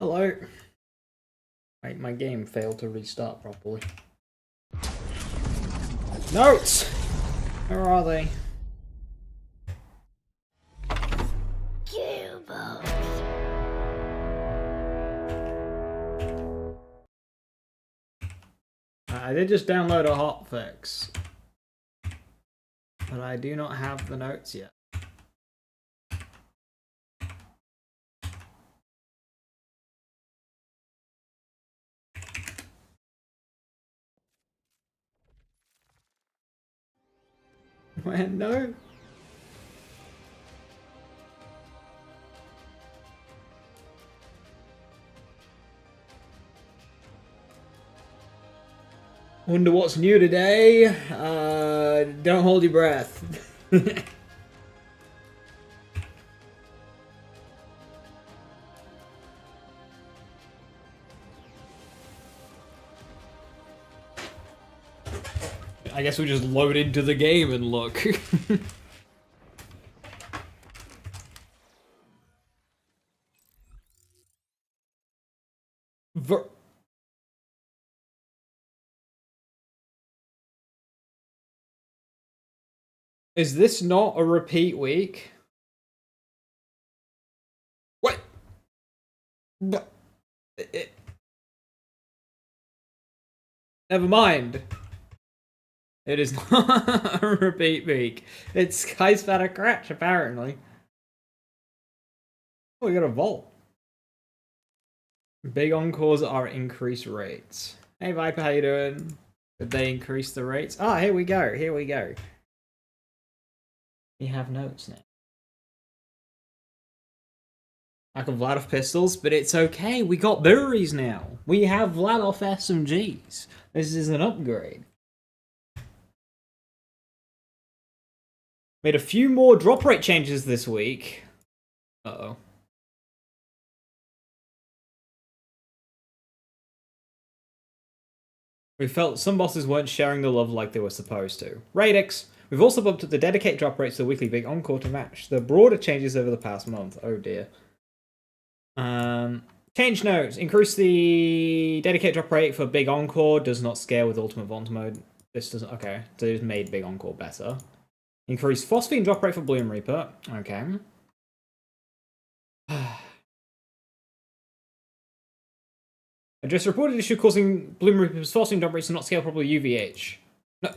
Hello. Wait, my game failed to restart properly. Notes! Where are they? I did just download a hotfix, but I do not have the notes yet. When? No? Wonder what's new today? Don't hold your breath. I guess we just load into the game and look. Is this not a repeat week? What? Never mind. It is not a repeat week. It's Sky's Better Crash, apparently. Oh, we got a vault. Big encores are increased rates. Hey Viper, how you doing? Did they increase the rates? Ah, here we go, here we go. We have notes now. Lack of Vladoff pistols, but it's okay. We got breweries now. We have Vladoff SMGs. This is an upgrade. Made a few more drop rate changes this week. Uh-oh. We felt some bosses weren't sharing the love like they were supposed to. Radix! We've also bumped up the dedicated drop rates to the weekly big encore to match the broader changes over the past month. Oh dear. Change notes. Increase the dedicated drop rate for big encore. Does not scale with ultimate Vaunt mode. This doesn't. Okay, so it's made big encore better. Increase phosphine drop rate for Bloom Reaper. Okay. Address reported issue causing Bloom Reaper's phosphine drop rates to not scale properly UVH.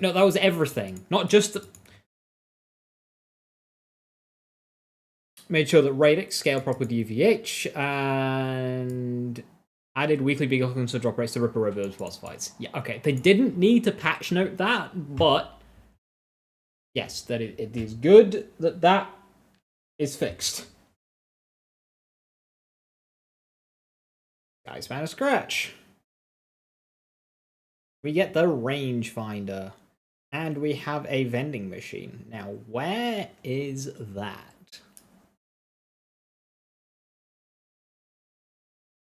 No, that was everything. Not just the... Made sure that Radix scaled properly with UVH, and added weekly big to drop rates to Ripper Robo's boss fights. Yeah, okay. They didn't need to patch note that, but yes, that it is good that that is fixed. Guys, man, a scratch. We get the rangefinder, and we have a vending machine. Now, where is that?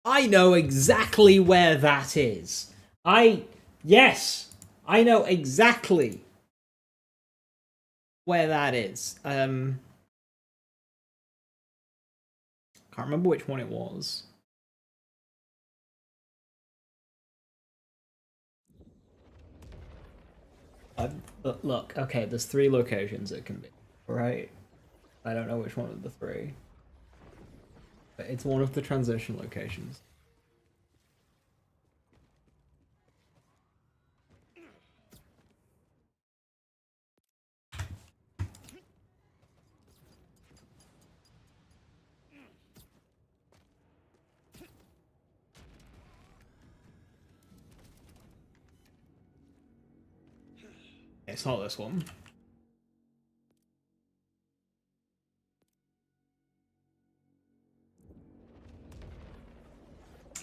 I know exactly where that is. Yes, I know exactly where that is. Can't remember which one it was. But look, okay, there's 3 locations it can be, right? I don't know which one of the 3. But it's one of the transition locations. It's not this one.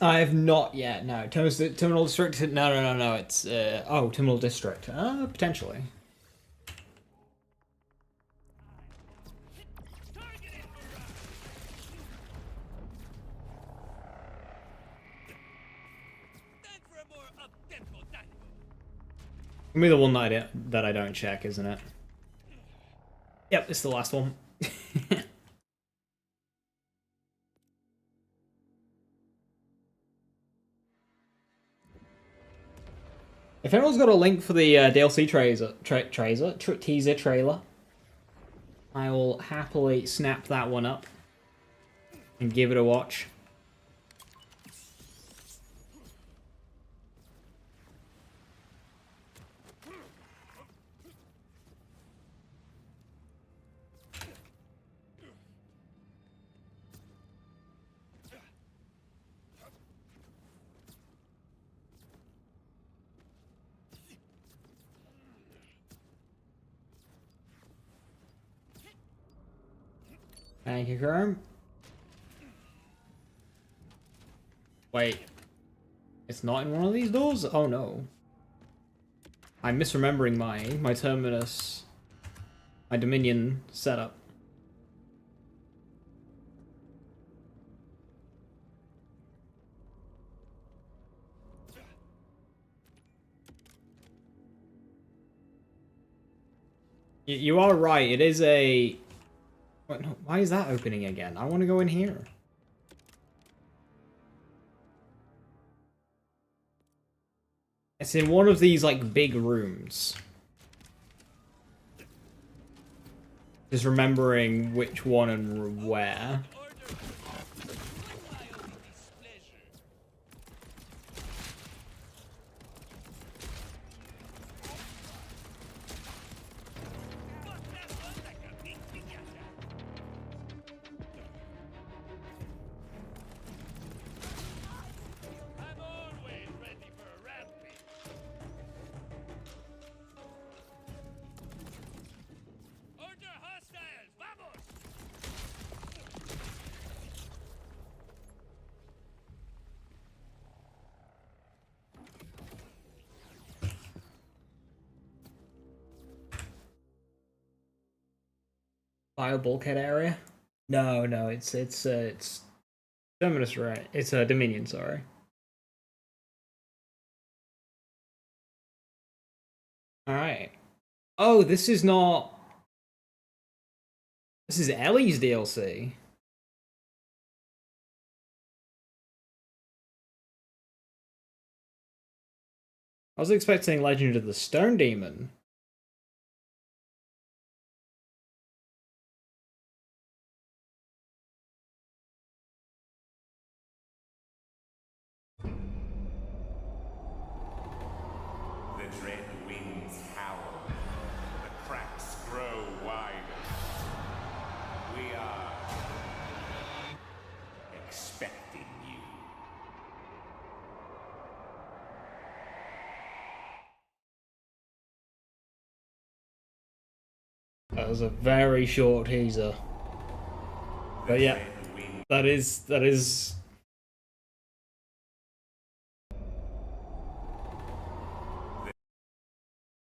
I have not yet, no. Terminal District? No, it's, oh, Terminal District. Potentially. Give me the one that I don't check, isn't it? Yep, it's the last one. If anyone's got a link for the DLC teaser trailer, I will happily snap that one up and give it a watch. Thank you, Chrome. Wait. It's not in one of these doors? Oh no. I'm misremembering my terminus, my Dominion setup. You are right, it is a... What, no, why is that opening again? I want to go in here. It's in one of these, like, big rooms. Just remembering which one and where. Bio bulkhead area? No, it's Terminus, right? It's a Dominion, sorry. Alright. Oh, this is not... This is Ellie's DLC. I was expecting Legend of the Stone Demon. The dread winds howl, the cracks grow wider. We are expecting you. That was a very short teaser. But yeah, that is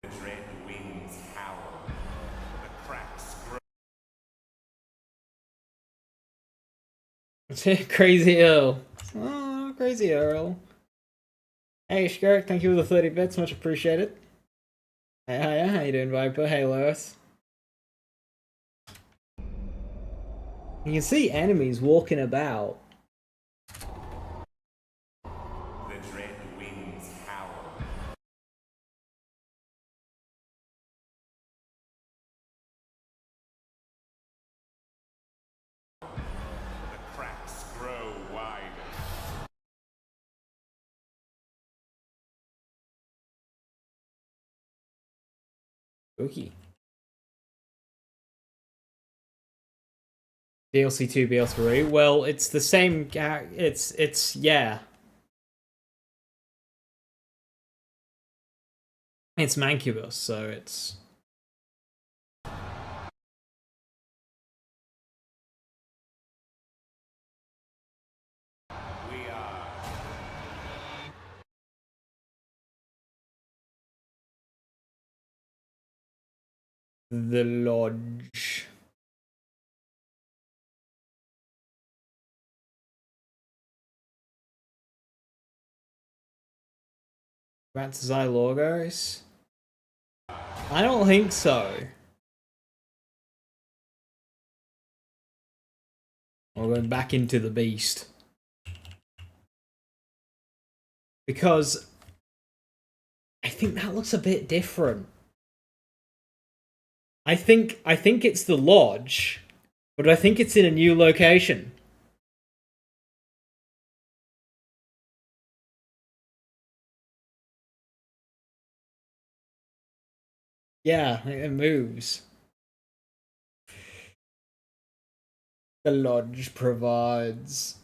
The dread winds howl, the cracks grow. Crazy Earl. Oh, Crazy Earl. Hey, Skirk, thank you for the 30 bits, much appreciated. Hey, hiya, how you doing, Viper? Hey, Lois. You can see enemies walking about. The dread winds howl. The cracks grow wider. Spooky. DLC 2, BL3. Well, it's the same. It's yeah. It's Mancubus, so it's. We are The Lodge. Back to Xylorgos? I don't think so. We're going back into the beast. Because I think that looks a bit different. I think it's the lodge, but I think it's in a new location. Yeah, it moves. The lodge provides.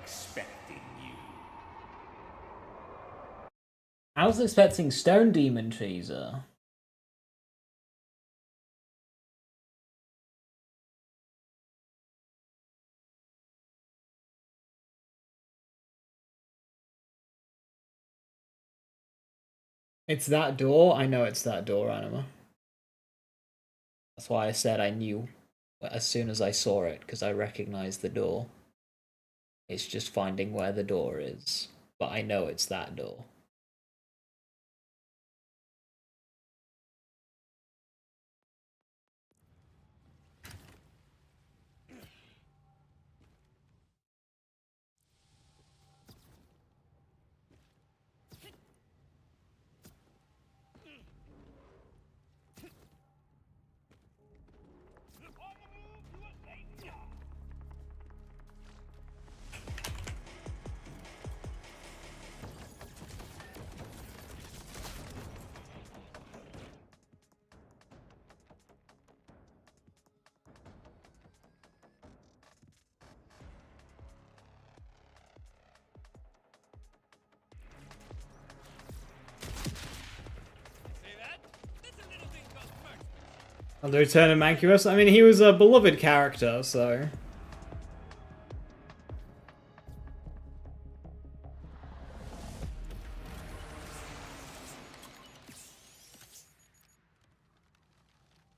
Expecting you. I was expecting Stone Demon teaser. It's that door? I know it's that door, Anima. That's why I said I knew as soon as I saw it, because I recognized the door. It's just finding where the door is. But I know it's that door. The Return of Mancubus? I mean, he was a beloved character, so...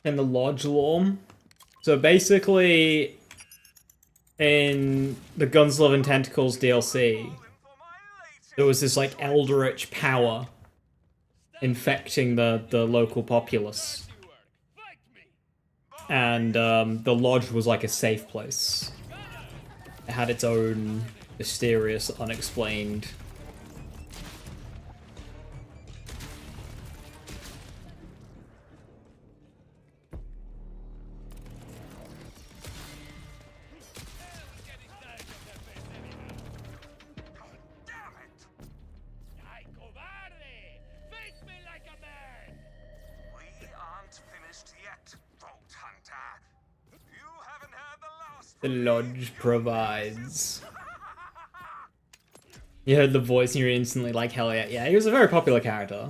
In the Lodge lore. So basically, in the Gunslove and Tentacles DLC, there was this, like, eldritch power infecting the local populace. And the Lodge was like a safe place. It had its own mysterious, unexplained... The Lodge provides. You heard the voice and you were instantly like, hell yeah. Yeah, he was a very popular character.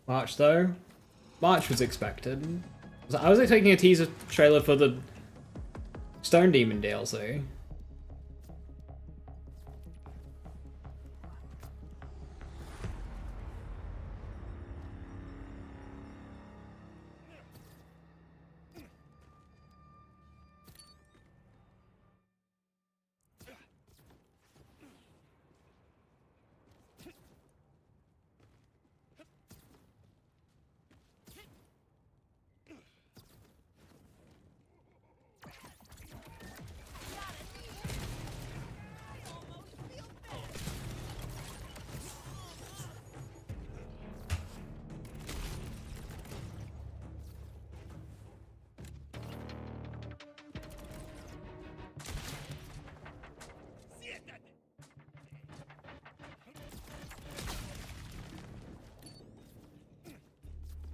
March, though? March was expected. I was expecting a teaser trailer for the Stone Demon DLC.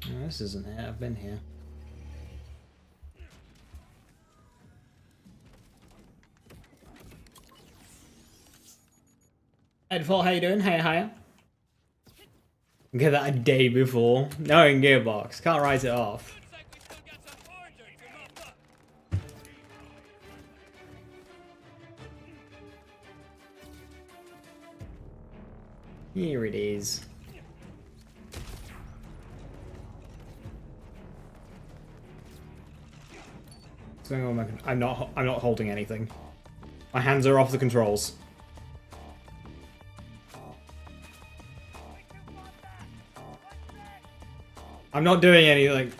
Oh, this isn't it. I've been here. Edfall, how you doing? Hey, hiya. Get that a day before. Knowing Gearbox. Can't write it off. Here it is. What's going on with my I'm not holding anything. My hands are off the controls. I'm not doing anything.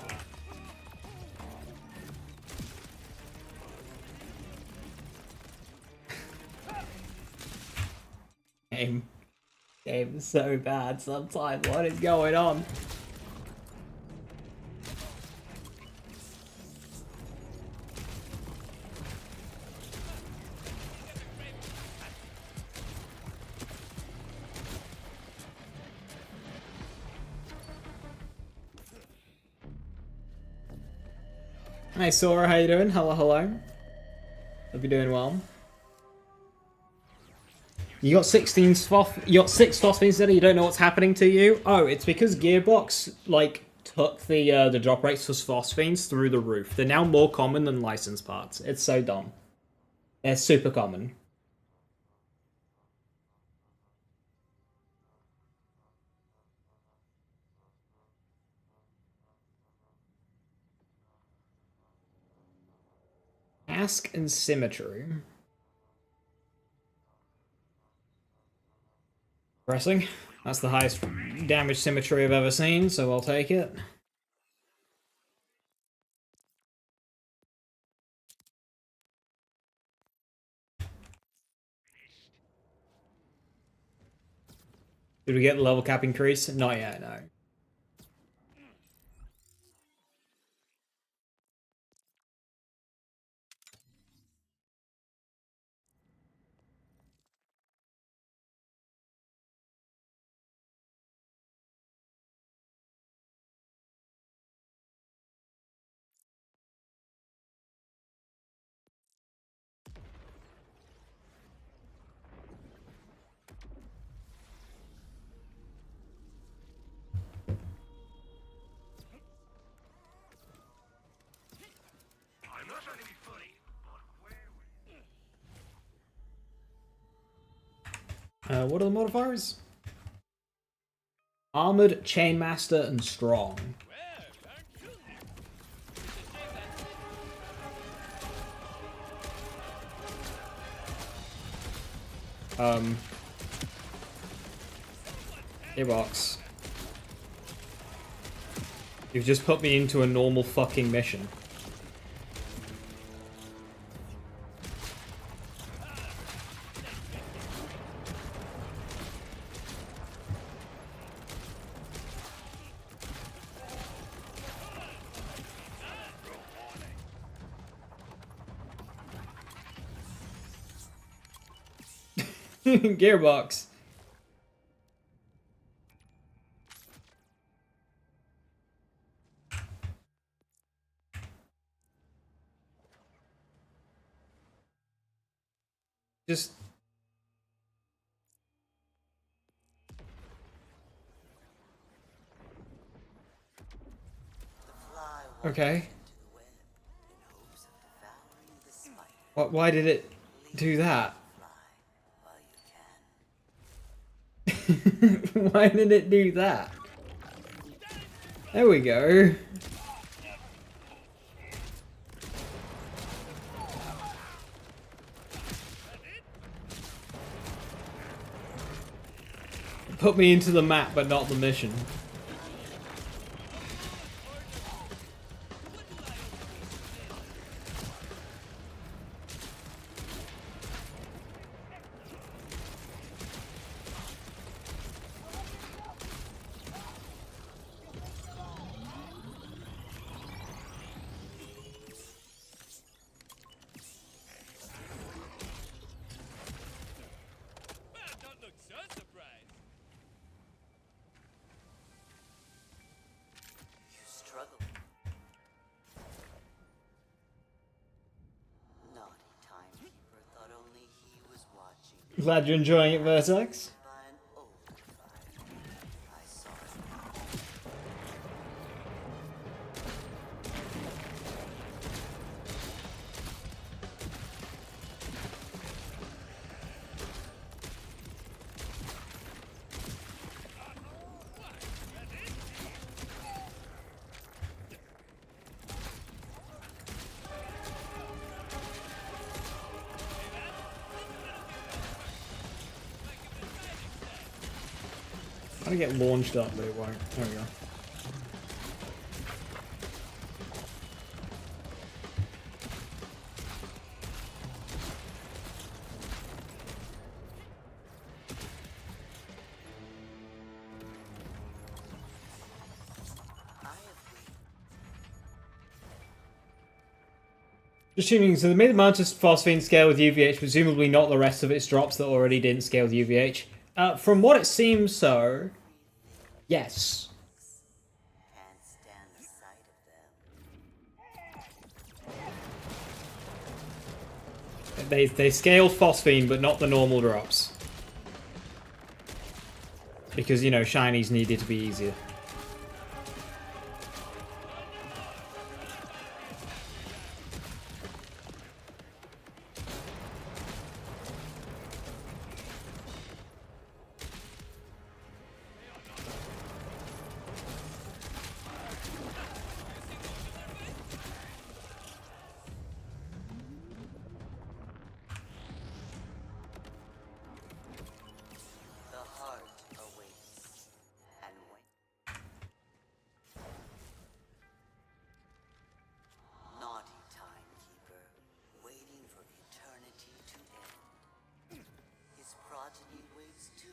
Game is so bad sometimes. What is going on? Hey Sora, how you doing? Hello, hello. Hope you're doing well. You got 16 Sphoth. You got 6 Phosphenes there. You don't know what's happening to you. Oh, it's because Gearbox like took the drop rates for Phosphenes through the roof. They're now more common than license parts. It's so dumb. They're super common. Ask and Symmetry. Pressing. That's the highest damage symmetry I've ever seen, so I'll take it. Did we get the level cap increase? Not yet, no. What are the modifiers? Armored, Chainmaster, and Strong. Gearbox. You've just put me into a normal fucking mission. Gearbox. Just... Okay. Why did it do that? Why did it do that? There we go. Put me into the map, but not the mission. Glad you're enjoying it, Vertex. Trying to get launched up, but it won't. There we go. Just tuning in, so they made the Mantis Phosphine scale with UVH, presumably not the rest of its drops that already didn't scale with UVH. From what it seems so, yes. Can't stand the sight of them. They scaled Phosphine, but not the normal drops. Because, you know, shinies needed to be easier. The heart awaits and waits. Naughty timekeeper, waiting for eternity to end. His progeny waits too.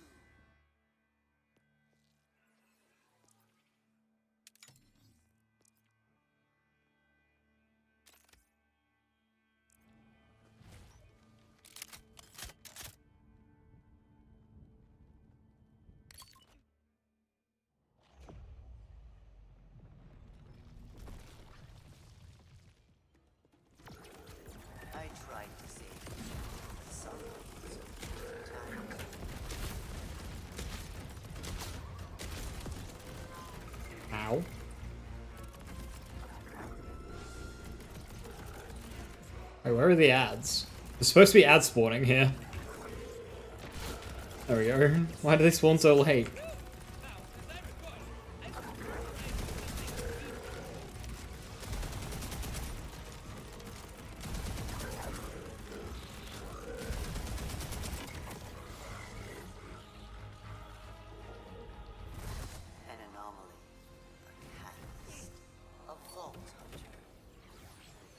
I tried to save you, but something was time. Ow. Wait, where are the ads? There's supposed to be ads spawning here. There we go. Why do they spawn so late? An anomaly, a catalyst, a vault hunter.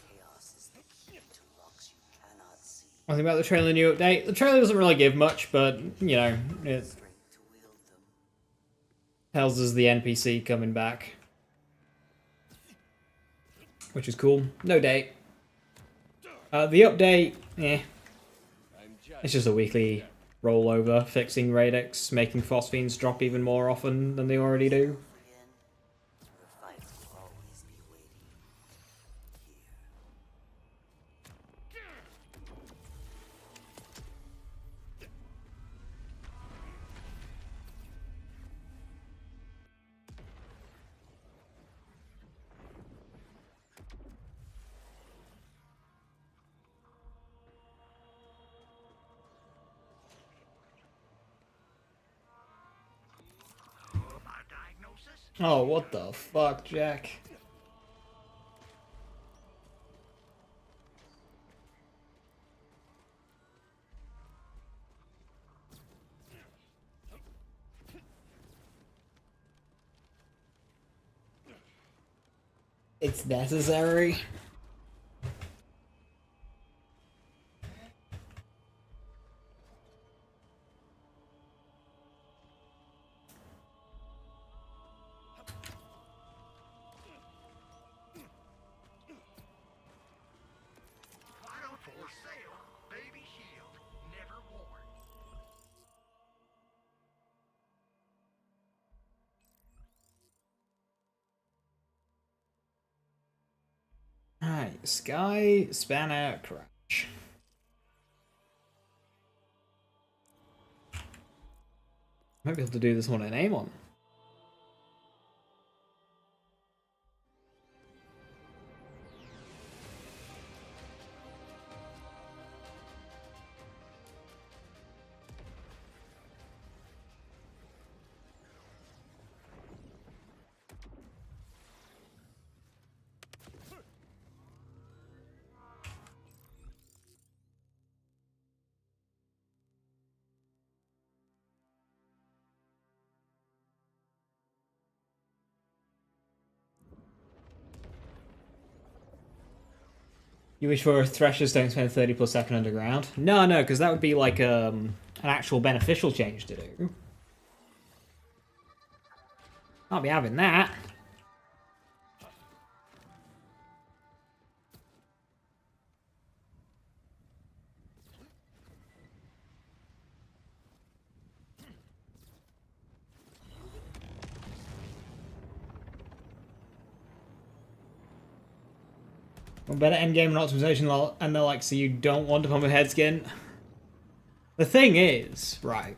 Chaos is the key to locks you cannot see. One thing about the trailer new update. The trailer doesn't really give much, but, you know, it Strength to wield them. tells us the NPC coming back. Which is cool. No date. The update, eh. It's just a weekly rollover, fixing Radix, making Phosphines drop even more often than they already do. Again, your fight will always be waiting here. Oh, what the fuck, Jack? It's necessary. Final for sale. Baby shield. Never worn. Alright, Sky Spanner Crash. Might be able to do this one in Amon. You wish for Threshers don't spend 30 plus second underground? No, because that would be like an actual beneficial change to do. Can't be having that. Well, better endgame and optimization, and they're like, so you don't want to pump a head skin? The thing is, right,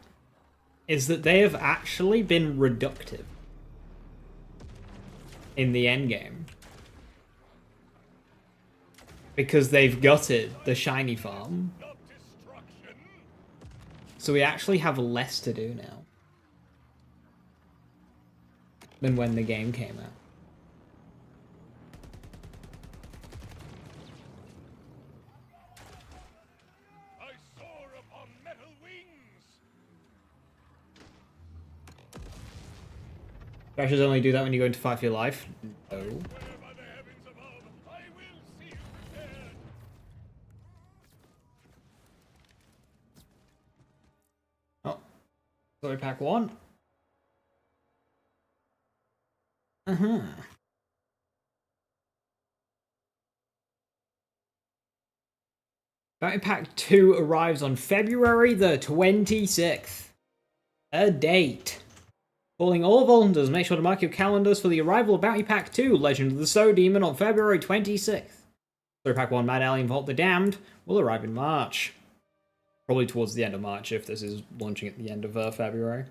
is that they have actually been reductive in the endgame. Because they've gutted the shiny farm. So we actually have less to do now than when the game came out. Threshers only do that when you go into fight for your life. No. Oh. Story pack 1. Bounty Pack 2 arrives on February the 26th. A date. Calling all volunteers, make sure to mark your calendars for the arrival of Bounty Pack 2, Legend of the Soul Demon, on February 26th. Story Pack 1, Mad Alien Vault the Damned, will arrive in March. Probably towards the end of March if this is launching at the end of February.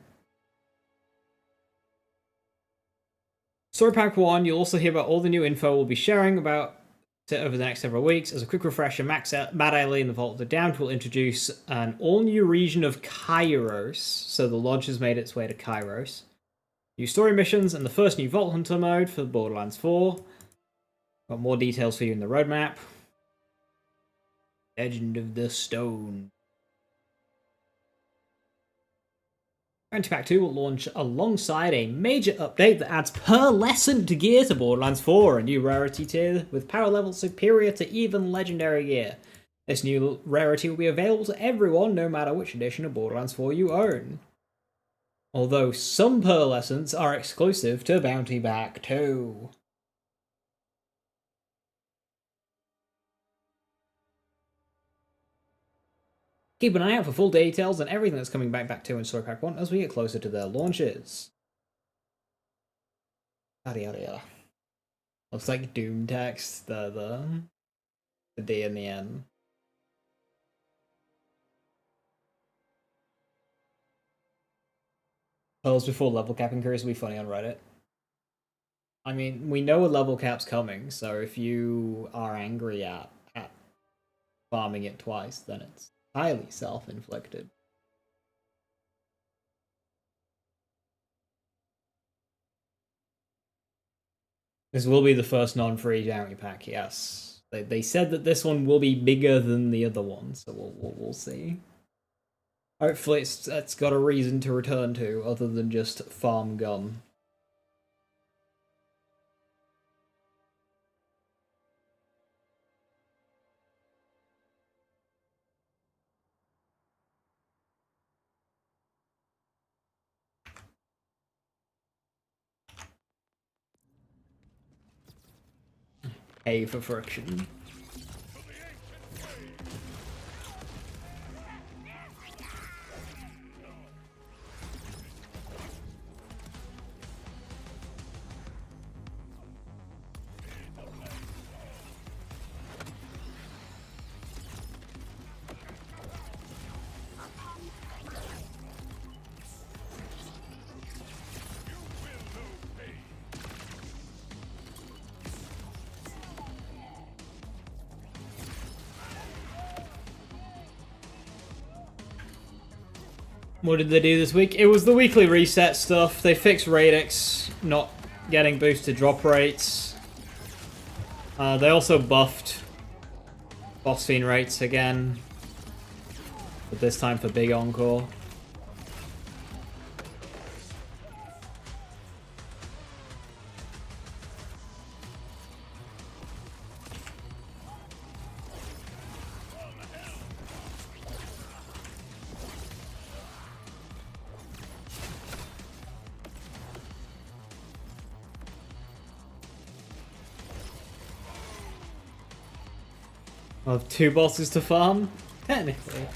Story Pack 1, you'll also hear about all the new info we'll be sharing about over the next several weeks. As a quick refresher, Mad Alien the Vault of the Damned will introduce an all-new region of Kairos, so the Lodge has made its way to Kairos. New story missions and the first new Vault Hunter mode for Borderlands 4. Got more details for you in the roadmap. Legend of the Stone. Bounty Pack 2 will launch alongside a major update that adds pearlescent gear to Borderlands 4, a new rarity tier with power levels superior to even legendary gear. This new rarity will be available to everyone no matter which edition of Borderlands 4 you own. Although some pearlescents are exclusive to Bounty Pack 2. Keep an eye out for full details on everything that's coming back 2 and Story Pack 1 as we get closer to their launches. Yada yada yada. Looks like Doom text, the D in the end. Pearls before level cap increase will be funny on Reddit. I mean, we know a level cap's coming, so if you are angry at farming it twice, then it's highly self-inflicted. This will be the first non-free bounty pack, yes. They said that this one will be bigger than the other one, so we'll see. Hopefully it's got a reason to return to, other than just farm gun. A for friction. What did they do this week? It was the weekly reset stuff. They fixed Radix not getting boosted drop rates. They also buffed Boss Fiend rates again. But this time for Big Encore. I'll have 2 bosses to farm? Technically.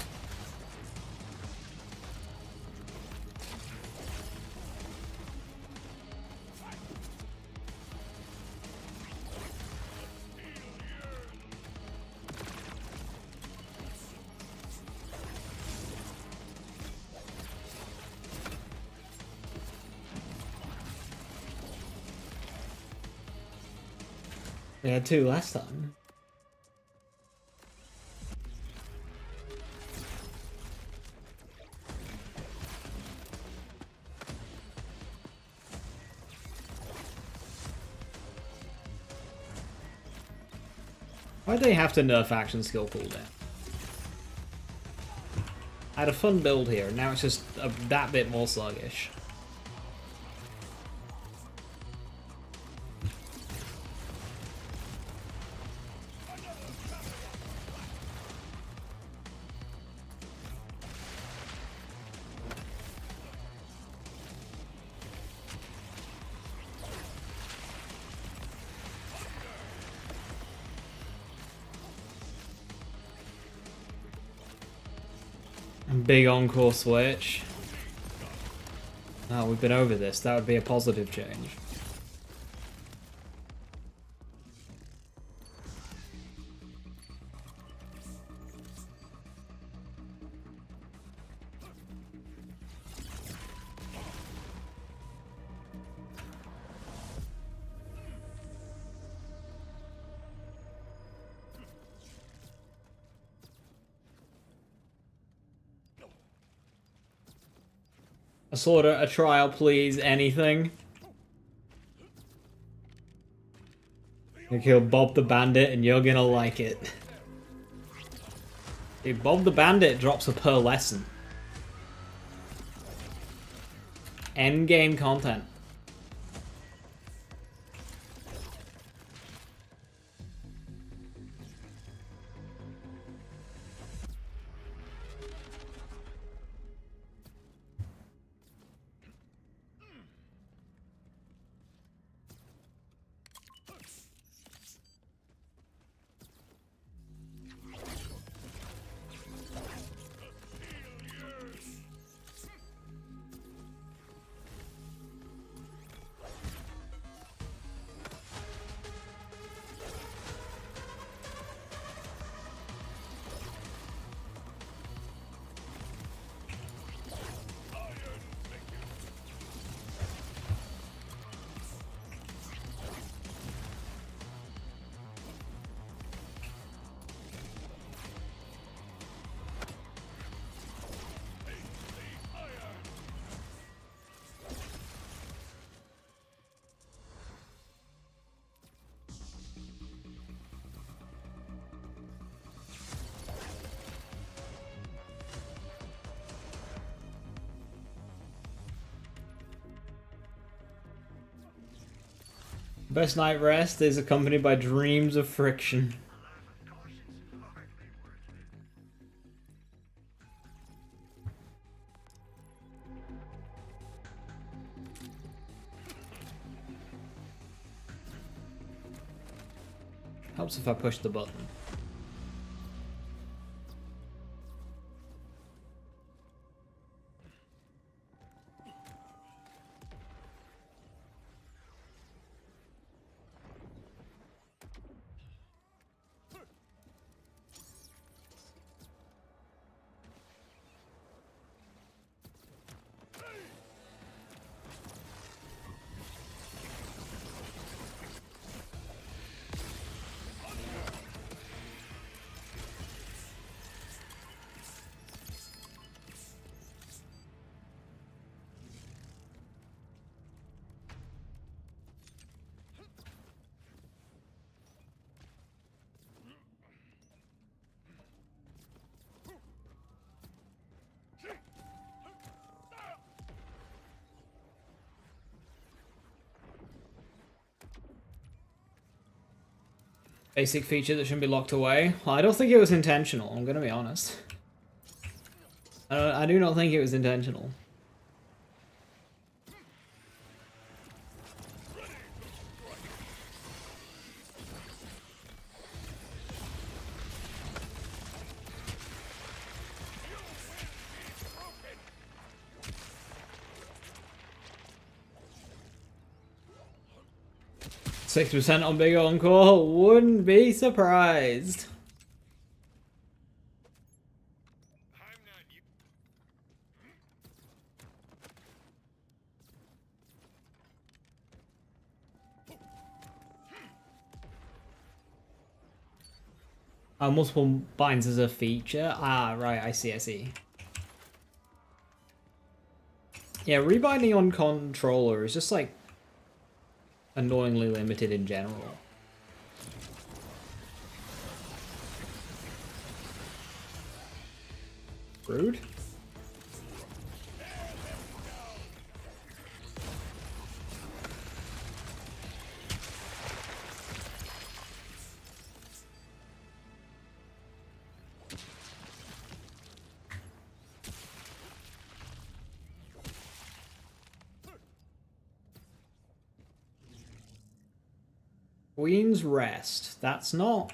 We had 2 last time. Why'd they have to nerf action skill cooldown? I had a fun build here, now it's just that bit more sluggish. Big encore switch. Oh, we've been over this. That would be a positive change. A slaughter, a trial, please, anything. You kill Bob the Bandit and you're gonna like it. Dude, Bob the Bandit drops a pearlescent. Endgame content. Best night rest is accompanied by dreams of friction. Helps if I push the button. Basic feature that shouldn't be locked away. Well, I don't think it was intentional, I'm gonna be honest. I do not think it was intentional. 6% on Big Encore, wouldn't be surprised. Multiple binds as a feature. Ah, right, I see, I see. Yeah, rebinding on controller is just like annoyingly limited in general. Rude. Queen's Rest. That's not.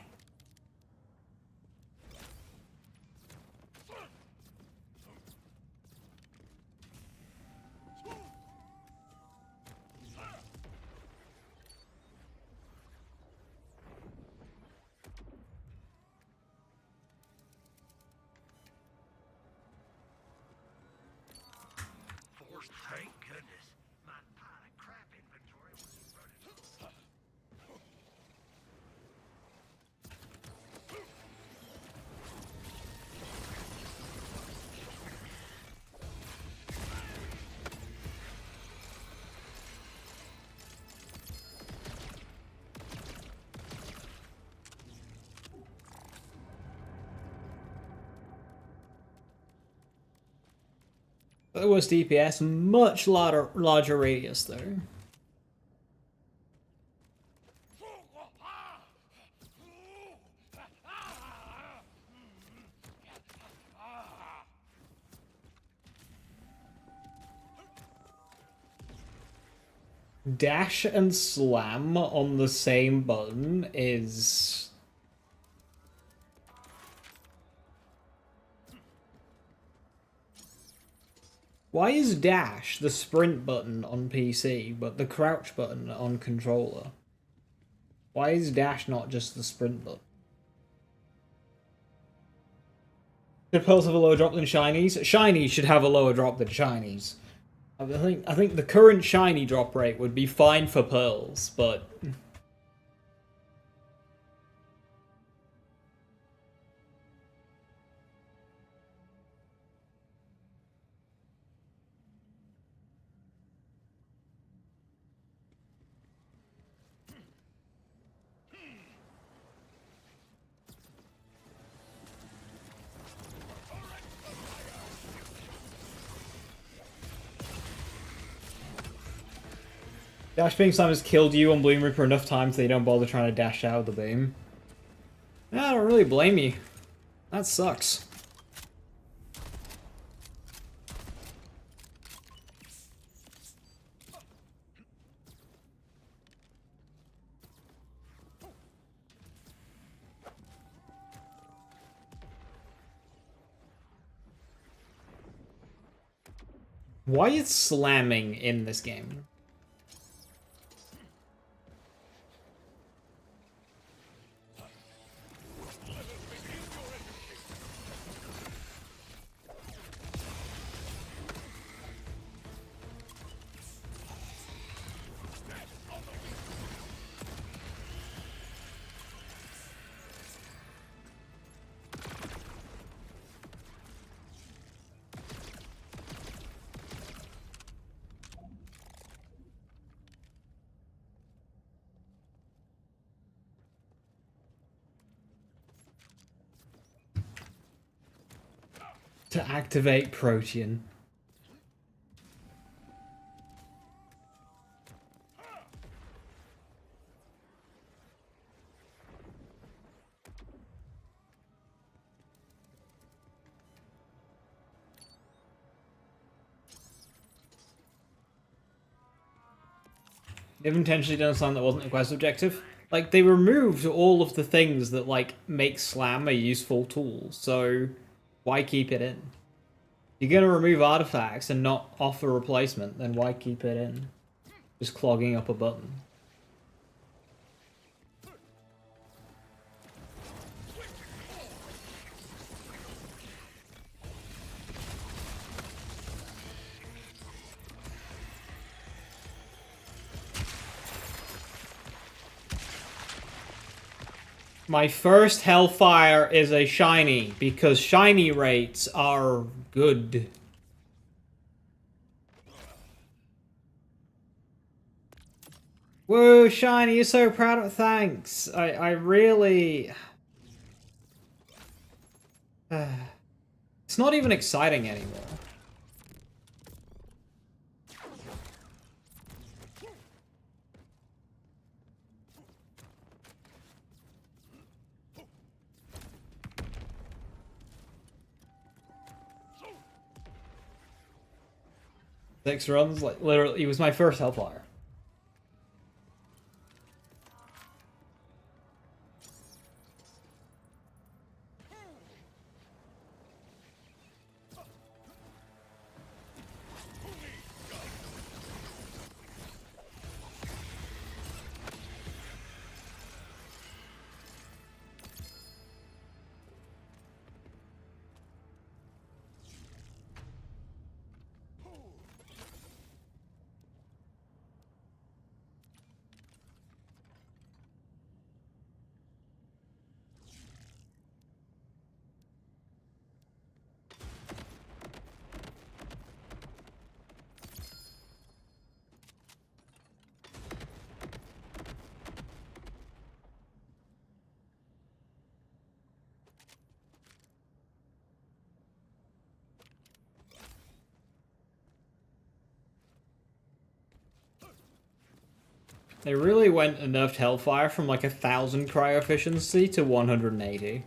Force, thank goodness. My pile of crap inventory was running. The worst DPS, much larger radius though. Dash and slam on the same button is... Why is dash the sprint button on PC, but the crouch button on controller? Why is dash not just the sprint button? Should pearls have a lower drop than shinies? Shinies should have a lower drop than shinies. I think the current shiny drop rate would be fine for pearls, but... Dash beam slam has killed you on Bloom Reaper enough times that you don't bother trying to dash out of the beam. Yeah, I don't really blame you. That sucks. Why is slamming in this game? To activate Protean. They've intentionally done something that wasn't a quest objective. Like, they removed all of the things that, like, make Slam a useful tool, so why keep it in? You're gonna remove artifacts and not offer replacement, then why keep it in? Just clogging up a button. My first Hellfire is a shiny, because shiny rates are good. Whoa, shiny, you're so proud of thanks. I really... It's not even exciting anymore. Six runs, like literally, he was my first Hellfire. They really went and nerfed Hellfire from like 1000 cryo efficiency to 180.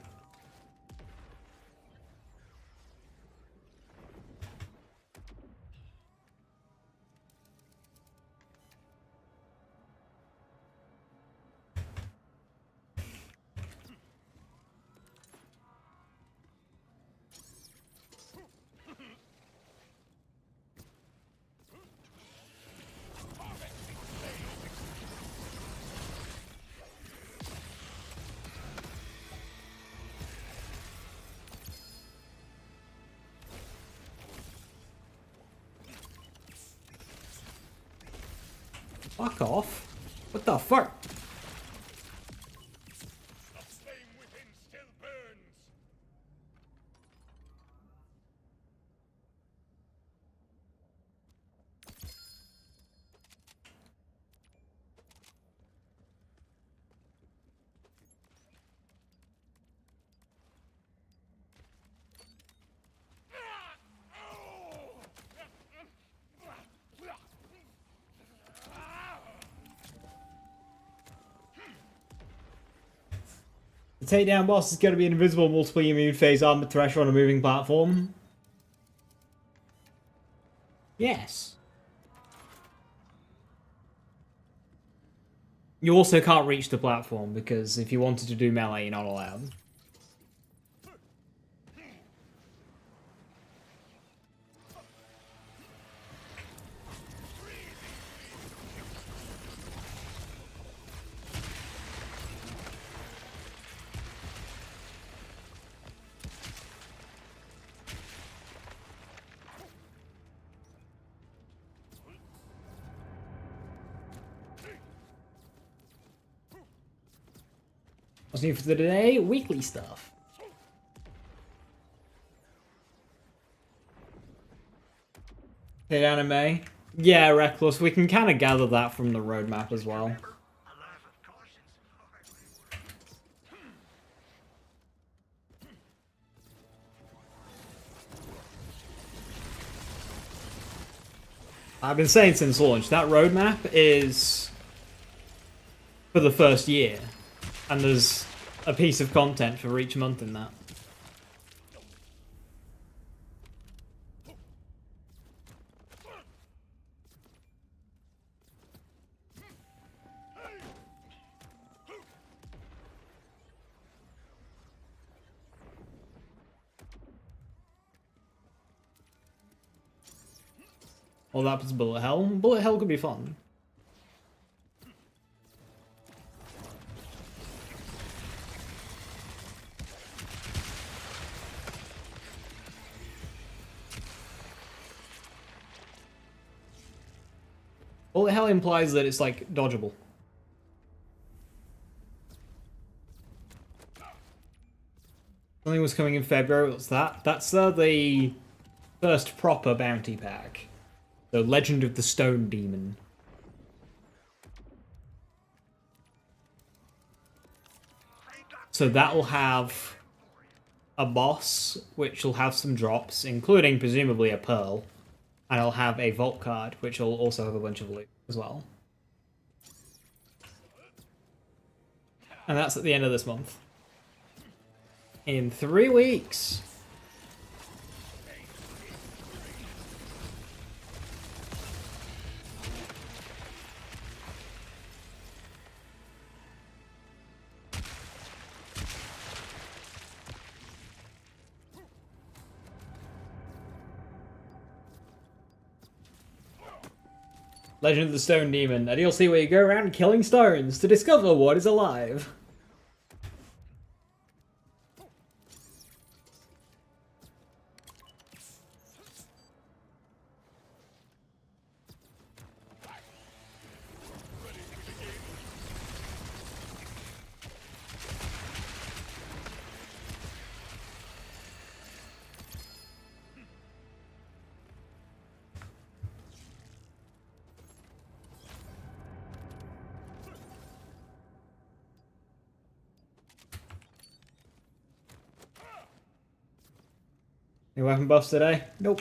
Fuck off. What the fuck? The flame within still burns. The takedown boss is going to be an invisible multiple immune phase armored thresher on a moving platform. Yes. You also can't reach the platform because if you wanted to do melee, you're not allowed. What's new for today? Weekly stuff. Hit anime. Yeah, Reckless. We can kind of gather that from the roadmap as well. A life of caution's hardly worth. I've been saying since launch, that roadmap is for the first year. And there's a piece of content for each month in that. Well, that was Bullet Hell. Bullet Hell could be fun. Bullet Hell implies that it's like dodgeable. Something was coming in February. What's that? That's the first proper bounty pack. The Legend of the Stone Demon. So that will have a boss, which will have some drops, including presumably a pearl. And it'll have a vault card, which will also have a bunch of loot as well. And that's at the end of this month. In 3 weeks. Legend of the Stone Demon, a DLC where you go around killing stones to discover what is alive. Any weapon buffs today? Nope.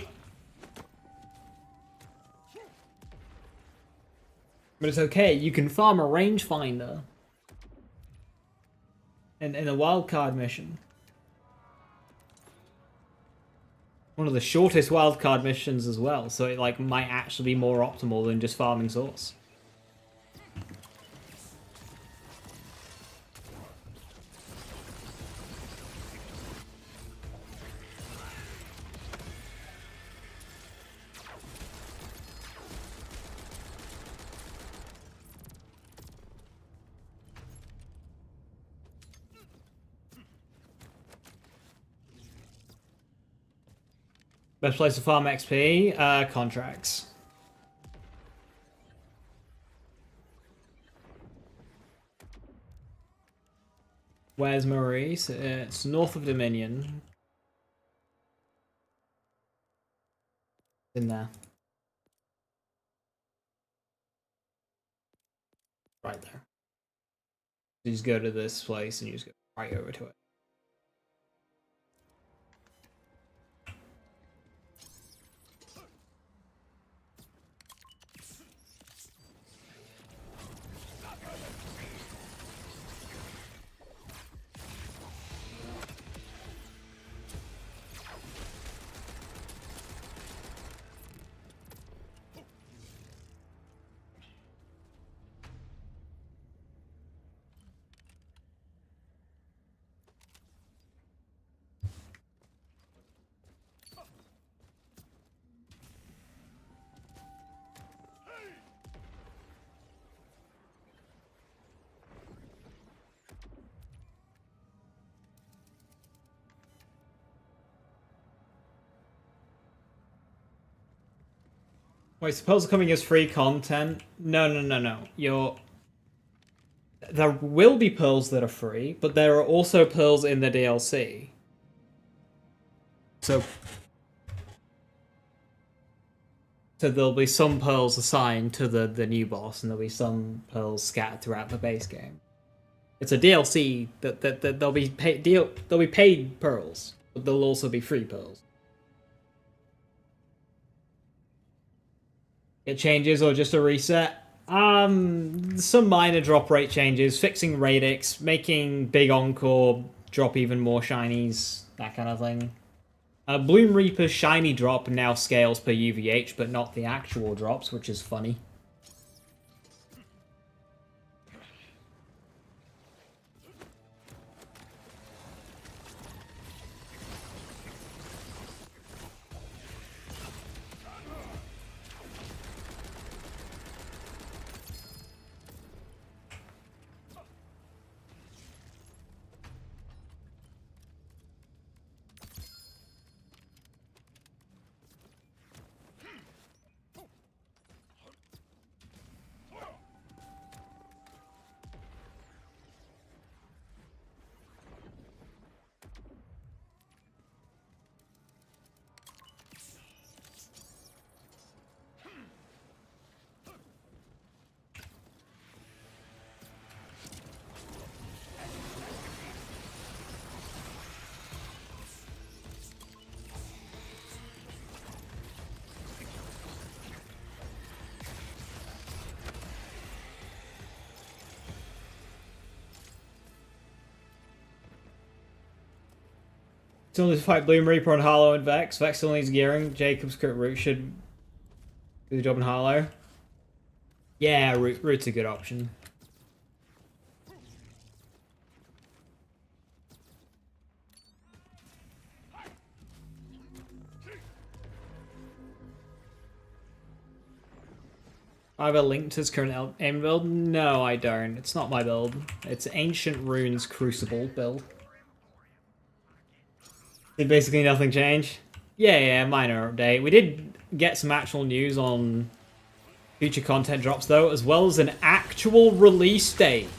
But it's okay, you can farm a rangefinder in a wildcard mission. One of the shortest wildcard missions as well, so it like might actually be more optimal than just farming source. Best place to farm XP? Contracts. Where's Maurice? It's north of Dominion. In there. Right there. You just go to this place and you just go right over to it. Wait, so pearls are coming as free content? No. There will be pearls that are free, but there are also pearls in the DLC. So there'll be some pearls assigned to the new boss, and there'll be some pearls scattered throughout the base game. It's a DLC that there'll be paid pearls, but there'll also be free pearls. It changes or just a reset? Some minor drop rate changes, fixing radix, making Big Encore drop even more shinies, that kind of thing. Bloom Reaper's shiny drop now scales per UVH, but not the actual drops, which is funny. Still needs to fight Bloom Reaper on Harlow and Vex. Vex still needs gearing. Jacob's Crit Root should do the job in Harlow. Yeah, Root's a good option. I have a link to his current aim build? No, I don't. It's not my build. It's Ancient Runes Crucible build. Did basically nothing change? Yeah, minor update. We did get some actual news on future content drops, though, as well as an actual release date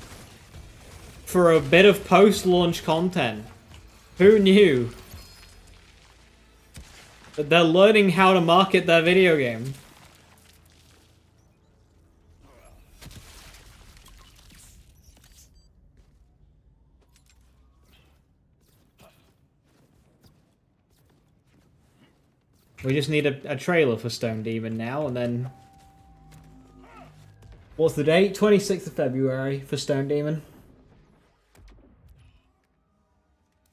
for a bit of post-launch content. Who knew? That they're learning how to market their video game. We just need a trailer for Stone Demon now, and then... What's the date? 26th of February for Stone Demon.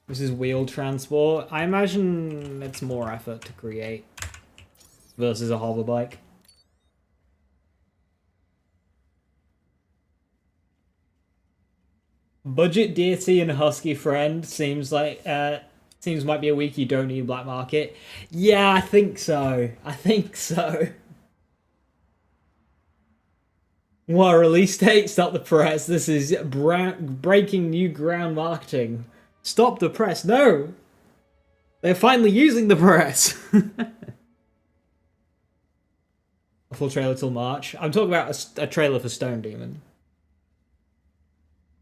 This is wheeled transport. I imagine it's more effort to create versus a hover bike. Budget deity and husky friend seems like seems might be a week you don't need black market. Yeah, I think so. I think so. What, release date? Stop the press. This is breaking new ground marketing. Stop the press. No! They're finally using the press. A full trailer till March. I'm talking about a trailer for Stone Demon.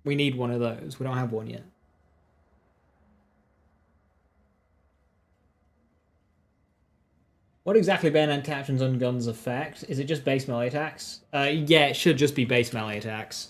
We need one of those. We don't have one yet. What exactly Bayonet Captions on guns affect? Is it just base melee attacks? Yeah, it should just be base melee attacks.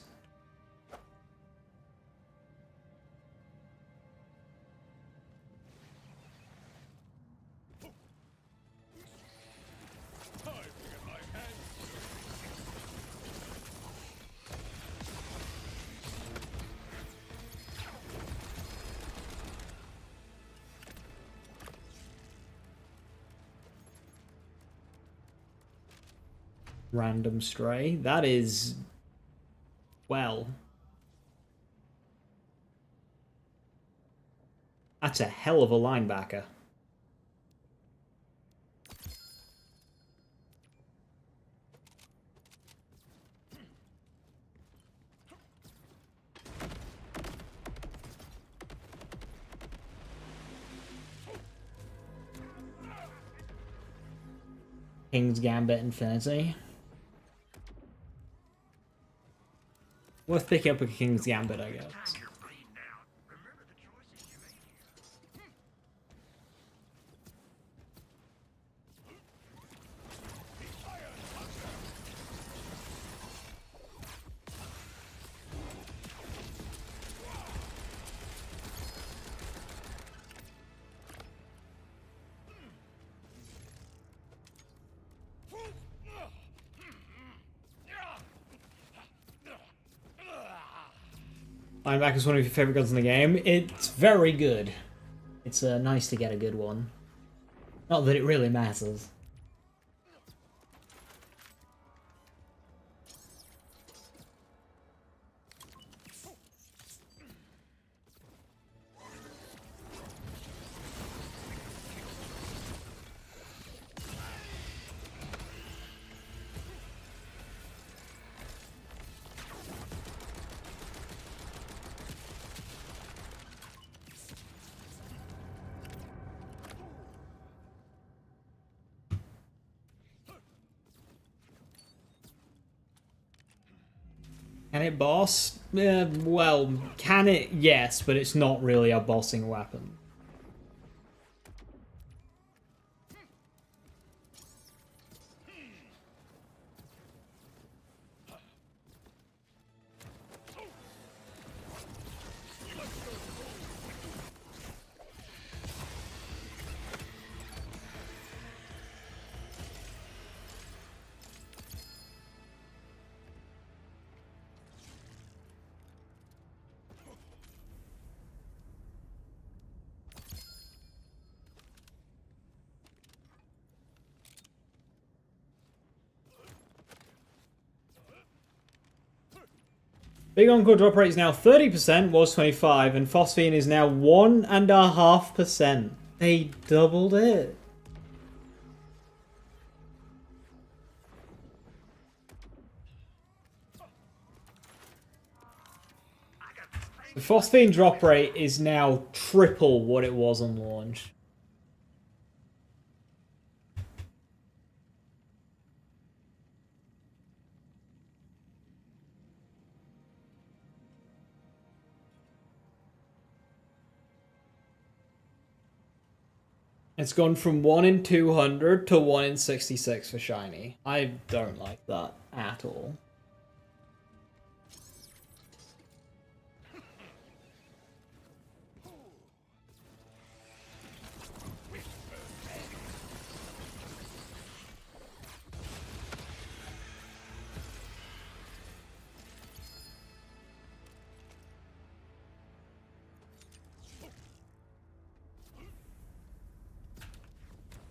Random stray. That is... well... that's a hell of a linebacker. King's Gambit Infinity. Worth picking up a King's Gambit, I guess. Time your brain down. Remember the choices you made here. Linebacker is one of your favorite guns in the game. It's very good. It's nice to get a good one. Not that it really matters. Can it boss? Well, can it? Yes, but it's not really a bossing weapon. Big Encore drop rate is now 30%, was 25, and Phosphine is now 1.5%. They doubled it. The Phosphine drop rate is now triple what it was on launch. It's gone from 1 in 200 to 1 in 66 for shiny. I don't like that at all.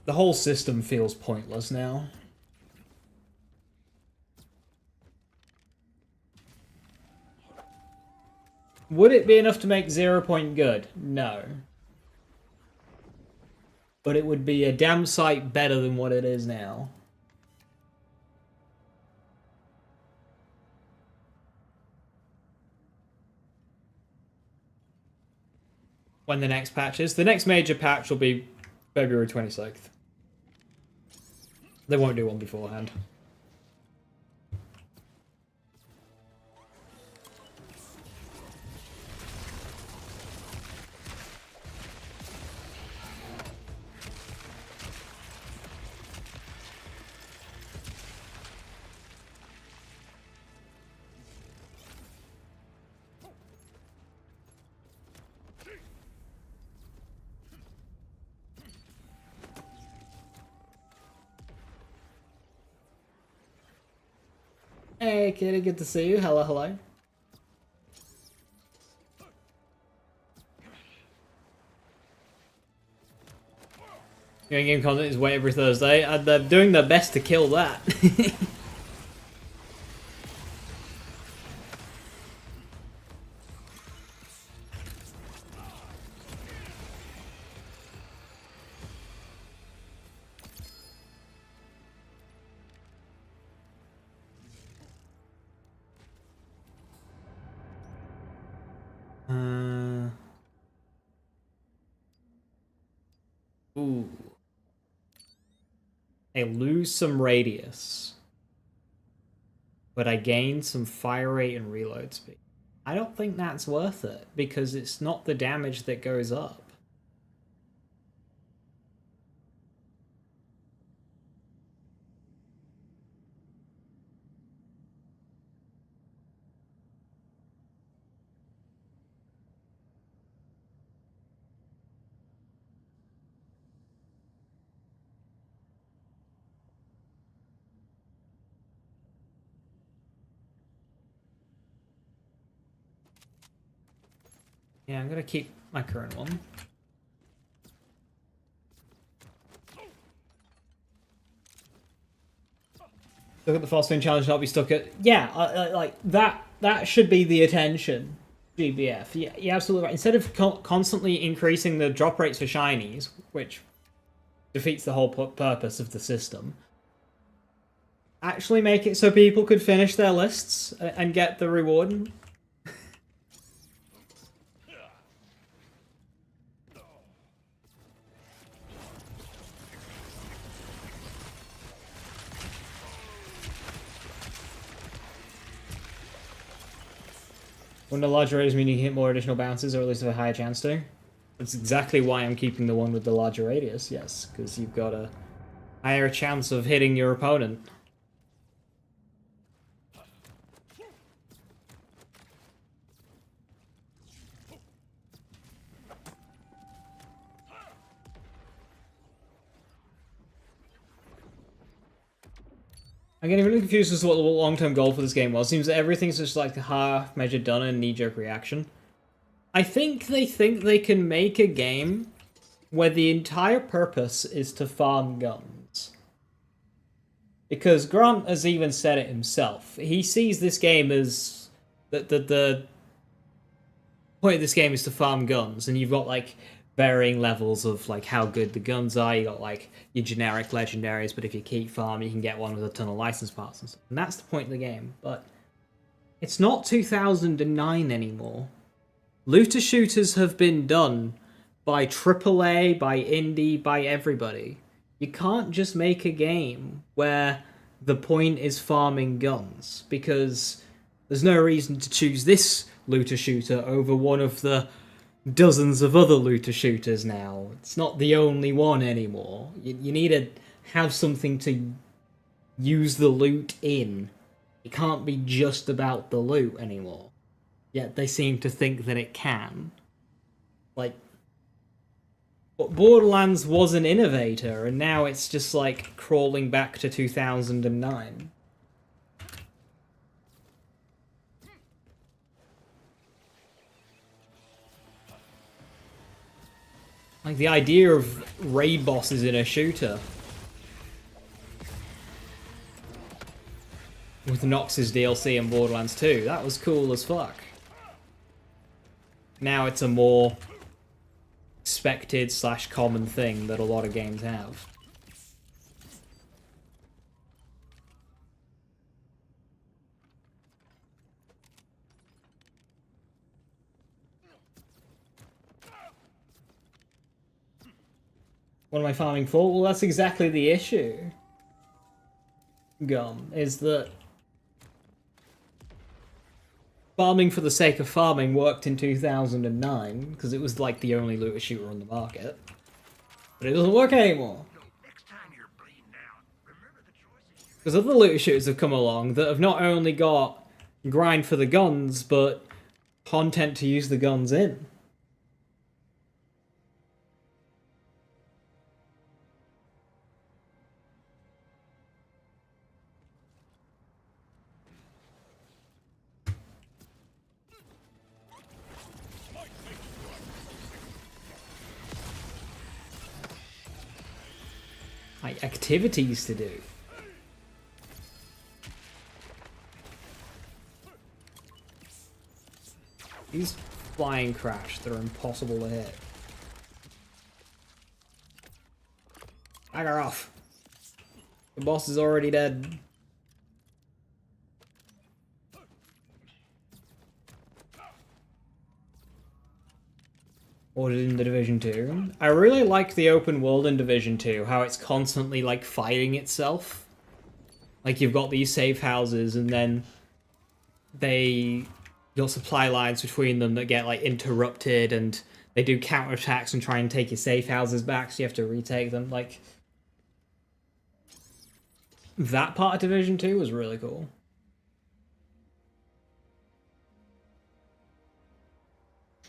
The whole system feels pointless now. Would it be enough to make 0 point good? No. But it would be a damn sight better than what it is now. When the next patch is. The next major patch will be February 26th. They won't do one beforehand. Hey, kitty, good to see you. Hello, hello. Game content is way every Thursday, and they're doing their best to kill that. Ooh. I lose some radius, but I gain some fire rate and reload speed. I don't think that's worth it, because it's not the damage that goes up. Yeah, I'm gonna keep my current one. Look at the Phosphine challenge, not be stuck at. Yeah, like that. That should be the attention. GBF. Yeah, you're absolutely right. Instead of constantly increasing the drop rates for shinies, which defeats the whole purpose of the system, actually make it so people could finish their lists and get the reward. When the larger radius mean you hit more additional bounces, or at least have a higher chance to. That's exactly why I'm keeping the one with the larger radius, yes, because you've got a higher chance of hitting your opponent. I'm getting really confused as to what the long-term goal for this game was. Seems that everything's just like half-measured done and knee-jerk reaction. I think they can make a game where the entire purpose is to farm guns. Because Grant has even said it himself. He sees this game as The point of this game is to farm guns, and you've got like varying levels of like how good the guns are. You got like your generic legendaries, but if you keep farming, you can get one with a ton of license parts and stuff. And that's the point of the game. But it's not 2009 anymore. Looter shooters have been done by AAA, by indie, by everybody. You can't just make a game where the point is farming guns, because there's no reason to choose this looter shooter over one of the dozens of other looter shooters now. It's not the only one anymore. You need to have something to use the loot in. It can't be just about the loot anymore. Yet they seem to think that it can. Like, but Borderlands was an innovator, and now it's just like crawling back to 2009. Like, the idea of raid bosses in a shooter with Nox's DLC in Borderlands 2, that was cool as fuck. Now it's a more expected / common thing that a lot of games have. What am I farming for? Well, that's exactly the issue. Gum, is that farming for the sake of farming worked in 2009, because it was like the only looter shooter on the market. But it doesn't work anymore. Next time you're bleeding out, remember the choices you Because other looter shooters have come along that have not only got grind for the guns, but content to use the guns in. Like, activities to do. These flying crash that are impossible to hit. Bagger off. The boss is already dead. Or in the Division 2. I really like the open world in Division 2, how it's constantly like fighting itself. Like, you've got these safe houses, and then they got supply lines between them that get like interrupted, and they do counterattacks and try and take your safe houses back, so you have to retake them. Like, that part of Division 2 was really cool.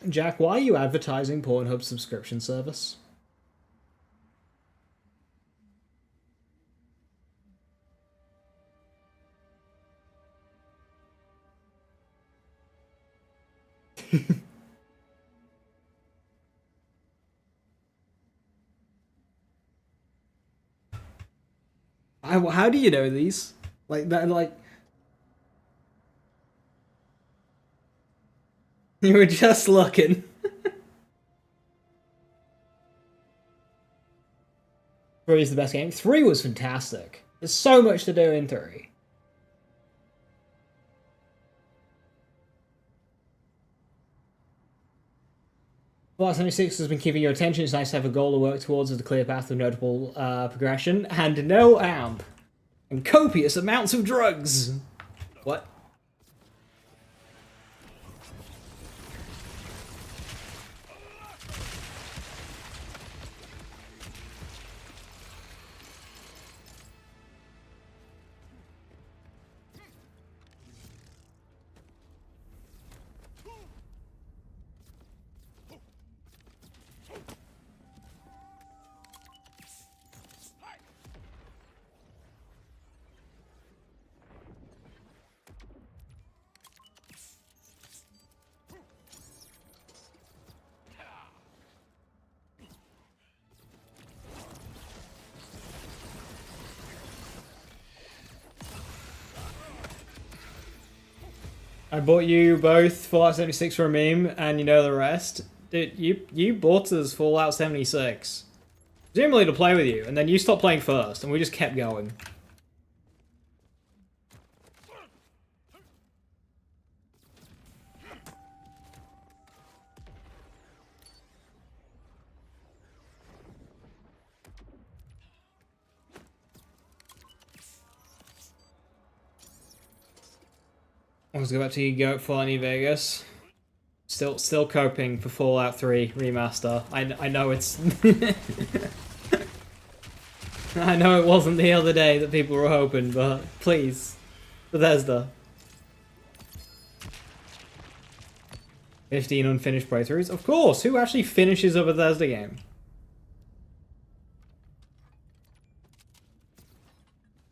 Jack, why are you advertising Pornhub subscription service? How do you know these? Like that, like you were just looking. 3 is the best game. 3 was fantastic. There's so much to do in 3. Fallout 76 has been keeping your attention. It's nice to have a goal to work towards with a clear path of notable progression, and no amp, and copious amounts of drugs. What? I bought you both Fallout 76 for a meme, and you know the rest. Dude, you bought us Fallout 76. Presumably to play with you, and then you stopped playing first, and we just kept going. Let's go back to you, Fallout New Vegas. Still coping for Fallout 3 remaster. I know it's I know it wasn't the other day that people were hoping, but please, Bethesda. 15 unfinished playthroughs? Of course, who actually finishes a Bethesda game?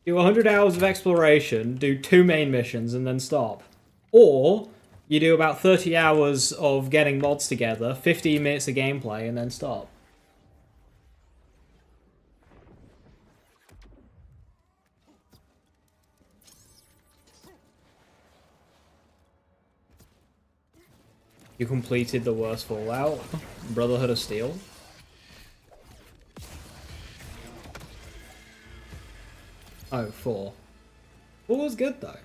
Do 100 hours of exploration, do 2 main missions, and then stop. Or, you do about 30 hours of getting mods together, 15 minutes of gameplay, and then stop. You completed the worst Fallout? Brotherhood of Steel? Oh, 4. 4 was good, though.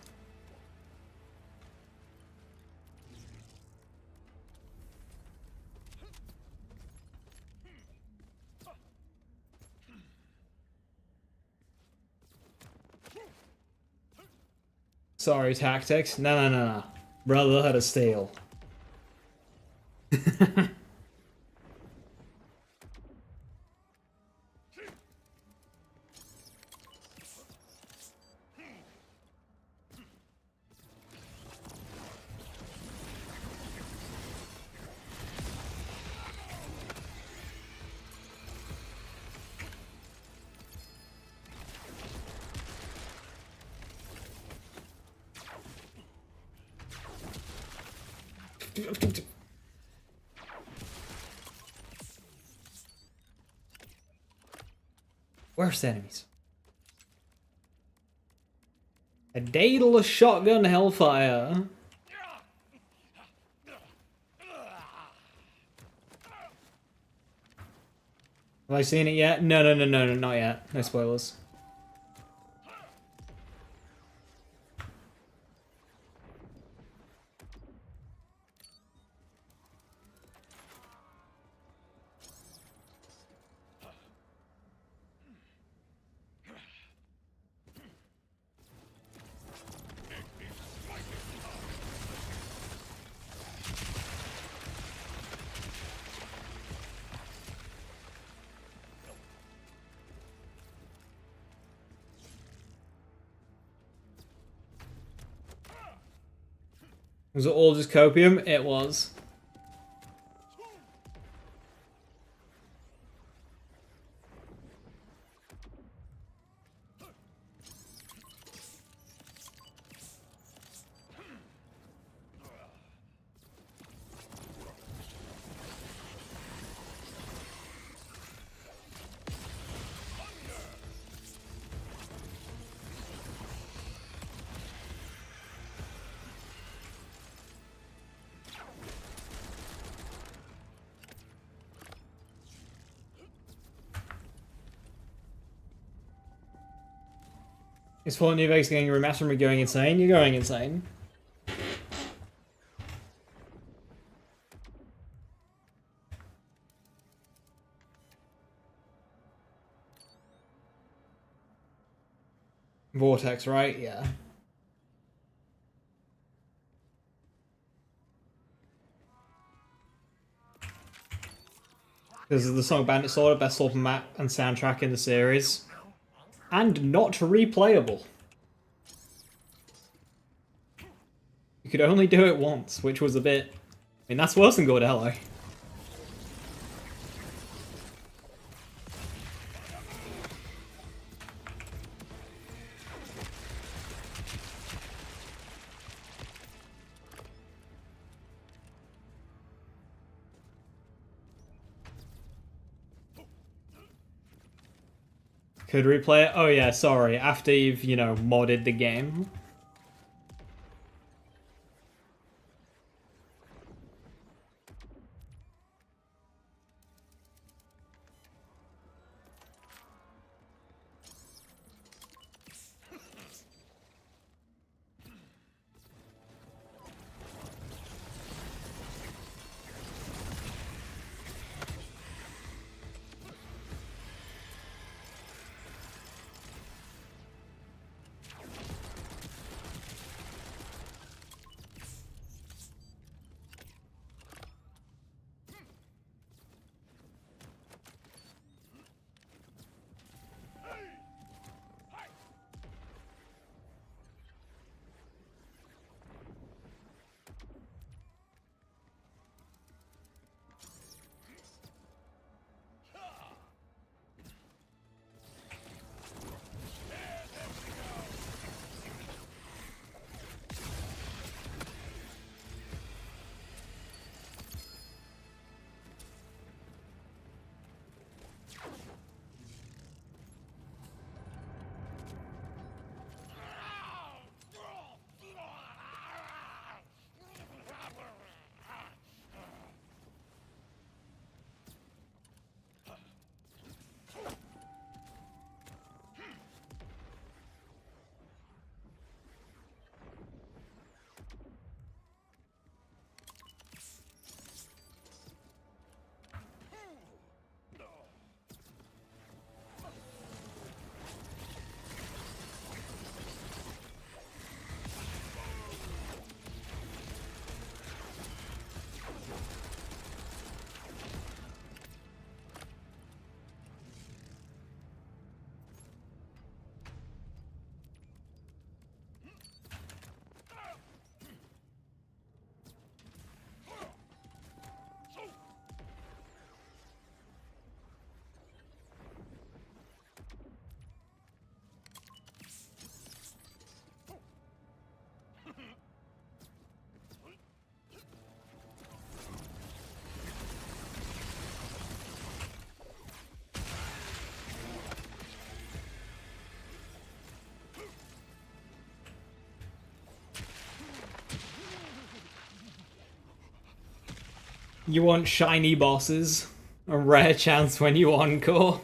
Sorry, Tactics. No. Brotherhood of Steel. Worst enemies. A Daedalus shotgun hellfire. Have I seen it yet? No, not yet. No spoilers. Was it all just copium? It was. Is Fallout New Vegas getting a remaster and we're going insane? You're going insane. Vortex, right? Yeah. Because of the song Bandit Sword, best sword map and soundtrack in the series. And not replayable. You could only do it once, which was a bit... I mean, that's worse than Gordello. Could replay it? Oh yeah, sorry. After you've, you know, modded the game. You want shiny bosses? A rare chance when you encore?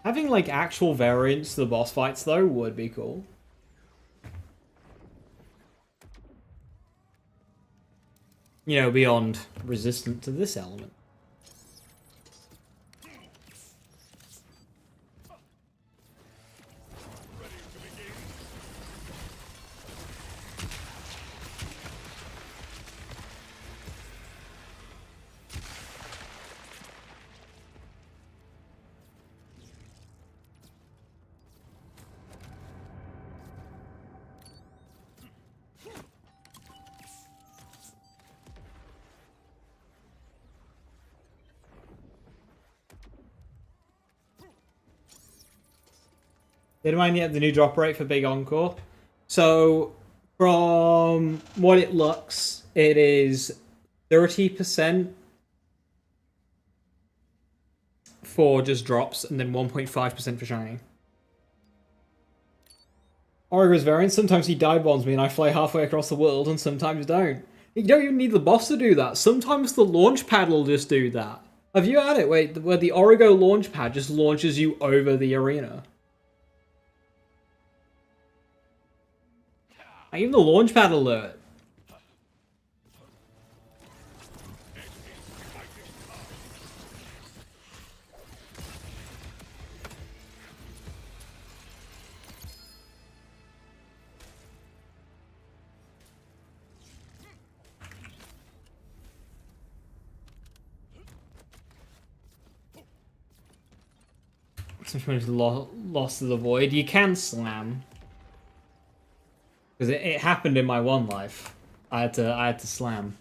Having, like, actual variants to the boss fights, though, would be cool. You know, beyond resistant to this element. Did I get the new drop rate for Big Encore? So, from what it looks, it is 30% for just drops, and then 1.5% for shiny. Origo's variant, sometimes he dive bombs me and I fly halfway across the world, and sometimes don't. You don't even need the boss to do that. Sometimes the launch pad will just do that. Have you had it? Wait, where the Origo launch pad just launches you over the arena. Even the launchpad alert. Sometimes lost to the void. You can slam. Because it happened in my one life. I had to slam.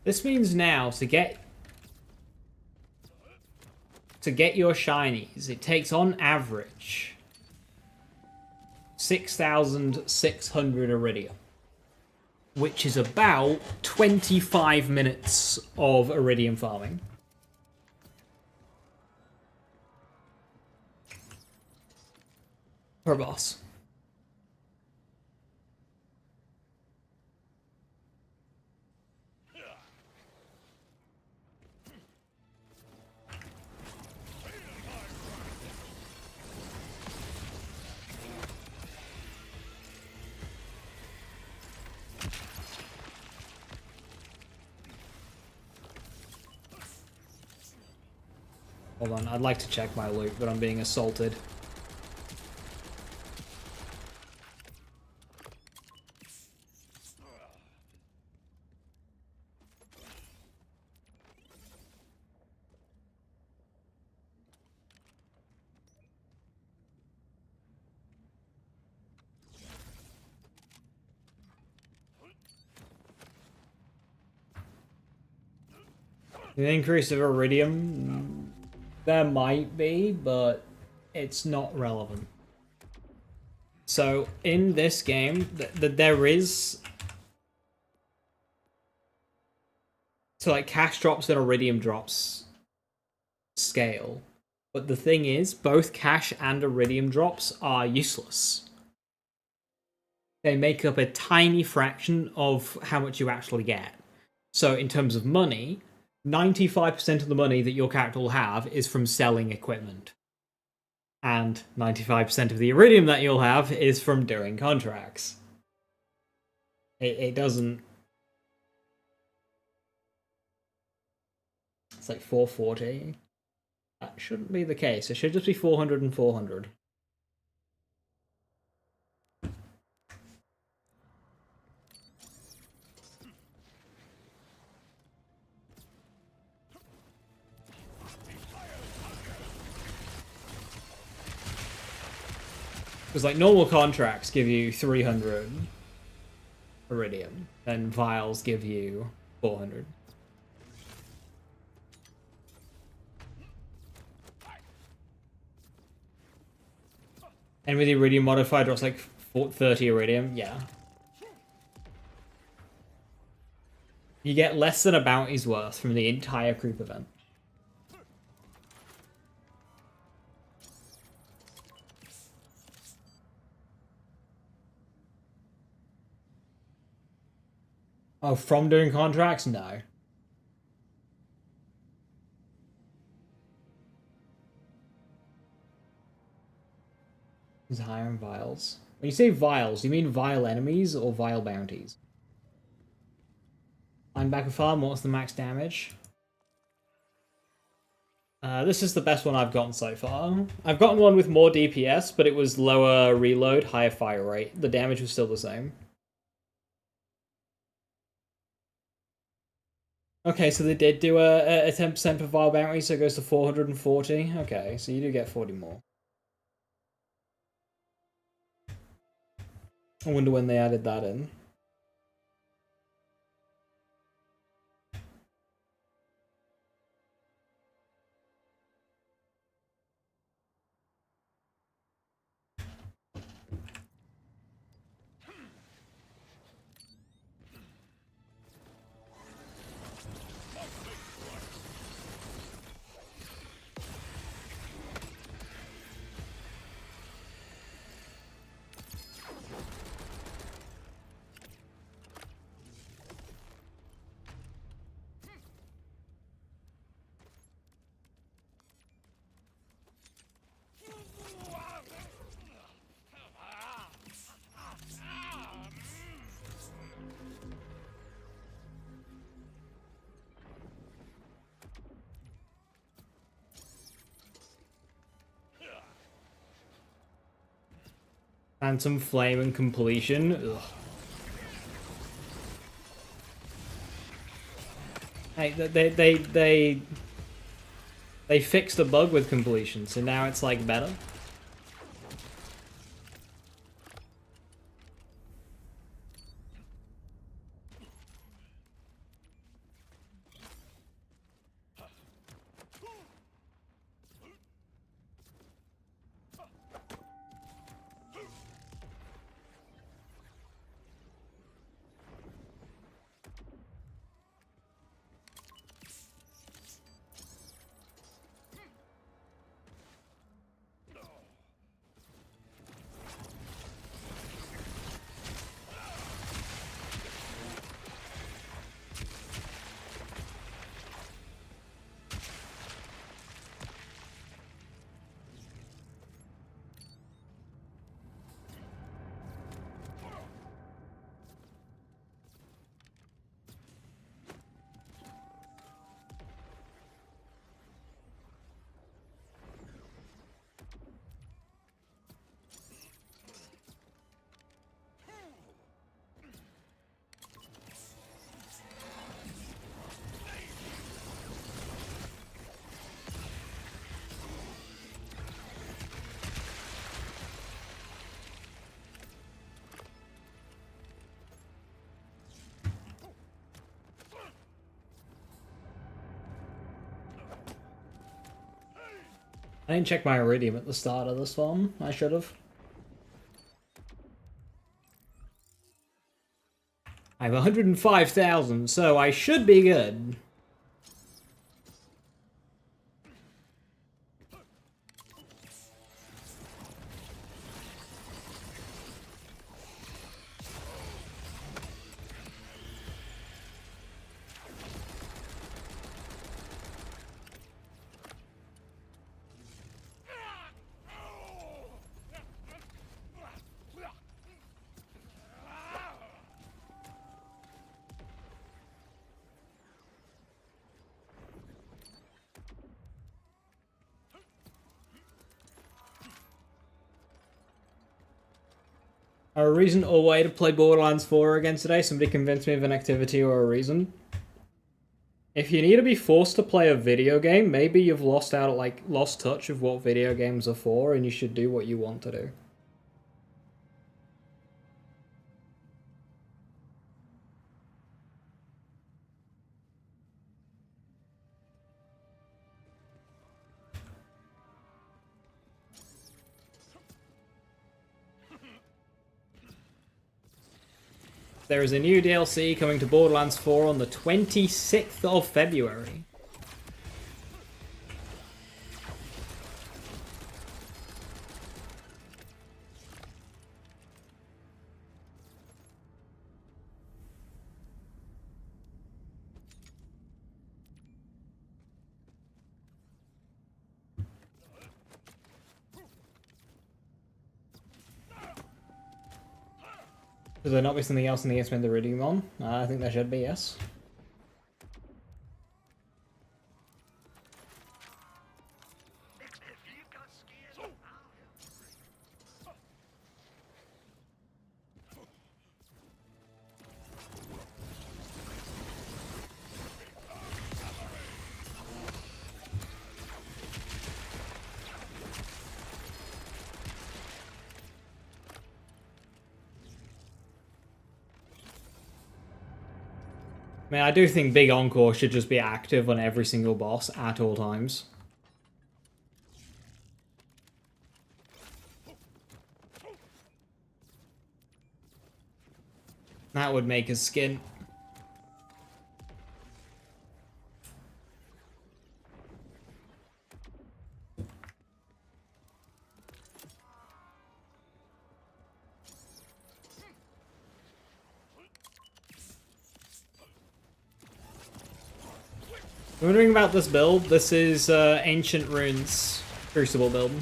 This means now to get your shinies, it takes on average 6,600 Iridium, which is about 25 minutes of Iridium farming. Per boss. Hold on, I'd like to check my loot, but I'm being assaulted. An increase of Iridium? There might be, but it's not relevant. So, in this game, there is... So, like, cash drops and Iridium drops scale. But the thing is, both cash and Iridium drops are useless. They make up a tiny fraction of how much you actually get. So, in terms of money... 95% of the money that your character will have is from selling equipment. And 95% of the Iridium that you'll have is from doing contracts. It doesn't... It's like 440. That shouldn't be the case. It should just be 400 and 400. Because like normal contracts give you 300 iridium, and vials give you 400. And with the iridium modifier, drops like 30 iridium. Yeah. You get less than a bounty's worth from the entire creep event. Oh, from doing contracts? No. It's higher in vials. When you say vials, do you mean vile enemies or vile bounties? Linebacker farm, what's the max damage? This is the best one I've gotten so far. I've gotten one with more DPS, but it was lower reload, higher fire rate. The damage was still the same. Okay, so they did do a 10% for vile bounty, so it goes to 440. Okay, so you do get 40 more. I wonder when they added that in. Phantom Flame and completion. Ugh. Hey, they fixed a bug with completion, so now it's like better. I didn't check my iridium at the start of this one. I should have. I have 105,000, so I should be good. A reason or way to play Borderlands 4 again today? Somebody convinced me of an activity or a reason. If you need to be forced to play a video game, maybe you've lost touch of what video games are for, and you should do what you want to do. There is a new DLC coming to Borderlands 4 on the 26th of February. Should there not be something else in the Spend the Redeem on? I think there should be, yes. If you've got skin, I'll help. I mean, I do think Big Encore should just be active on every single boss at all times. That would make his skin. Wondering about this build. This is Ancient Runes Crucible build.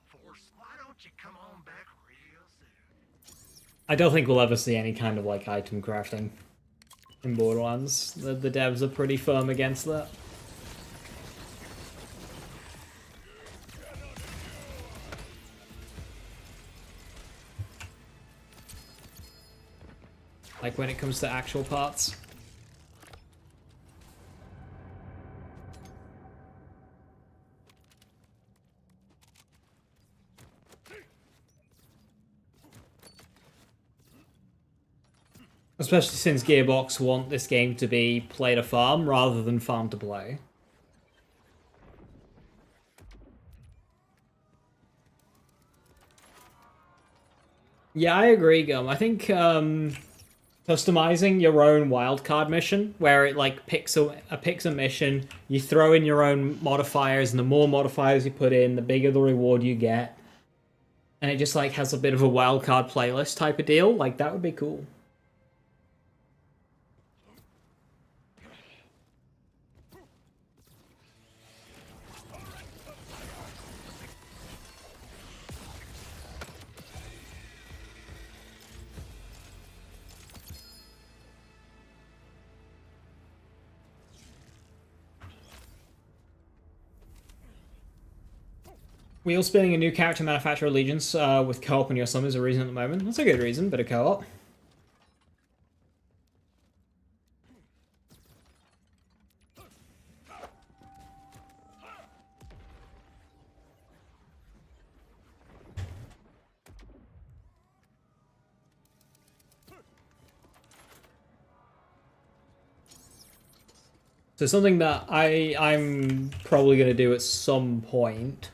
Force, why don't you come on back real soon? I don't think we'll ever see any kind of like item crafting in Borderlands. The devs are pretty firm against that. Like when it comes to actual parts. Especially since Gearbox want this game to be play to farm rather than farm to play. Yeah, I agree, Gum. I think customizing your own wildcard mission, where it like picks a mission, you throw in your own modifiers, and the more modifiers you put in, the bigger the reward you get. And it just like has a bit of a wildcard playlist type of deal. Like that would be cool. Wheel spinning a new character manufacturer allegiance with co-op on your sum is a reason at the moment. That's a good reason, bit of co-op. So something that I'm probably going to do at some point,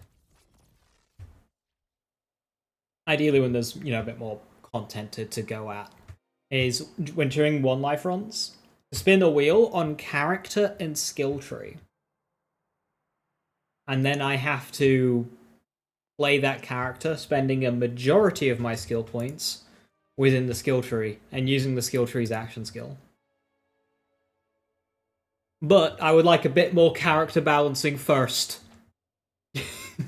ideally when there's, you know, a bit more content to go at, is when during one life runs, spin the wheel on character and skill tree. And then I have to play that character, spending a majority of my skill points within the skill tree and using the skill tree's action skill. But I would like a bit more character balancing first.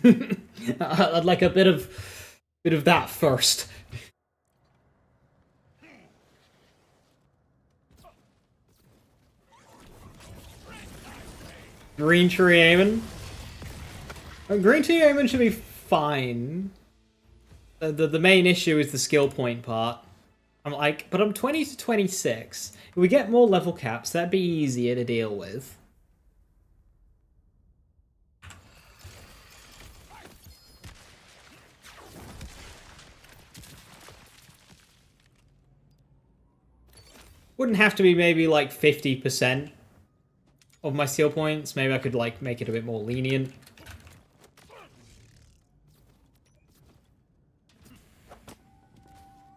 I'd like a bit of that first. Green tree aiming. Green tree aiming should be fine. The main issue is the skill point part. I'm like, but I'm 20 to 26. If we get more level caps, that'd be easier to deal with. Wouldn't have to be maybe like 50% of my skill points. Maybe I could like make it a bit more lenient.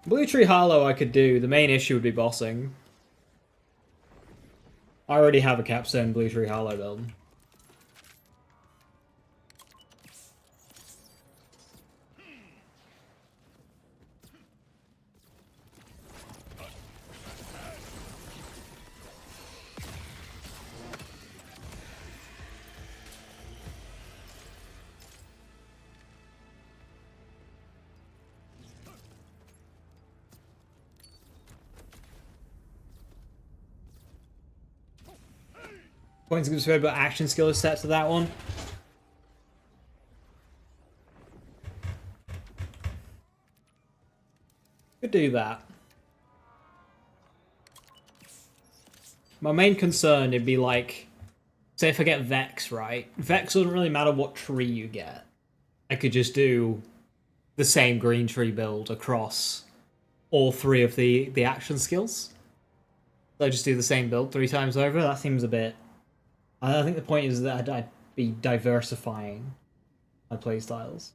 Blue Tree Hollow I could do. The main issue would be bossing. I already have a Capstone Blue Tree Hollow build. Points gives but action skill is set to that one. Could do that. My main concern would be like, say if I get Vex, right? Vex doesn't really matter what tree you get. I could just do the same green tree build across all three of the action skills. So I just do the same build 3 times over. That seems a bit... I think the point is that I'd be diversifying my playstyles.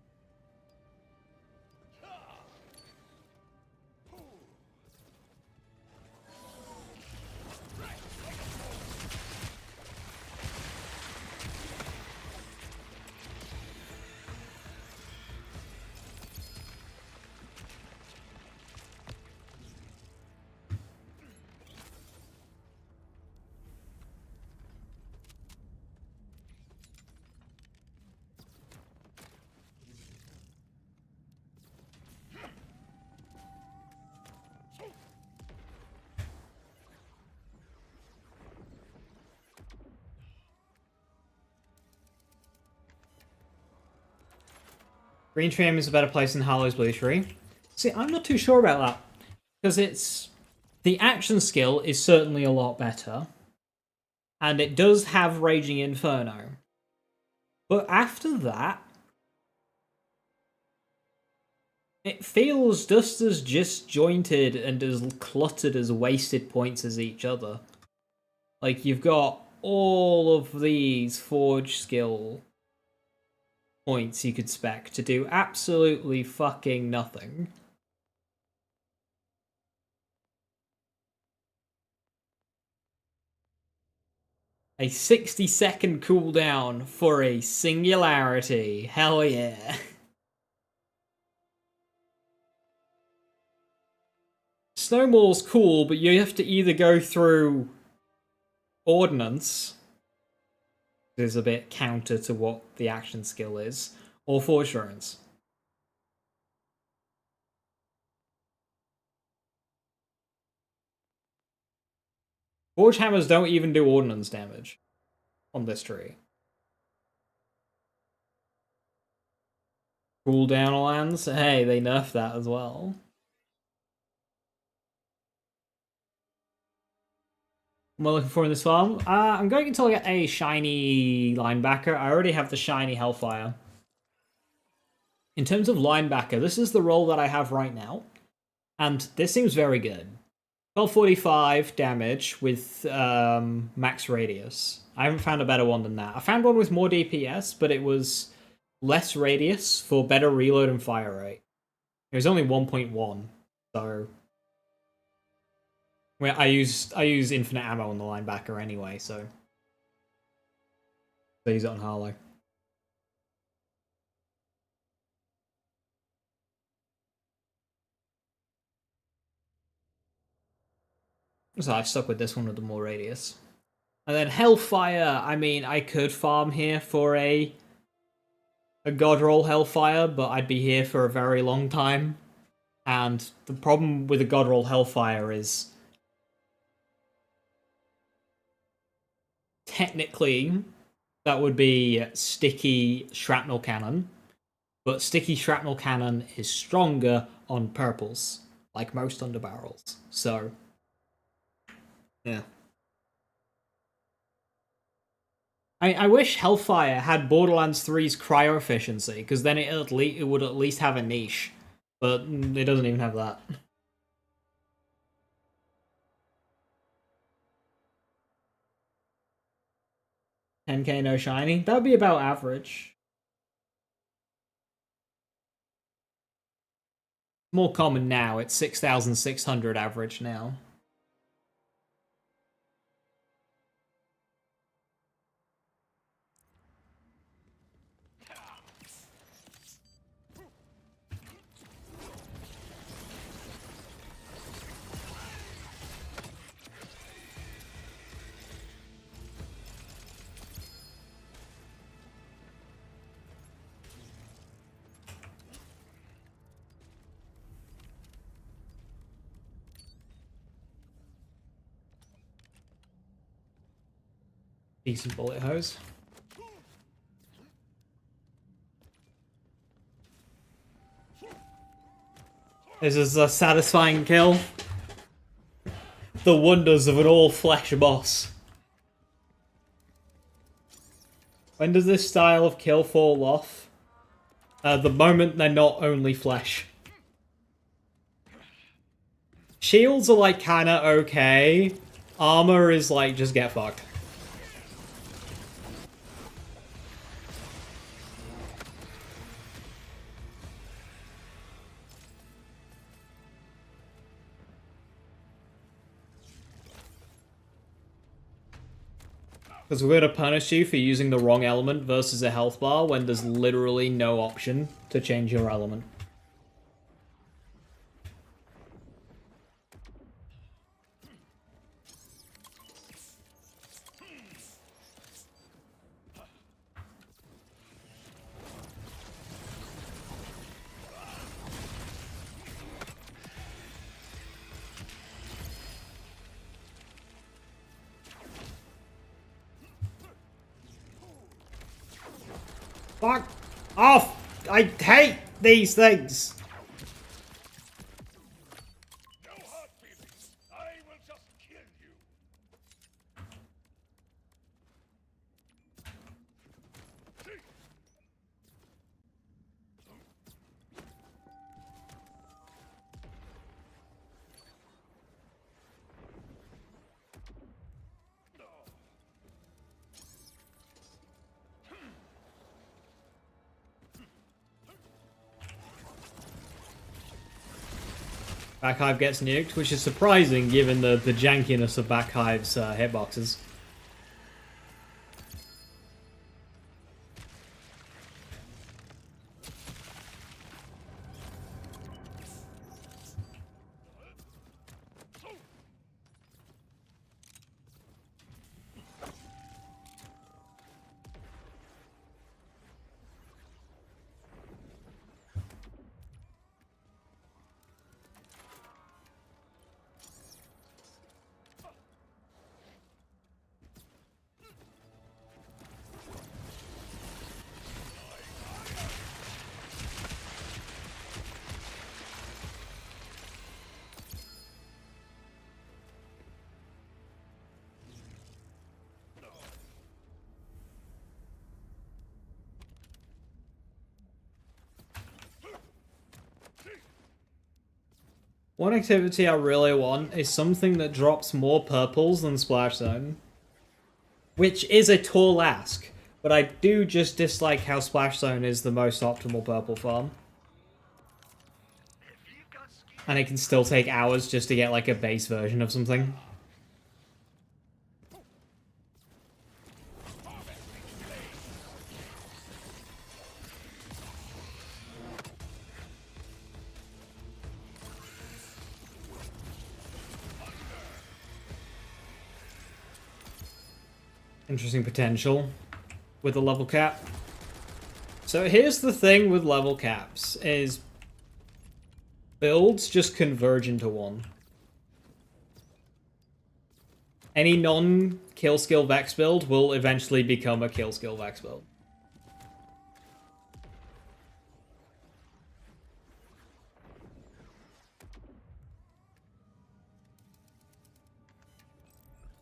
Green Tree is a better place than Hollow's Blue Tree. See, I'm not too sure about that. Because it's... The action skill is certainly a lot better. And it does have Raging Inferno. But after that... It feels just as disjointed and as cluttered as wasted points as each other. Like, you've got all of these Forge skill points you could spec to do absolutely fucking nothing. A 60-second cooldown for a singularity. Hell yeah. Snowball's cool, but you have to either go through Ordnance, is a bit counter to what the action skill is, or Forge Runes. Forge Hammers don't even do ordnance damage on this tree. Cooldown lands? Hey, they nerfed that as well. What am I looking for in this farm? I'm going until I get a shiny linebacker. I already have the shiny Hellfire. In terms of linebacker, this is the role that I have right now. And this seems very good. 1245 damage with max radius. I haven't found a better one than that. I found one with more DPS, but it was less radius for better reload and fire rate. It was only 1.1, so... Well, I use infinite ammo on the linebacker anyway, so I use it on Harlow. So I've stuck with this one with the more radius. And then Hellfire, I mean, I could farm here for a God Roll Hellfire, but I'd be here for a very long time. And the problem with a God Roll Hellfire is... Technically, that would be Sticky Shrapnel Cannon, but Sticky Shrapnel Cannon is stronger on purples, like most underbarrels. So, yeah. I wish Hellfire had Borderlands 3's cryo efficiency, because then it would at least have a niche, but it doesn't even have that. 10k no shiny. That would be about average. More common now. It's 6,600 average now. Decent bullet hose. This is a satisfying kill. The wonders of an all-flesh boss. When does this style of kill fall off? The moment they're not only flesh. Shields are like kinda okay. Armor is like just get fucked. Because we're going to punish you for using the wrong element versus a health bar when there's literally no option to change your element. Fuck off! I hate these things! No hard feelings. I will just kill you. Backhive gets nuked, which is surprising given the jankiness of Backhive's hitboxes. One activity I really want is something that drops more purples than Splash Zone. Which is a tall ask, but I do just dislike how Splash Zone is the most optimal purple farm. And it can still take hours just to get like a base version of something. Interesting potential with the level cap. So here's the thing with level caps, is builds just converge into one. Any non-kill skill Vex build will eventually become a kill skill Vex build.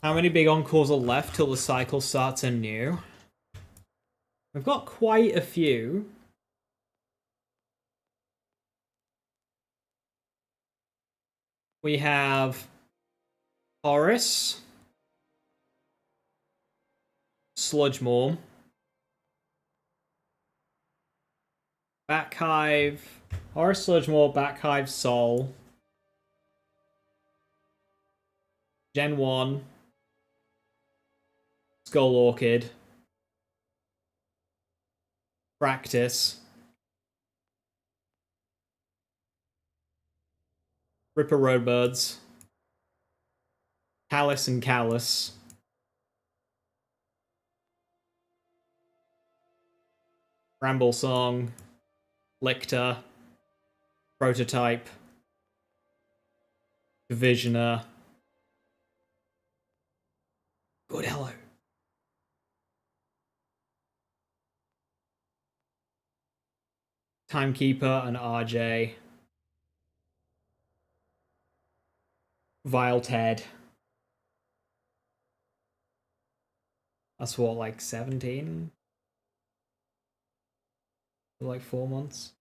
How many big encores are left till the cycle starts anew? We've got quite a few. We have Horus, Sludge Maw. Backhive. Horus Sludge Maw, Backhive Soul. Gen 1. Skull Orchid. Practice. Ripper Roadbirds. Callus and Callus. Ramble Song. Lictor. Prototype. Divisioner. Good hello. Timekeeper and RJ. Vile Ted. That's what, like 17? For like 4 months.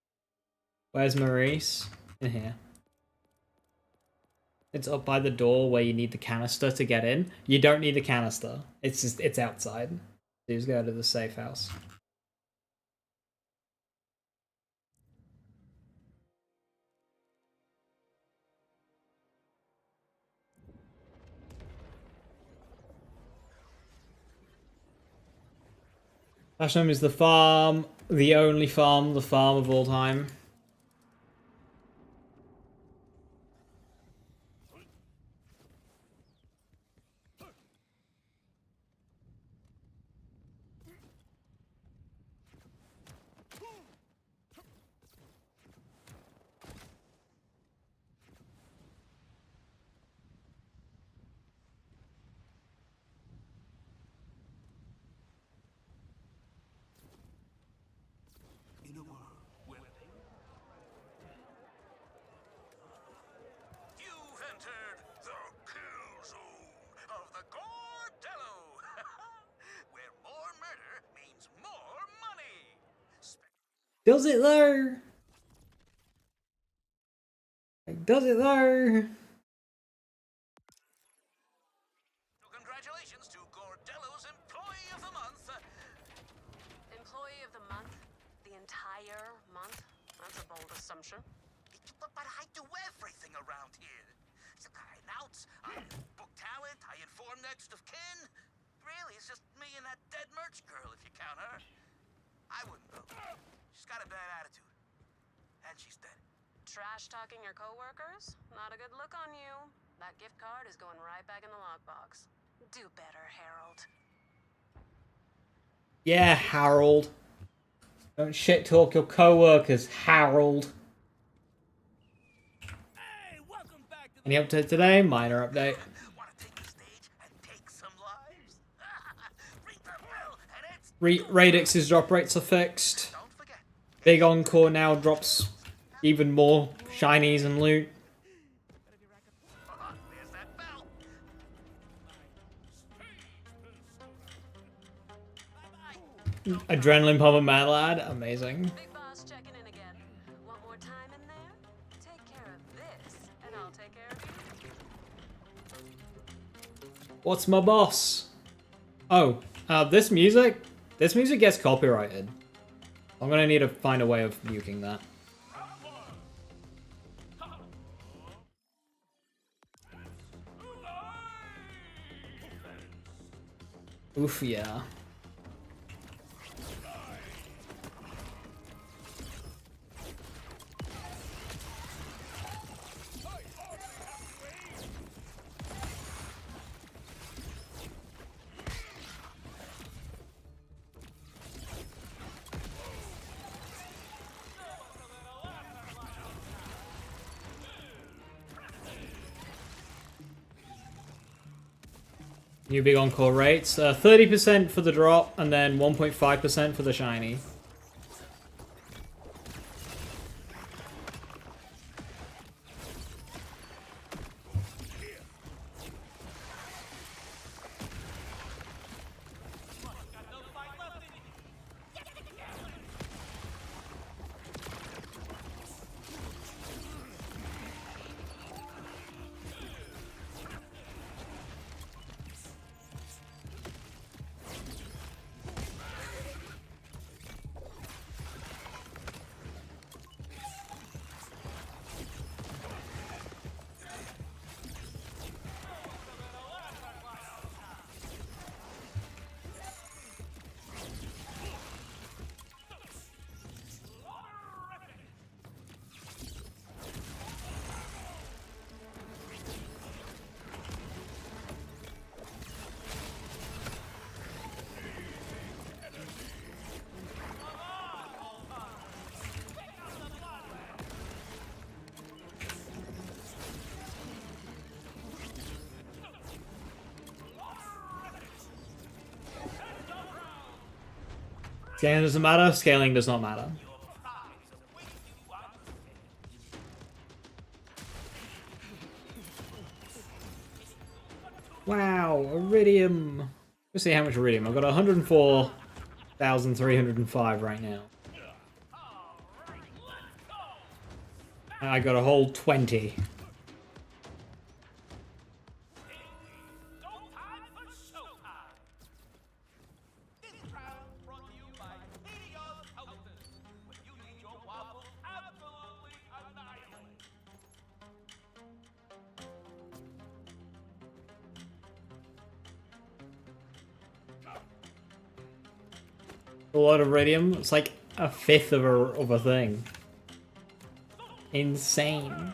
Where's Maurice? In here. It's up by the door where you need the canister to get in. You don't need the canister. It's outside. So just go to the safe house. Ashram is the farm, the only farm, the farm of all time. You've entered the kill zone of the Gordello, where more murder means more money. Does it though? Does it though? Congratulations to Gordello's Employee of the Month. Employee of the month? The entire month? That's a bold assumption. But I do everything around here. So I announce, I book talent, I inform next of kin. Really, it's just me and that dead merch girl, if you count her. I wouldn't, though. She's got a bad attitude. And she's dead. Trash talking your coworkers? Not a good look on you. That gift card is going right back in the lockbox. Do better, Harold. Yeah, Harold. Don't shit talk your co-workers, Harold. Any update today? Minor update. Want to take the stage and take some lives? Ring the bell and it's... Radix's drop rates are fixed. Don't forget. Big Encore now drops even more shinies and loot. There's that bell. Adrenaline pump and Mad Lad, amazing. Big boss checking in again. Want more time in there? Take care of this, and I'll take care of you. What's my boss? Oh, this music gets copyrighted. I'm gonna need to find a way of muting that. Oof, yeah. New big encore rates. 30% for the drop, and then 1.5% for the shiny. Scaling doesn't matter. Scaling does not matter. Wow, iridium. Let's see how much iridium. I've got 104,305 right now. I got a whole 20. A lot of iridium. It's like a fifth of a thing. Insane.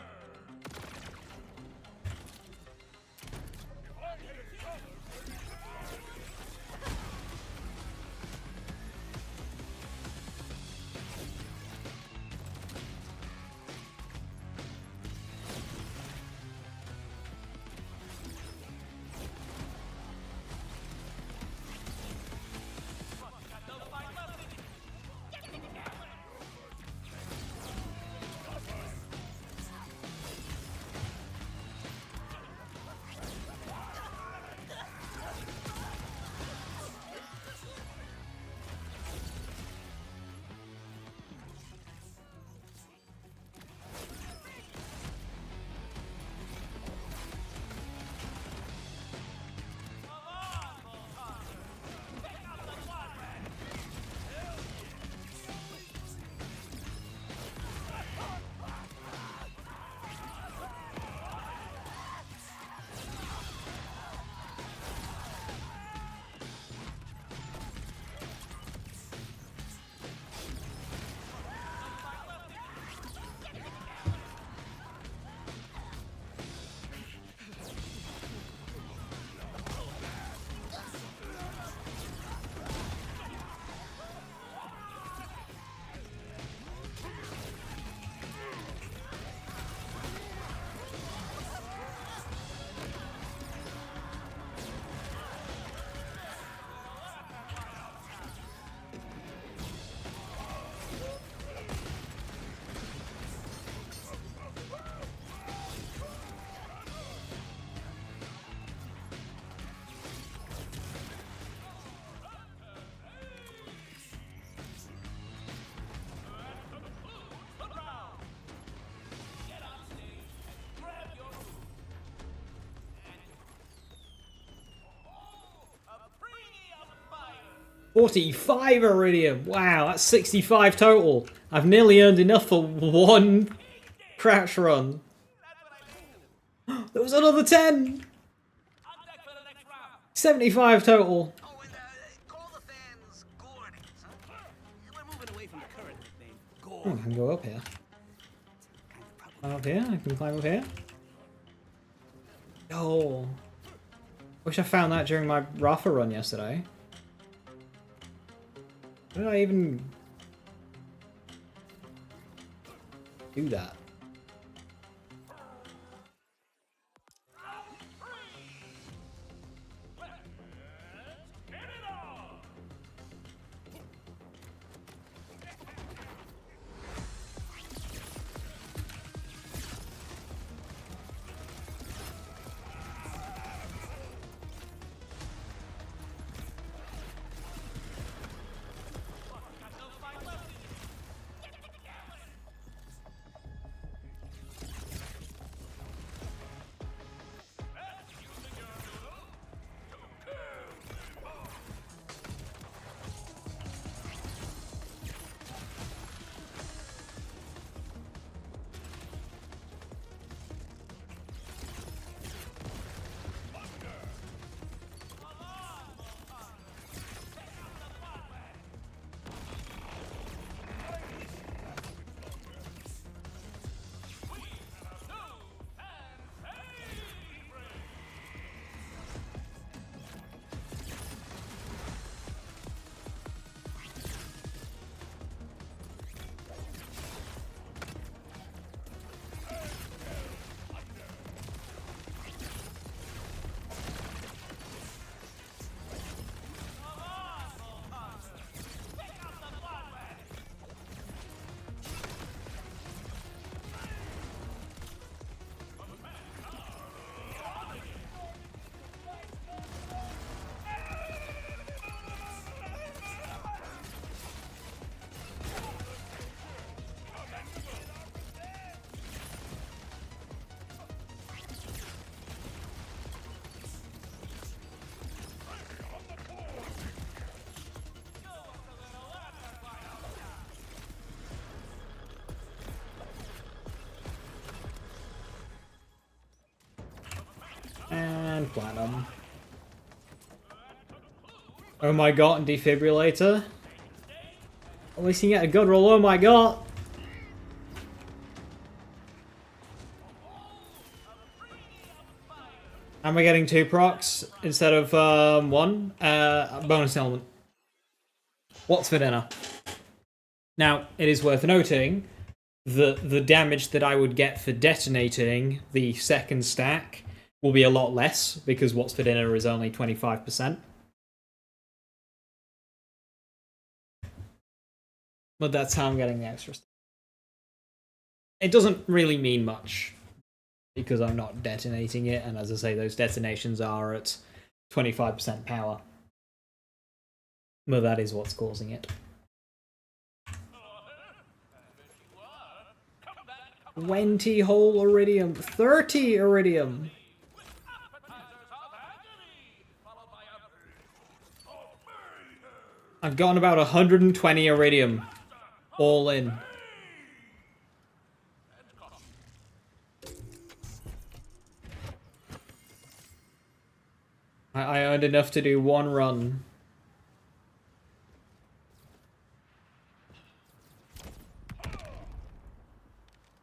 $45 iridium. Wow, that's 65 total. I've nearly earned enough for one crash run. There was another 10. 75 total. Oh, and call the fans Gordons, huh? We're moving away from the current nickname, Oh, Gordon. I can go up here. Climb up here. I can climb up here. Oh. Wish I found that during my Rafa run yesterday. How did I even do that? 7 platinum. Oh my god, and defibrillator. At least you get a good roll, oh my god! Am I getting 2 procs instead of 1? Bonus element. What's for dinner? Now, it is worth noting that the damage that I would get for detonating the second stack will be a lot less, because what's for dinner is only 25%. But that's how I'm getting the extra stuff. It doesn't really mean much, because I'm not detonating it, and as I say, those detonations are at 25% power. But that is what's causing it. 20 whole iridium, 30 iridium. I've gotten about 120 iridium, all in. I earned enough to do 1 run.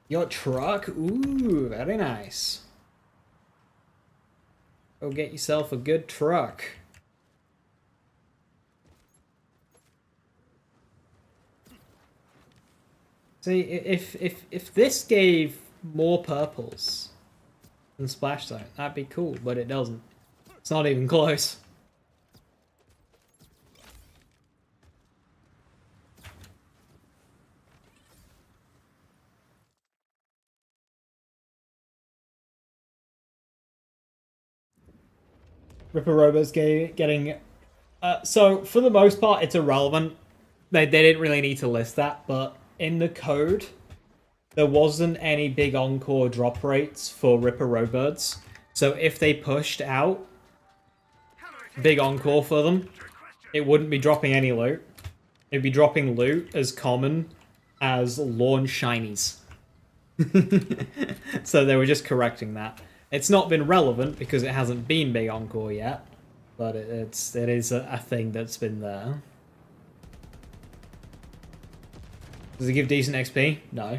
Your truck? Ooh, very nice. Go get yourself a good truck. See, if this gave more purples than Splash Zone, that'd be cool, but it doesn't. It's not even close. Ripper Robo's getting... so, for the most part, it's irrelevant. They didn't really need to list that, but in the code, there wasn't any big encore drop rates for Ripper Robirds. So if they pushed out big encore for them, it wouldn't be dropping any loot. It'd be dropping loot as common as launch shinies. So they were just correcting that. It's not been relevant because it hasn't been big encore yet, but it is a thing that's been there. Does it give decent XP? No.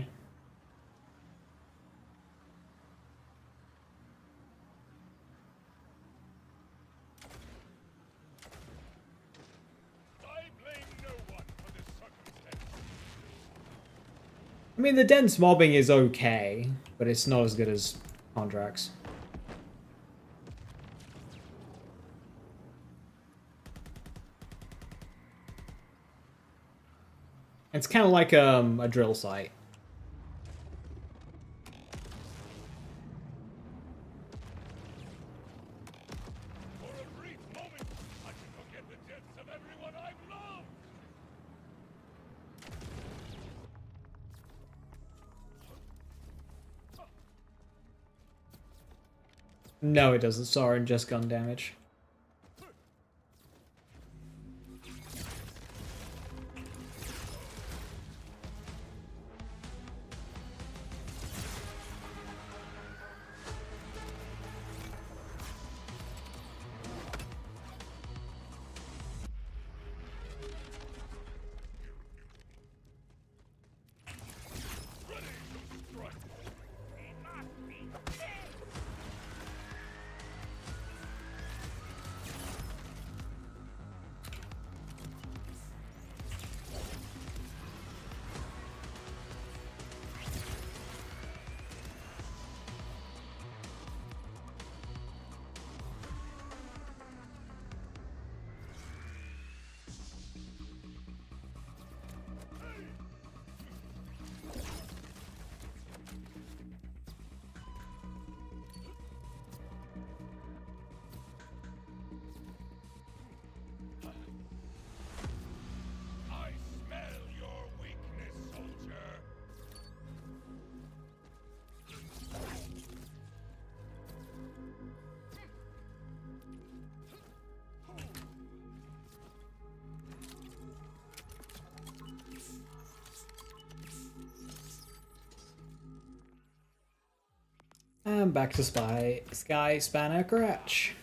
I mean, the dense mobbing is okay, but it's not as good as contracts. It's kind of like a drill site. For a brief moment, I can forget the deaths of everyone I've loved. No, it doesn't. Sorry, just gun damage. And back to Sky Spanner Cratch.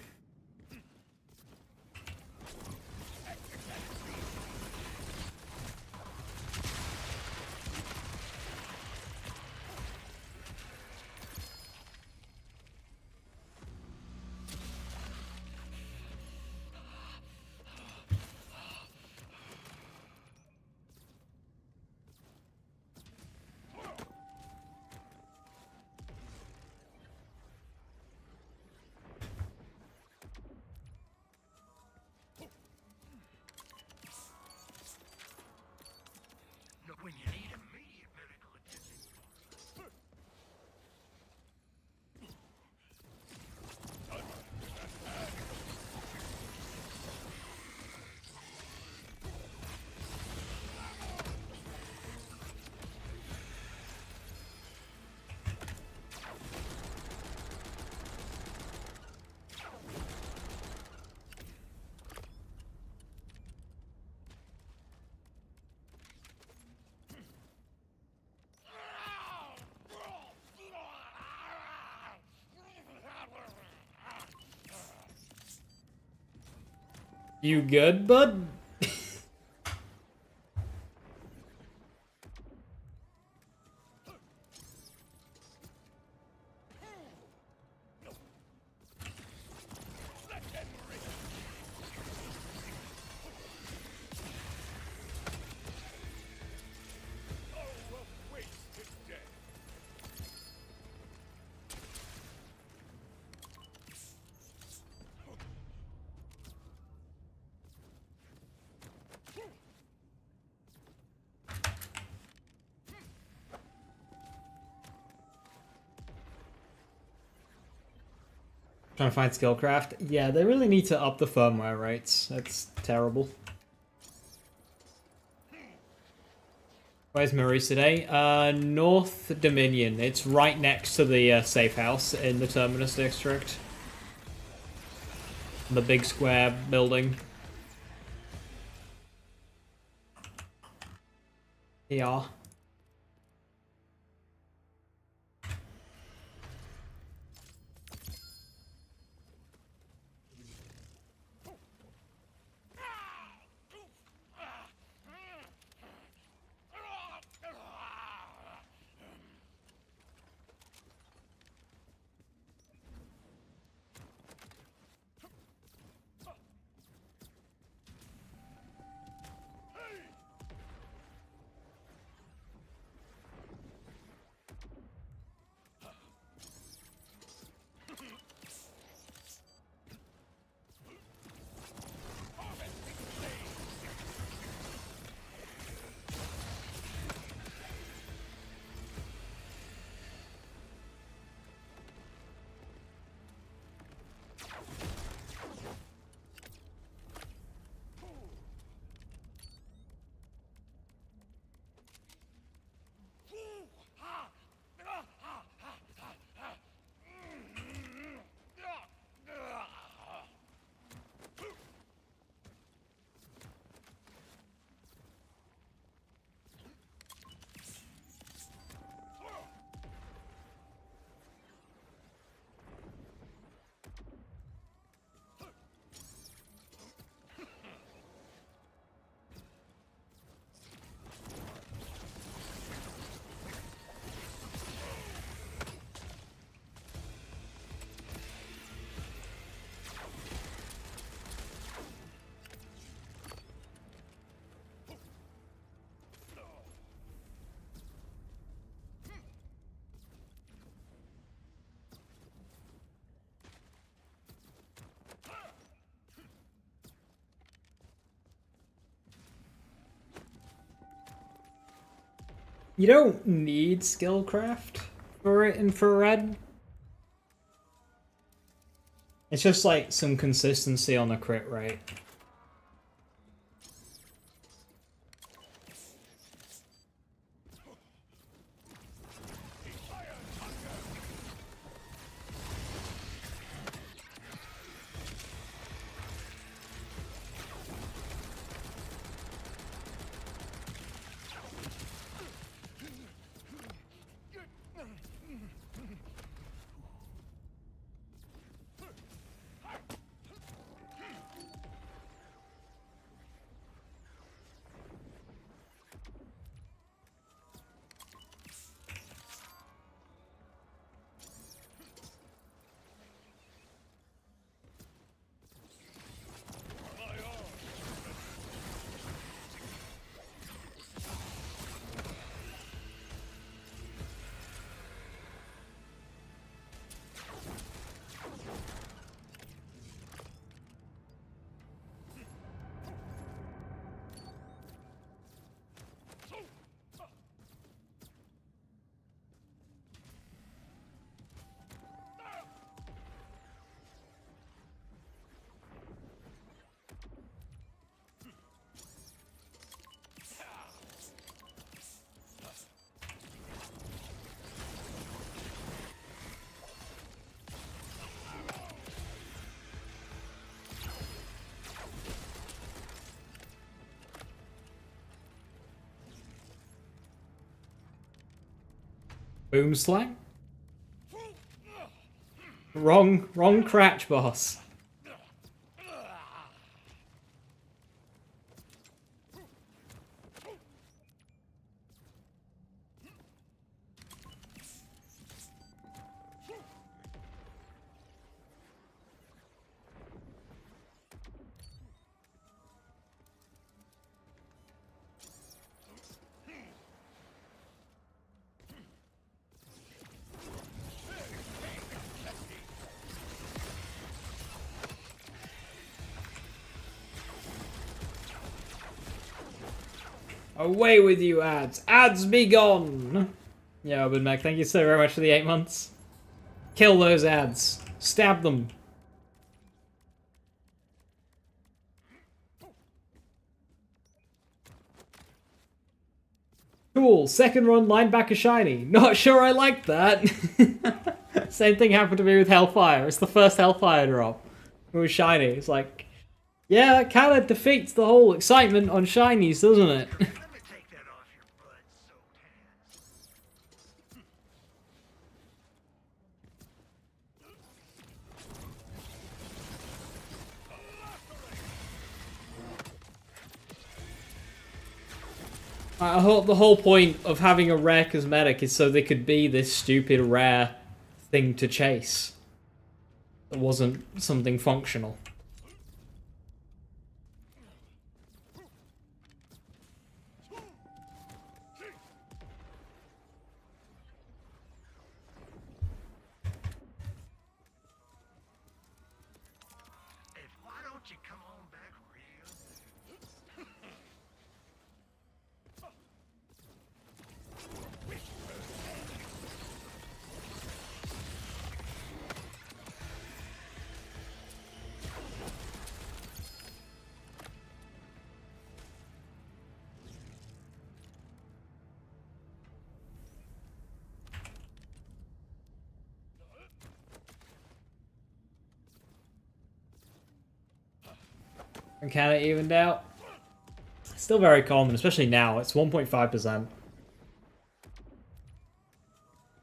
Look when you need immediate medical attention. You good, bud? Wasted dead. Trying to find Skillcraft. Yeah, they really need to up the firmware rates. That's terrible. Where's Maurice today? North Dominion. It's right next to the safe house in the Terminus district. The big square building. Yeah. You don't need Skillcraft for it in Infrared. It's just like some consistency on the crit rate. Boom slang? Wrong cratch, boss. Away with you, ads! Ads be gone! Yeah, Urban Mac, thank you so very much for the 8 months. Kill those ads. Stab them. Cool, second run linebacker shiny. Not sure I like that. Same thing happened to me with Hellfire. It's the first Hellfire drop. It was shiny. It's like, yeah, that kind of defeats the whole excitement on shinies, doesn't it? Let me take that off your blood-soaked hands. I thought the whole point of having a rare cosmetic is so they could be this stupid rare thing to chase. It wasn't something functional. Hey, why don't you come on back real? 'And can it evened out? Still very common, especially now. It's 1.5%.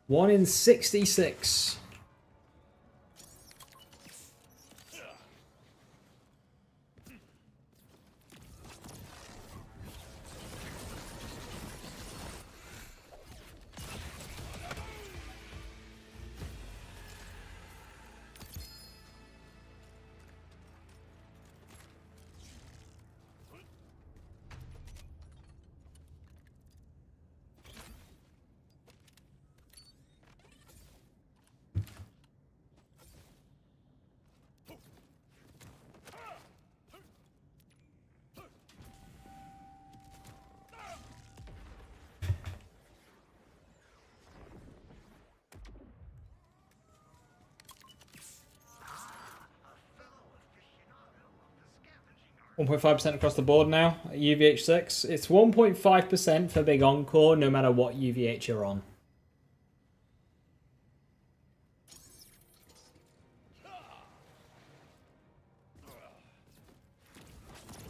1 in 66.1.5% across the board now at UVH6. It's 1.5% for Big Encore no matter what UVH you're on.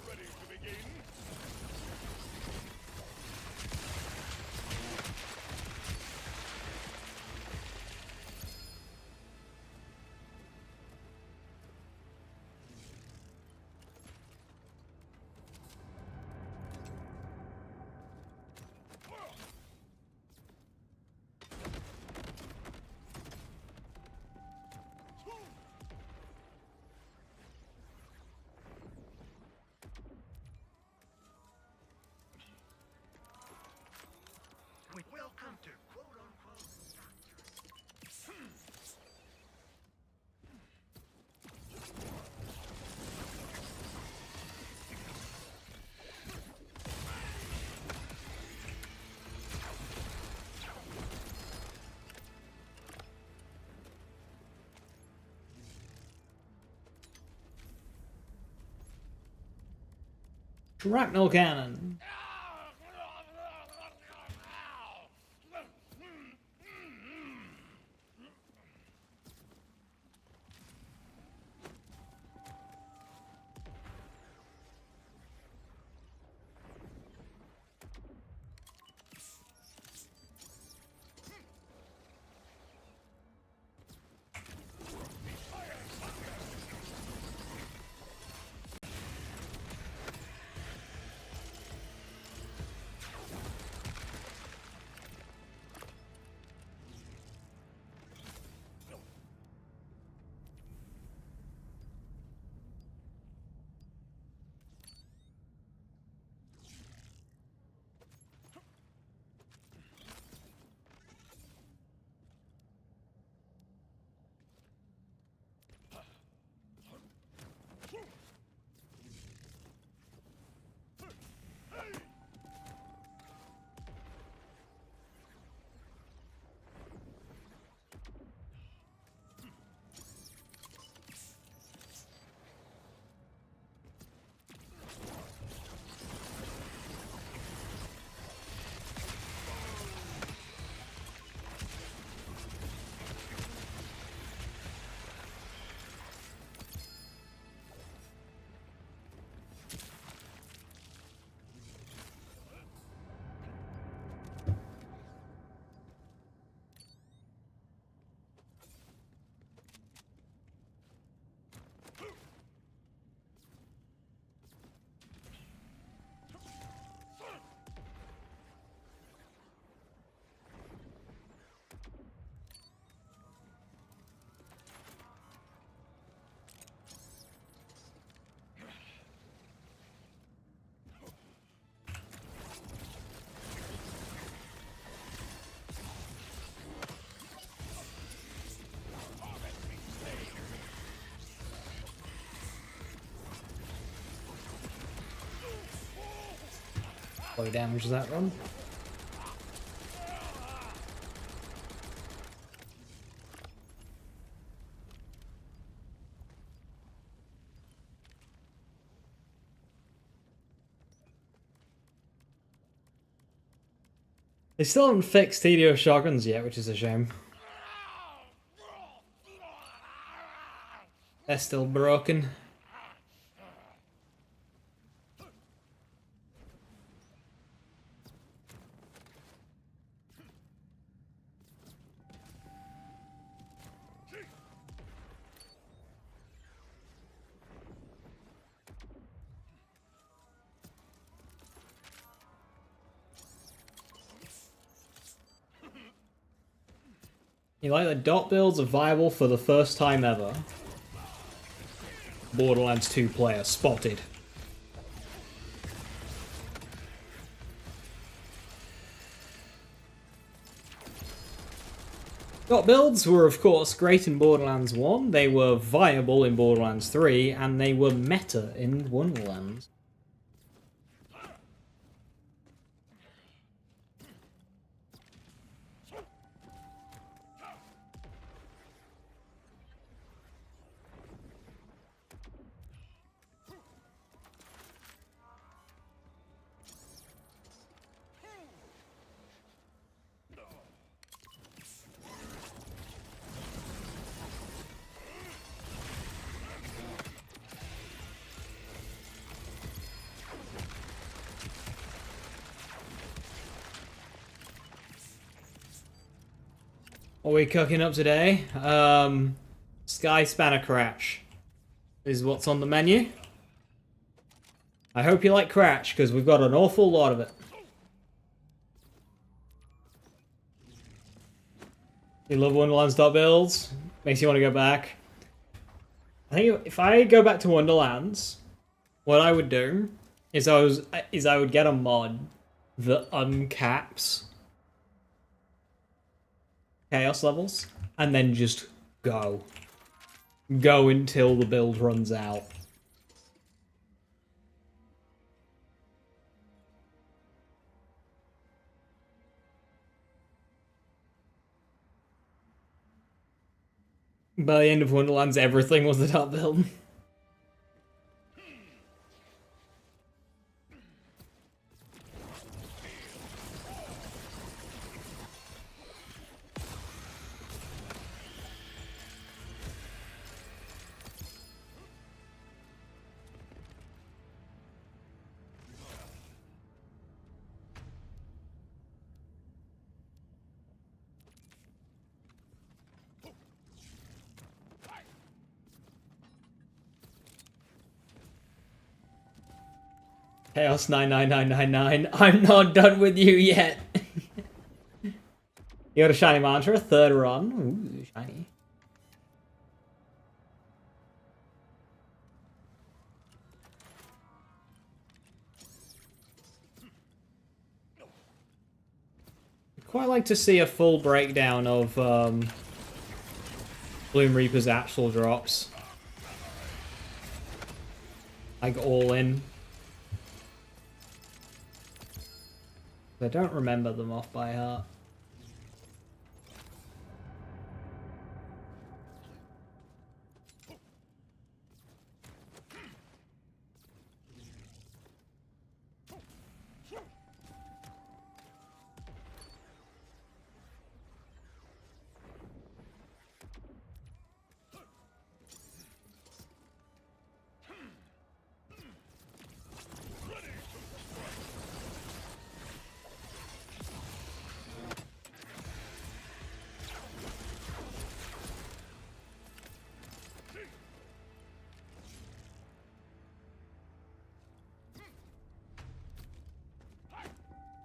Ready to begin? Welcome to quote-unquote Shrapnel Cannon. Low damage does that run? They still haven't fixed TDO shotguns yet, which is a shame. They're still broken. You like that dot builds are viable for the first time ever? Borderlands 2 player spotted. Dot builds were of course great in Borderlands 1, they were viable in Borderlands 3, and they were meta in Wonderlands. What are we cooking up today? Sky Spanner Cratch is what's on the menu. I hope you like Cratch, because we've got an awful lot of it. You love Wonderlands dot builds? Makes you want to go back. I think if I go back to Wonderlands, what I would do is I would get a mod that uncaps chaos levels, and then just go. Go until the build runs out. By the end of Wonderlands, everything was the top build. Chaos 99999. I'm not done with you yet. You got a shiny mantra, third run. Ooh, shiny. I'd quite like to see a full breakdown of Bloom Reaper's actual drops. Like all in. I don't remember them off by heart.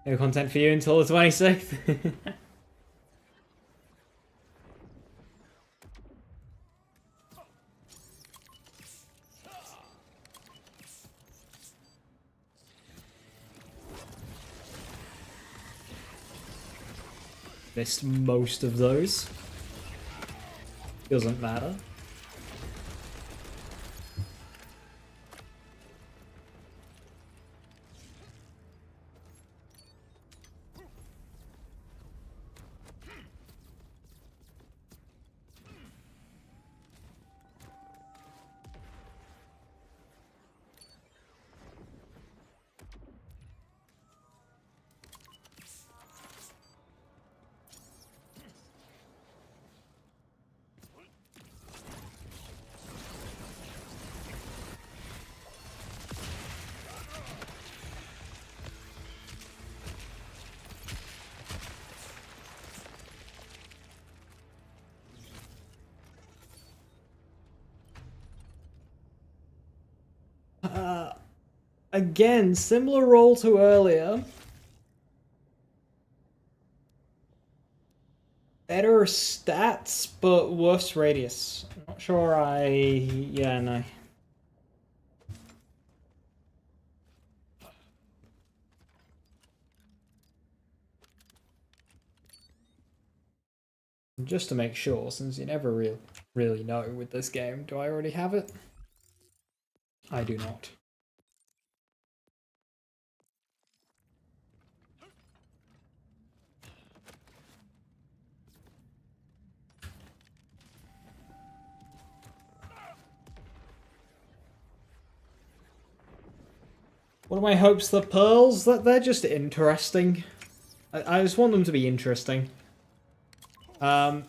No content for you until the 26th. Missed most of those. Doesn't matter. Again, similar roll to earlier. Better stats, but worse radius. I'm not sure yeah, no. Just to make sure, since you never really know with this game, do I already have it? I do not. What are my hopes for pearls? That they're just interesting. I just want them to be interesting. I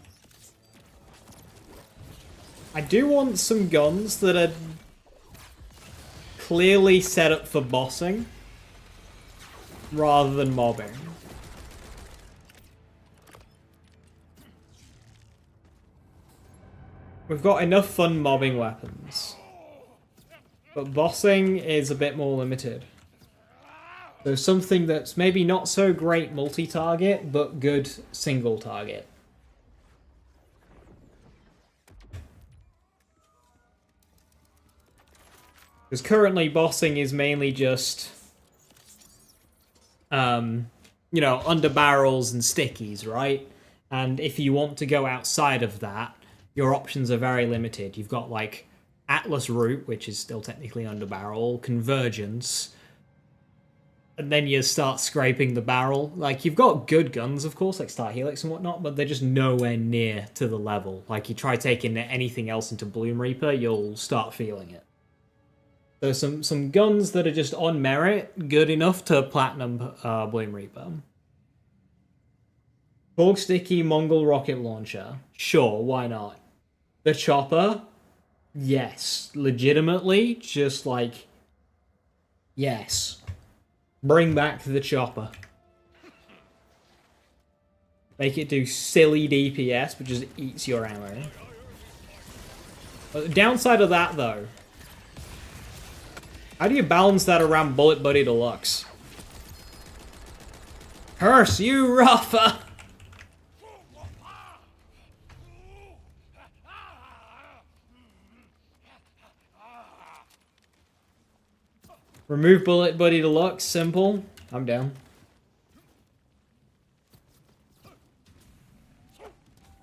do want some guns that are clearly set up for bossing rather than mobbing. We've got enough fun mobbing weapons, but bossing is a bit more limited. So something that's maybe not so great multi-target, but good single target. Because currently bossing is mainly just, you know, under barrels and stickies, right? And if you want to go outside of that, your options are very limited. You've got, like, Atlas Root, which is still technically under barrel, Convergence, and then you start scraping the barrel. Like, you've got good guns, of course, like Star Helix and whatnot, but they're just nowhere near to the level. Like, you try taking anything else into Bloom Reaper, you'll start feeling it. So some guns that are just on merit, good enough to platinum Bloom Reaper. Porg Sticky Mongol Rocket Launcher. Sure, why not? The Chopper? Yes. Legitimately, just like... yes. Bring back the Chopper. Make it do silly DPS, but just eats your ammo. But the downside of that, though... how do you balance that around Bullet Buddy Deluxe? Curse you, Rafa! Remove Bullet Buddy Deluxe, simple. I'm down.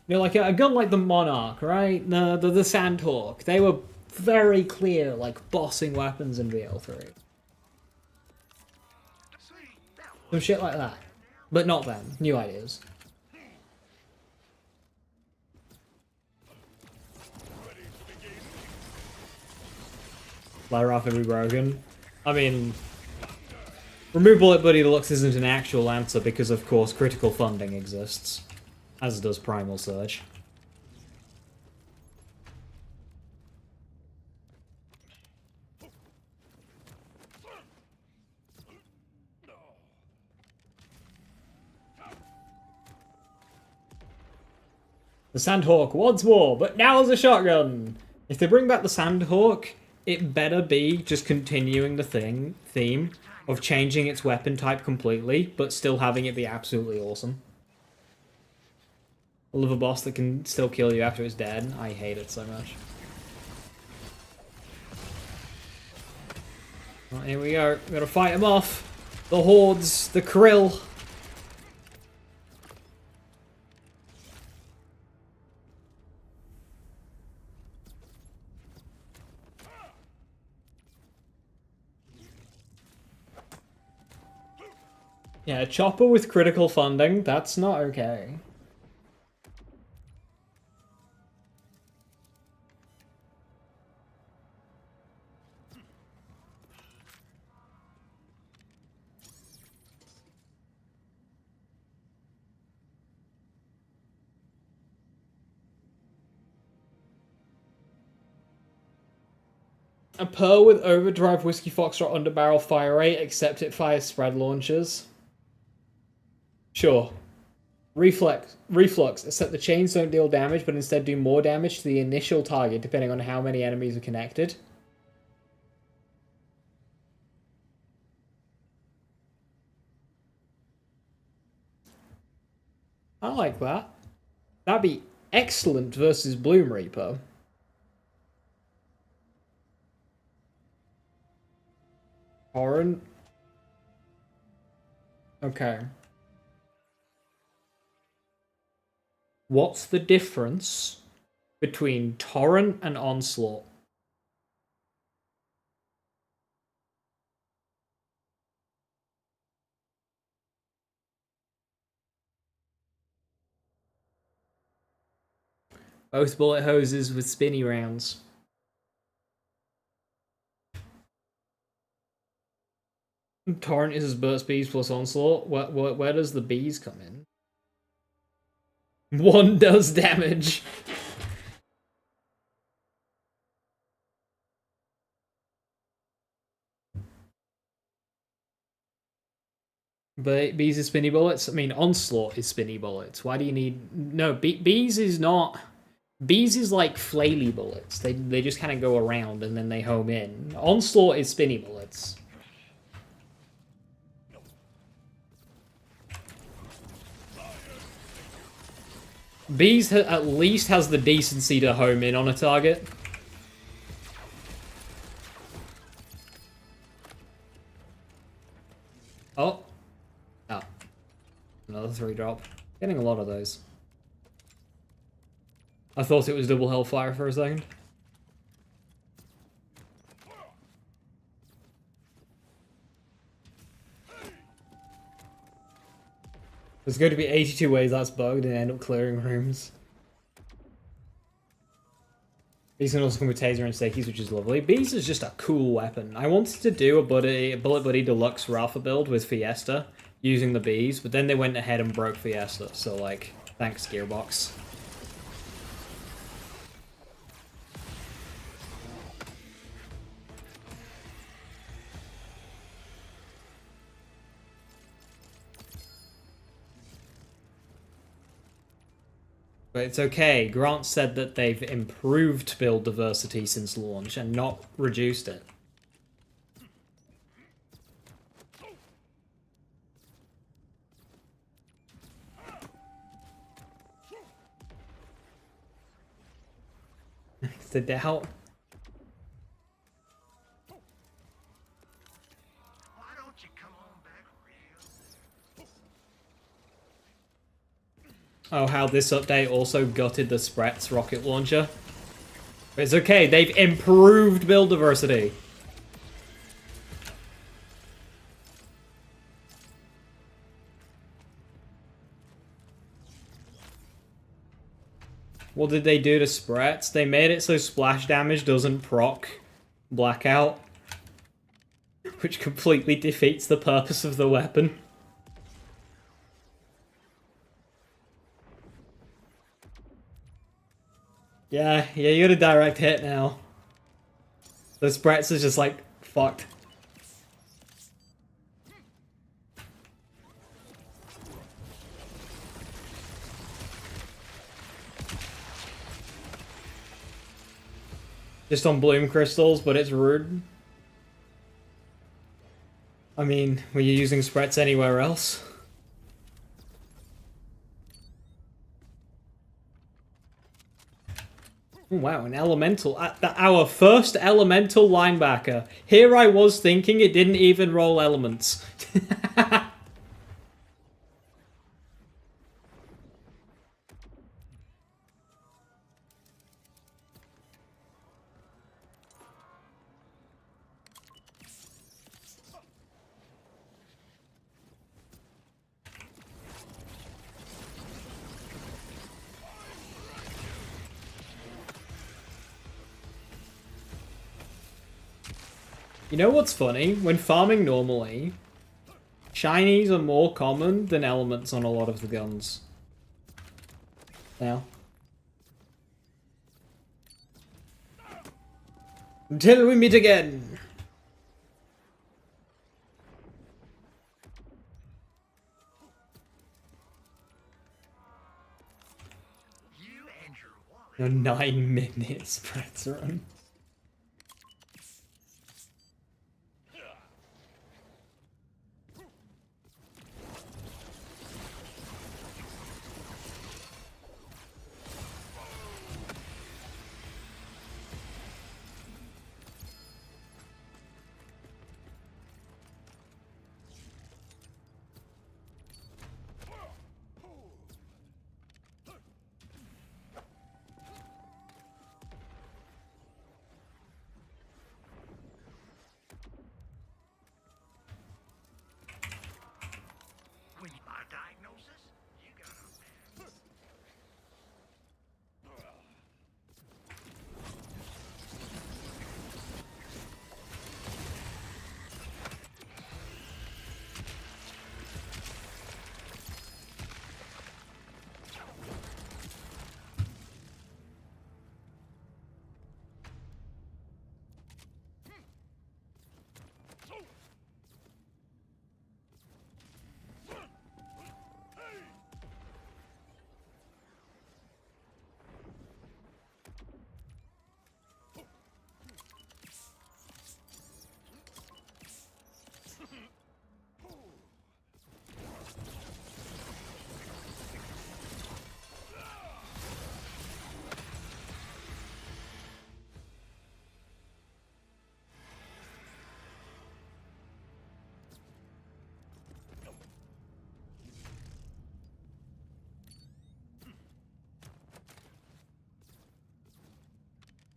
You know, like a gun like the Monarch, right? The Sandhawk. They were very clear, like, bossing weapons in BL3. Some shit like that. But not them. New ideas. Let Rafa be broken. I mean, remove Bullet Buddy Deluxe isn't an actual answer because, of course, critical funding exists. As does Primal Surge. The Sandhawk once more, but now as a shotgun! If they bring back the Sandhawk, it better be just continuing the theme of changing its weapon type completely, but still having it be absolutely awesome. I love a boss that can still kill you after it's dead. I hate it so much. Well, here we go. We're gonna fight them off. The hordes, the Krill. Yeah, a chopper with critical funding, that's not okay. A Pearl with Overdrive Whiskey Foxtrot Underbarrel fire rate, except it fires spread launchers. Sure. Reflux, except the chains don't deal damage, but instead do more damage to the initial target, depending on how many enemies are connected. I like that. That'd be excellent versus Bloom Reaper. Torrent. Okay. What's the difference between Torrent and Onslaught? Both bullet hoses with spinny rounds. Torrent is Burst Bees plus Onslaught. Where does the bees come in? One does damage. But bees is spinny bullets. I mean, Onslaught is spinny bullets. Why do you need... No, bees is not... Bees is like flaily bullets. They just kind of go around and then they home in. Onslaught is spinny bullets. Bees at least has the decency to home in on a target. Oh. Oh. Another 3-drop. Getting a lot of those. I thought it was double Hellfire for a second. There's going to be 82 ways that's bugged and end up clearing rooms. These can also come with Taser and Stakes, which is lovely. Bees is just a cool weapon. I wanted to do a Bullet Buddy Deluxe Rafa build with Fiesta using the bees, but then they went ahead and broke Fiesta, so like, thanks Gearbox. But it's okay. Grant said that they've improved build diversity since launch and not reduced it. It's the doubt. Why don't you come on back real? Oh, how this update also gutted the Spretz rocket launcher. But it's okay, they've improved build diversity. What did they do to Spretz? They made it so splash damage doesn't proc Blackout, which completely defeats the purpose of the weapon. Yeah, you got a direct hit now. The Spretz is just like, fucked. Just on Bloom Crystals, but it's rude. I mean, were you using Spretz anywhere else? Oh, wow, an elemental. Our first elemental linebacker. Here I was thinking it didn't even roll elements. You know what's funny? When farming normally, shinies are more common than elements on a lot of the guns. Now. Until we meet again! You and your A 9-minute spreads run.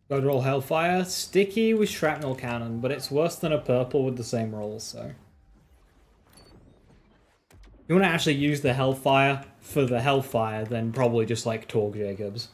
God roll Hellfire. Sticky with Shrapnel Cannon, but it's worse than a purple with the same rolls, so. If you want to actually use the Hellfire for the Hellfire, then probably just like Torg Jacobs.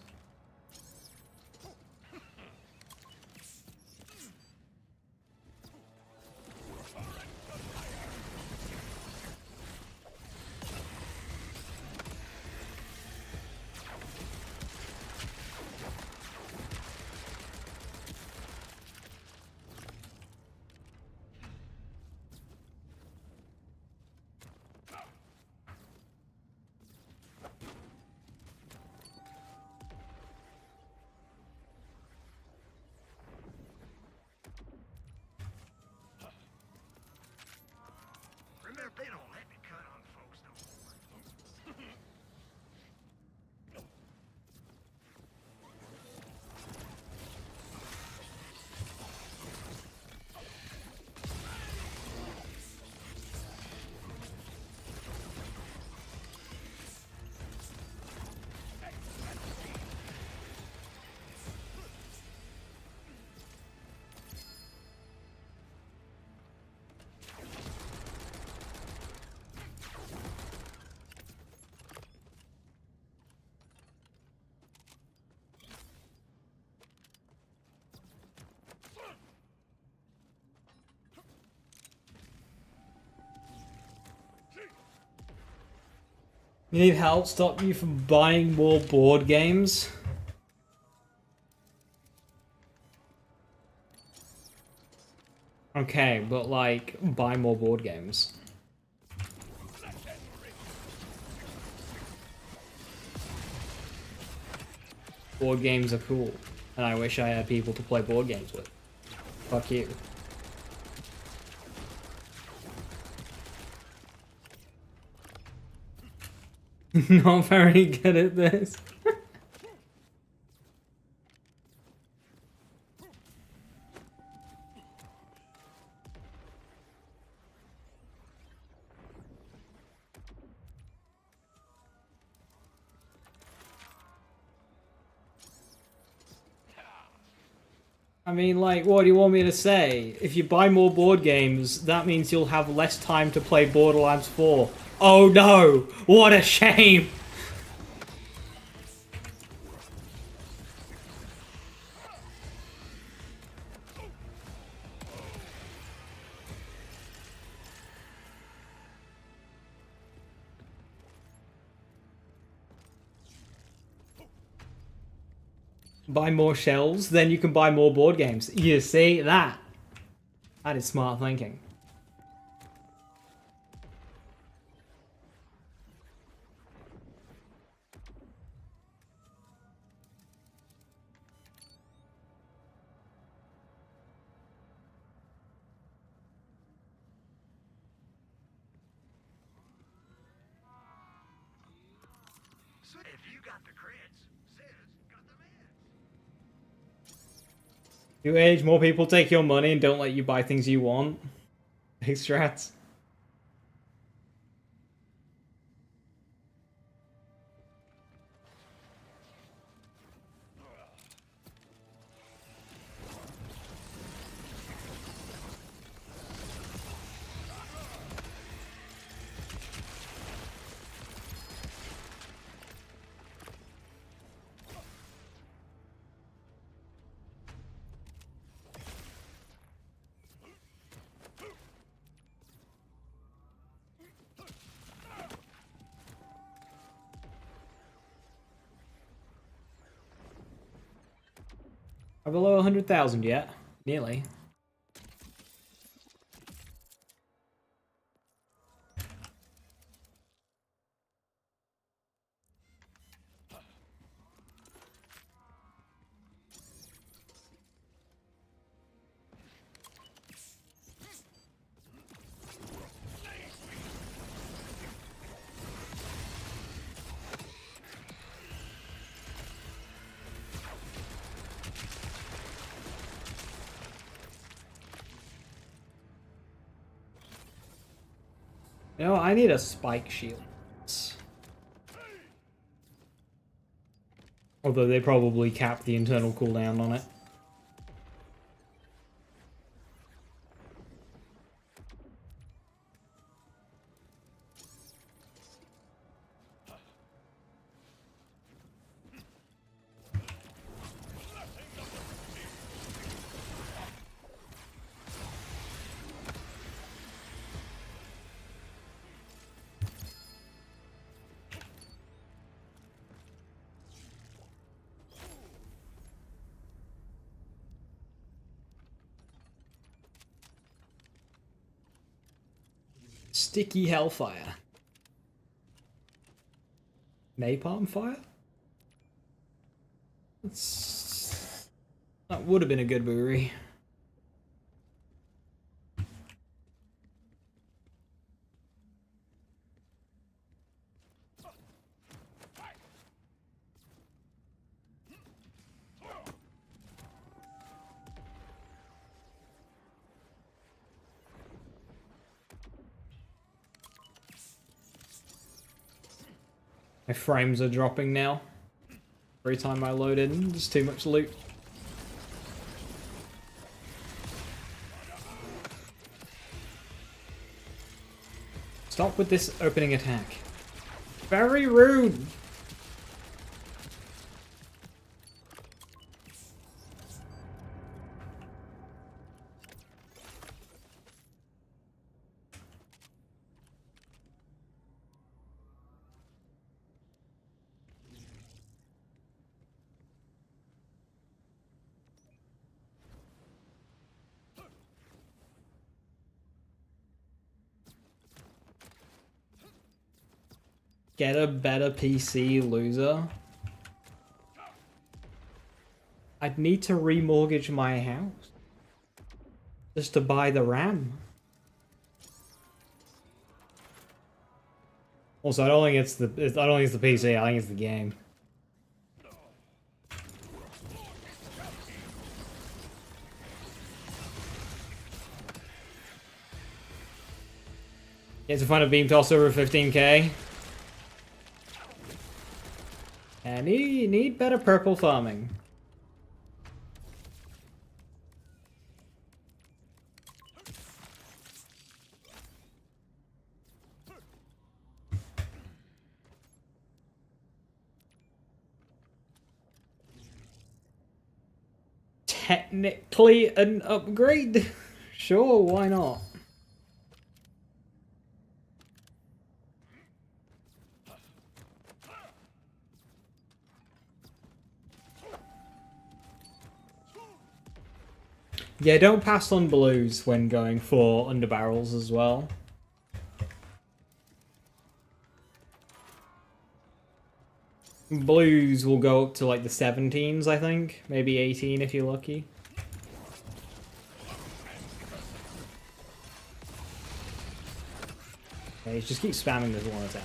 Remember, they don't let me cut on folks no more. You need help stop you from buying more board games? Okay, but like, buy more board games. Board games are cool, and I wish I had people to play board games with. Fuck you. Not very good at this. I mean, like, what do you want me to say? If you buy more board games, that means you'll have less time to play Borderlands 4. Oh no! What a shame! Buy more shelves, then you can buy more board games. You see that? That is smart thinking. So if you got the crits, Sis got the meds. You age, more people take your money and don't let you buy things you want. Big strats. Are below 100,000 yet? Nearly. You know, I need a spike shield. Although they probably cap the internal cooldown on it. Sticky hellfire. Napalm fire? That would have been a good brewery. My frames are dropping now. Every time I load in, just too much loot. Stop with this opening attack. Very rude! Get a better PC, loser. I'd need to remortgage my house just to buy the RAM. Also, I don't think it's the PC. I think it's the game. You have to find a beam toss over 15k. And you need better purple farming. Technically an upgrade? Sure, why not? Yeah, don't pass on blues when going for underbarrels as well. Blues will go up to like the 17s, I think. Maybe 18 if you're lucky. Okay, just keep spamming this one attack.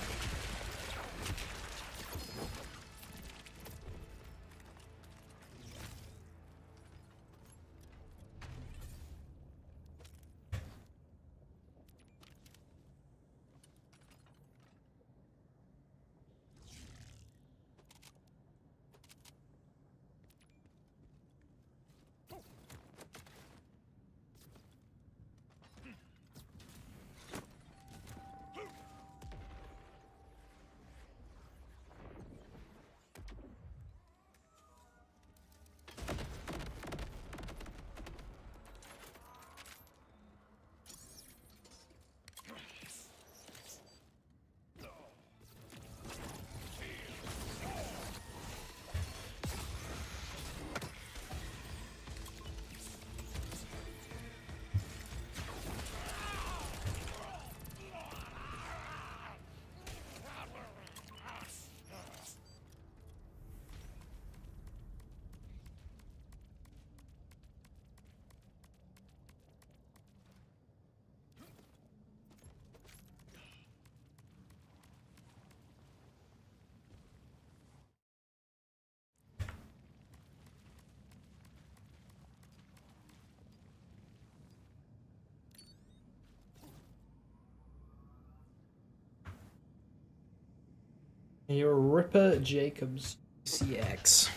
You're Ripper Jacobs CX.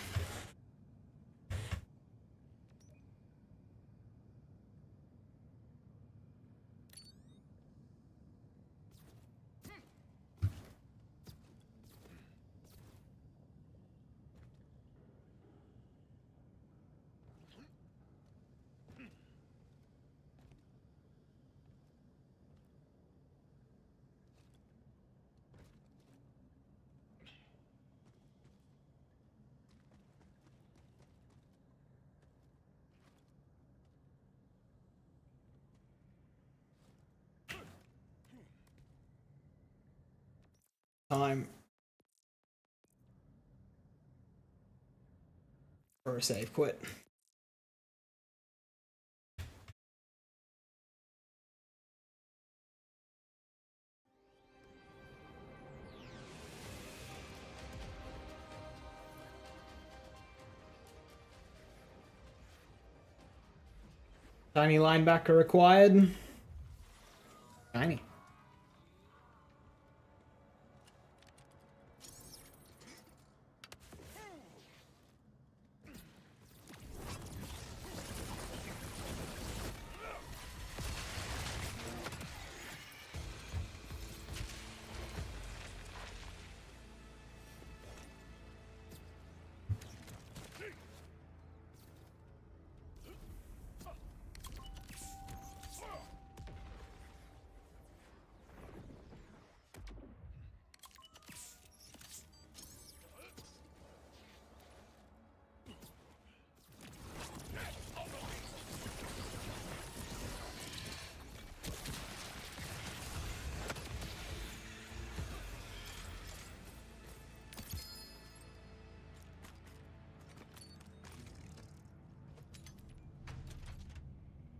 Time for a save quit. Tiny linebacker required. Tiny.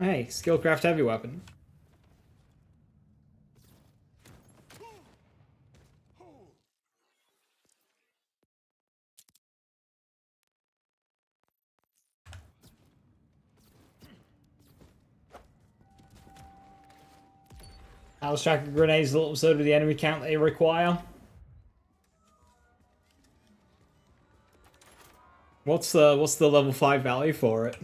Hey, Skillcraft heavy weapon. Alice Tracker grenades, a little absurd with the enemy count they require. What's the level 5 value for it?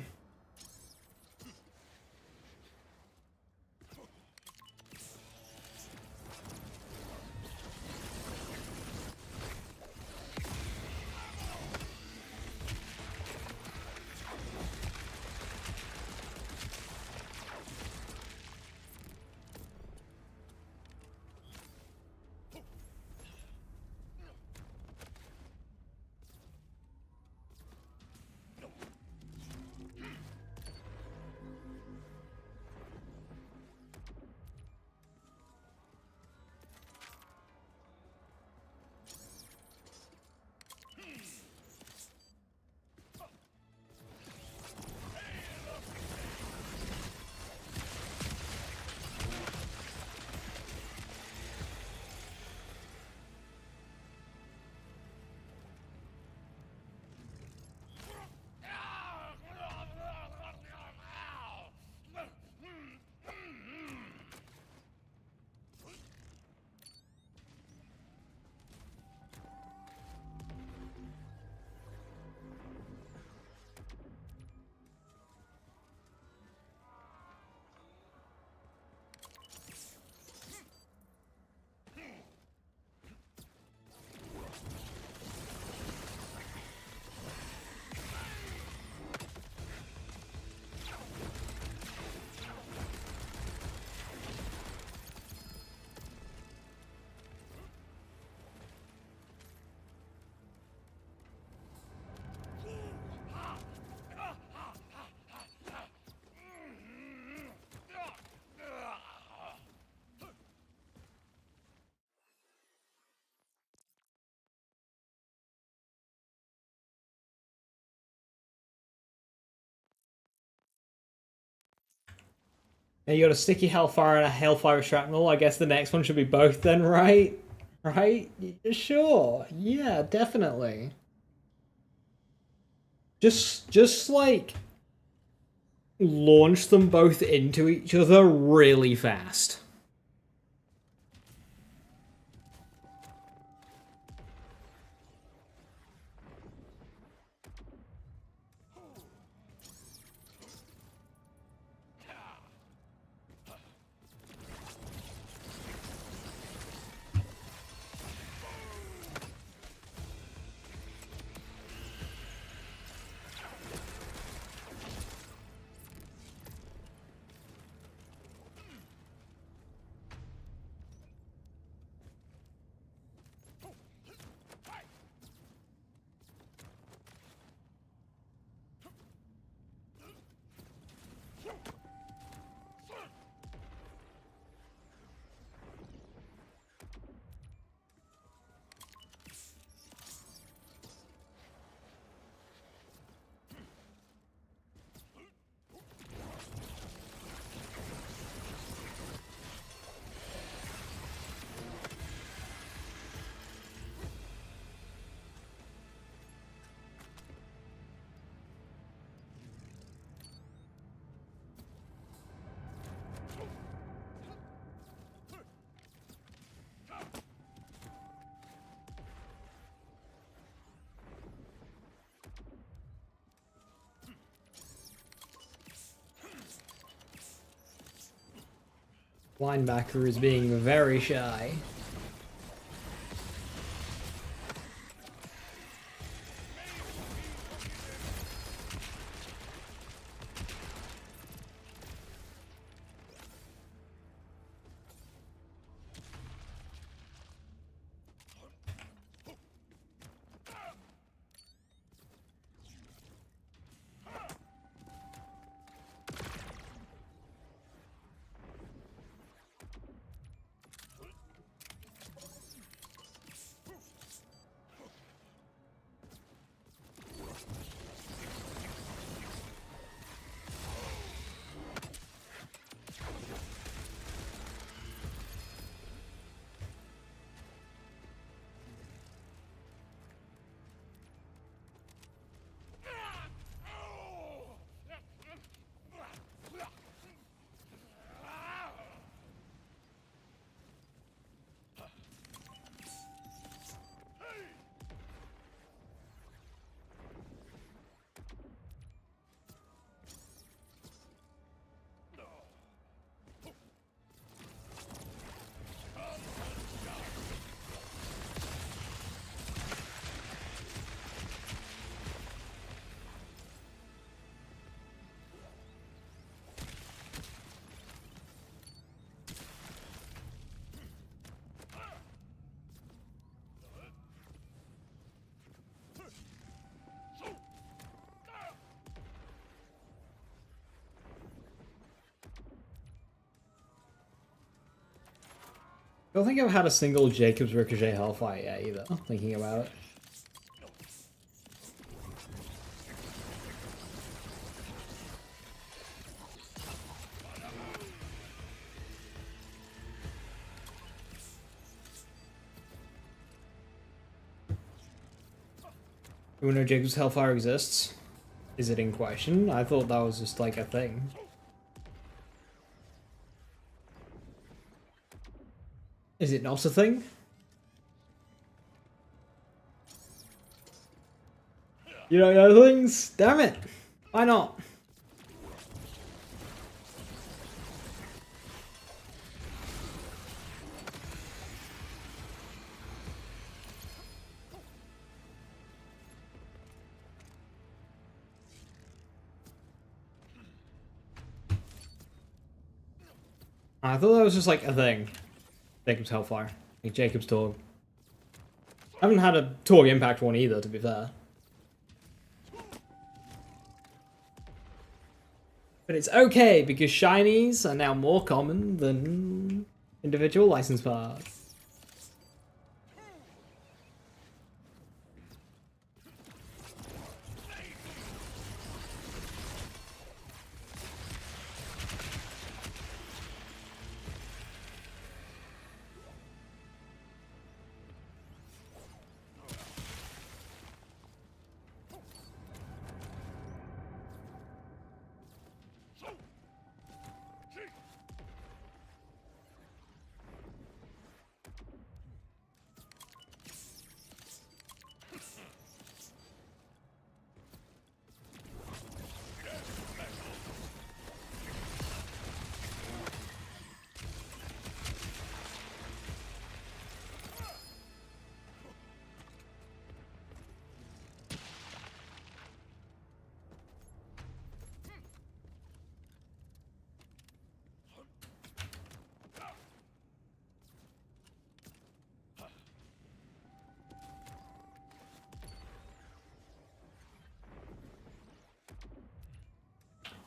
Now you got a sticky Hellfire and a Hellfire Shrapnel. I guess the next one should be both then, right? Right? Sure. Yeah, definitely. Just like launch them both into each other really fast. Linebacker is being very shy. I don't think I've had a single Jacobs Ricochet Hellfire yet either, thinking about it. Do we know Jacobs Hellfire exists? Is it in question? I thought that was just like a thing. Is it not a thing? You don't know things? Damn it! Why not? I thought that was just like a thing. Jacob's Hellfire. Like Jacob's Torg. I haven't had a Torg Impact one either, to be fair. But it's okay, because shinies are now more common than individual license parts.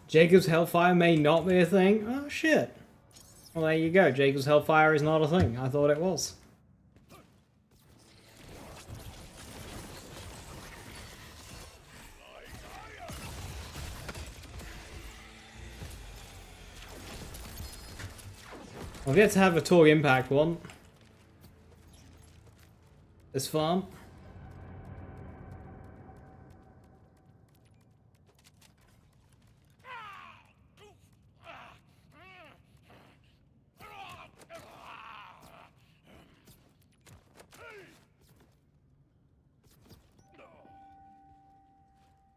Jacob's Hellfire may not be a thing? Oh shit. Well, there you go. Jacob's Hellfire is not a thing. I thought it was. I've yet to have a Torg Impact one. This farm.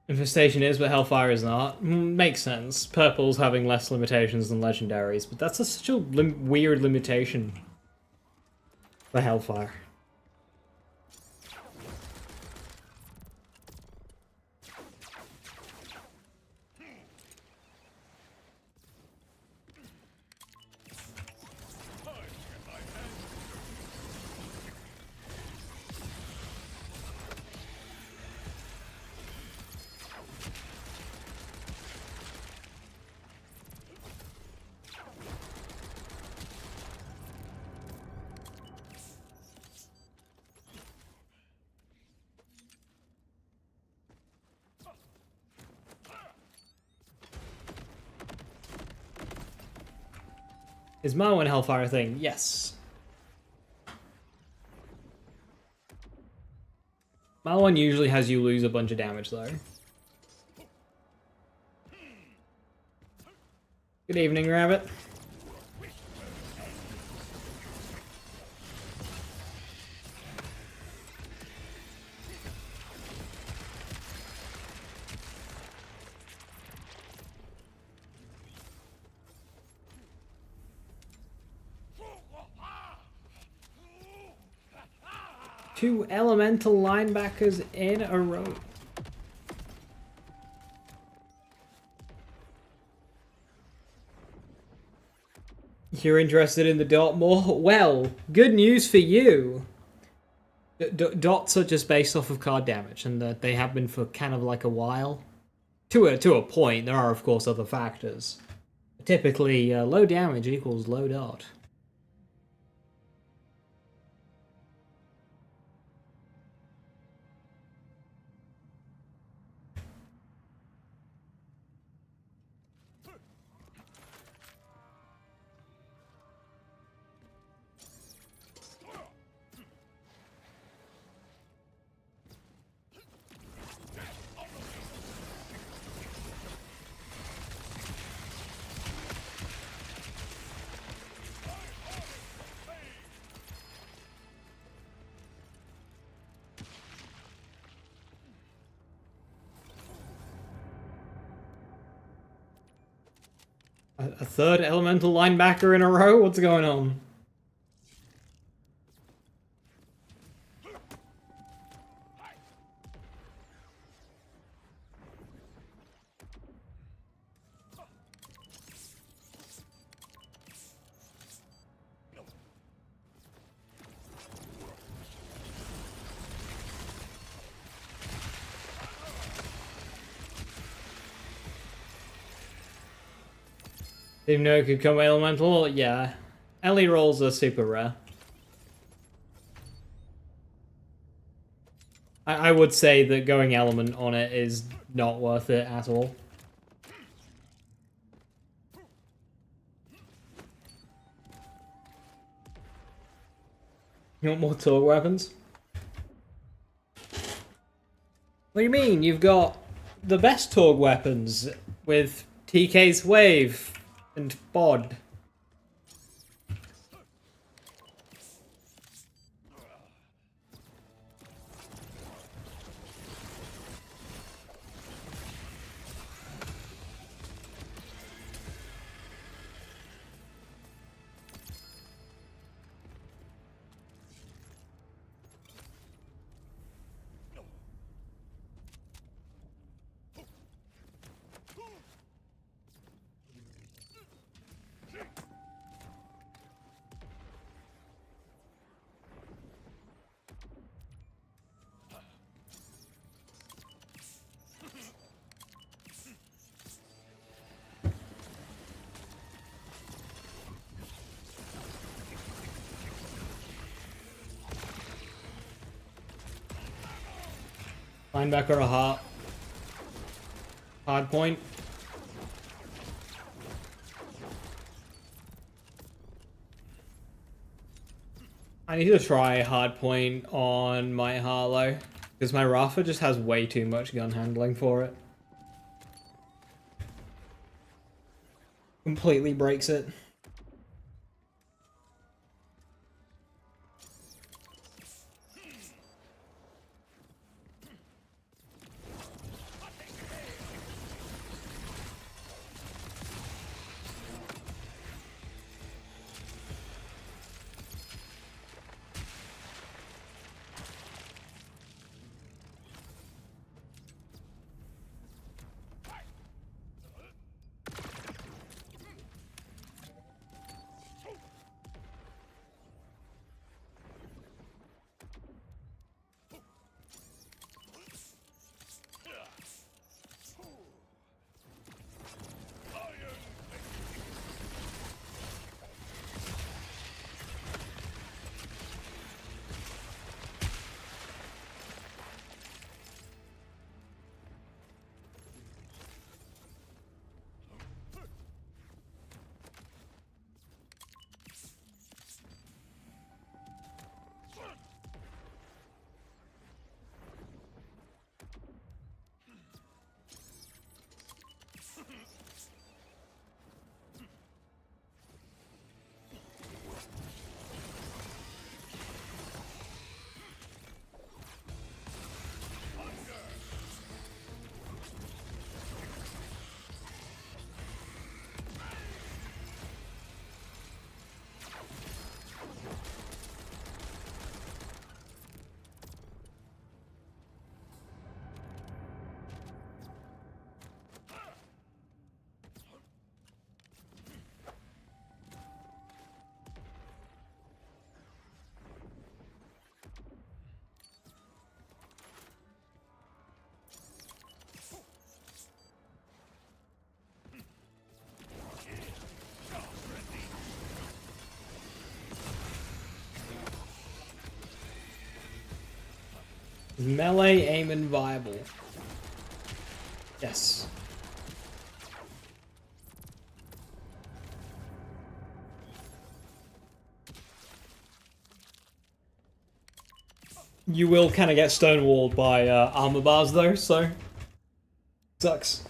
Infestation is, but Hellfire is not. Makes sense. Purple's having less limitations than legendaries, but that's such a weird limitation for Hellfire. Is Marwen Hellfire a thing? Yes. Marwen usually has you lose a bunch of damage, though. Good evening, Rabbit. Two elemental linebackers in a row. You're interested in the dot more? Well, good news for you. Dots are just based off of card damage, and they have been for kind of like a while. To a point, there are of course other factors. Typically, low damage equals low dot. A third elemental linebacker in a row? What's going on? Didn't know it could come elemental? Yeah. Ellie rolls are super rare. I would say that going element on it is not worth it at all. You want more Torg weapons? What do you mean? You've got the best Torg weapons with TK's Wave and Bod. Linebacker a hard point. I need to try hard point on my Harlow, because my Rafa just has way too much gun handling for it. Completely breaks it. Melee aiming viable? Yes. You will kind of get stonewalled by armor bars though, so sucks.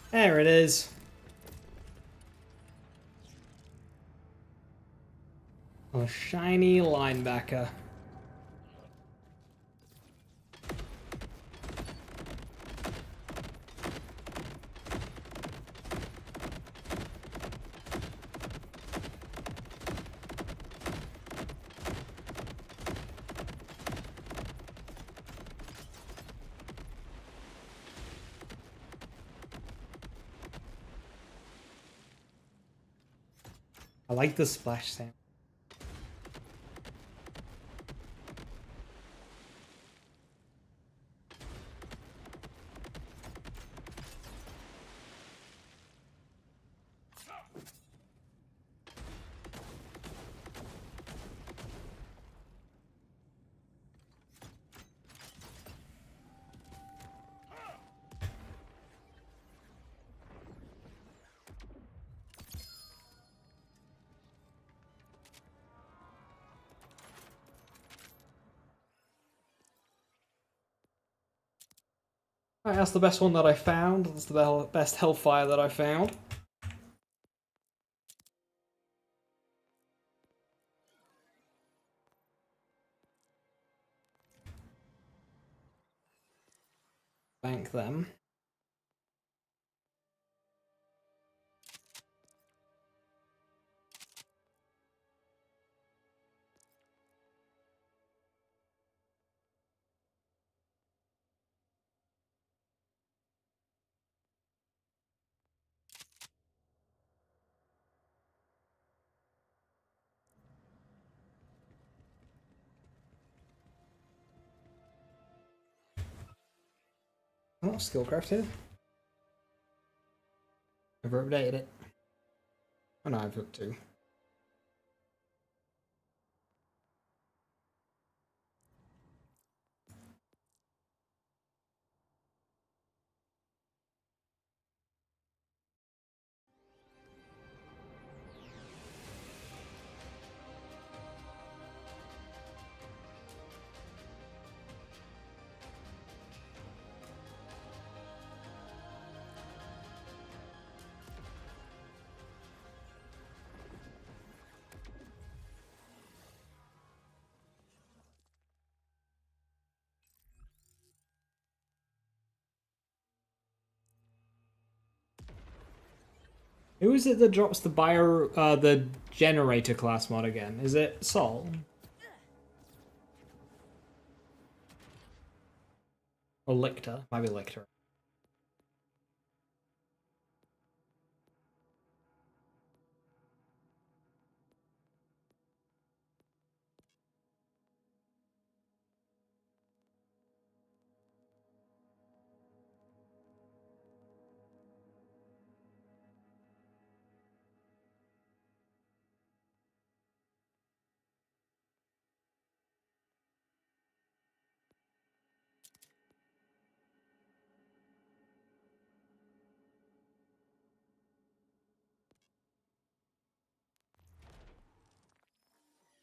There it is. A shiny linebacker. I like the splash sound. Alright, that's the best one that I found. That's the best Hellfire that I found. Bank them. Oh, Skillcraft here. I've updated it. Oh no, I've got two. Who is it that drops the the generator class mod again? Is it Sol? Or Lictor? Might be Lictor.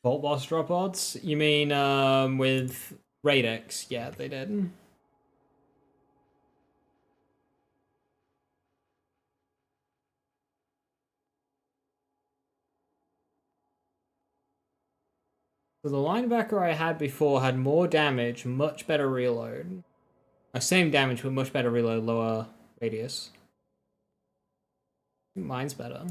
Vault boss drop odds? You mean with Radix? Yeah, they did. So the linebacker I had before had more damage, much better reload. Same damage, but much better reload, lower radius. Mine's better.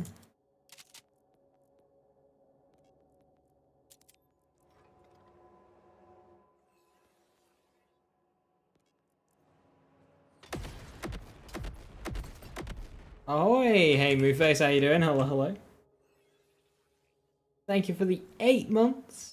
Ahoy! Hey, Moveface, how you doing? Hello, hello. Thank you for the 8 months.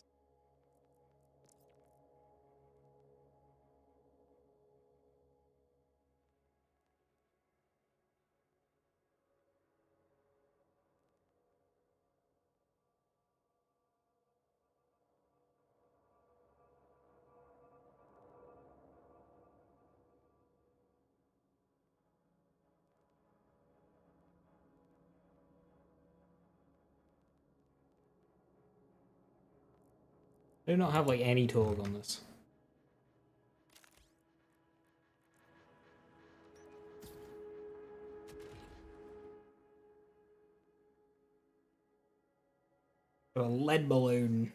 I do not have like any tools on this. Got a lead balloon.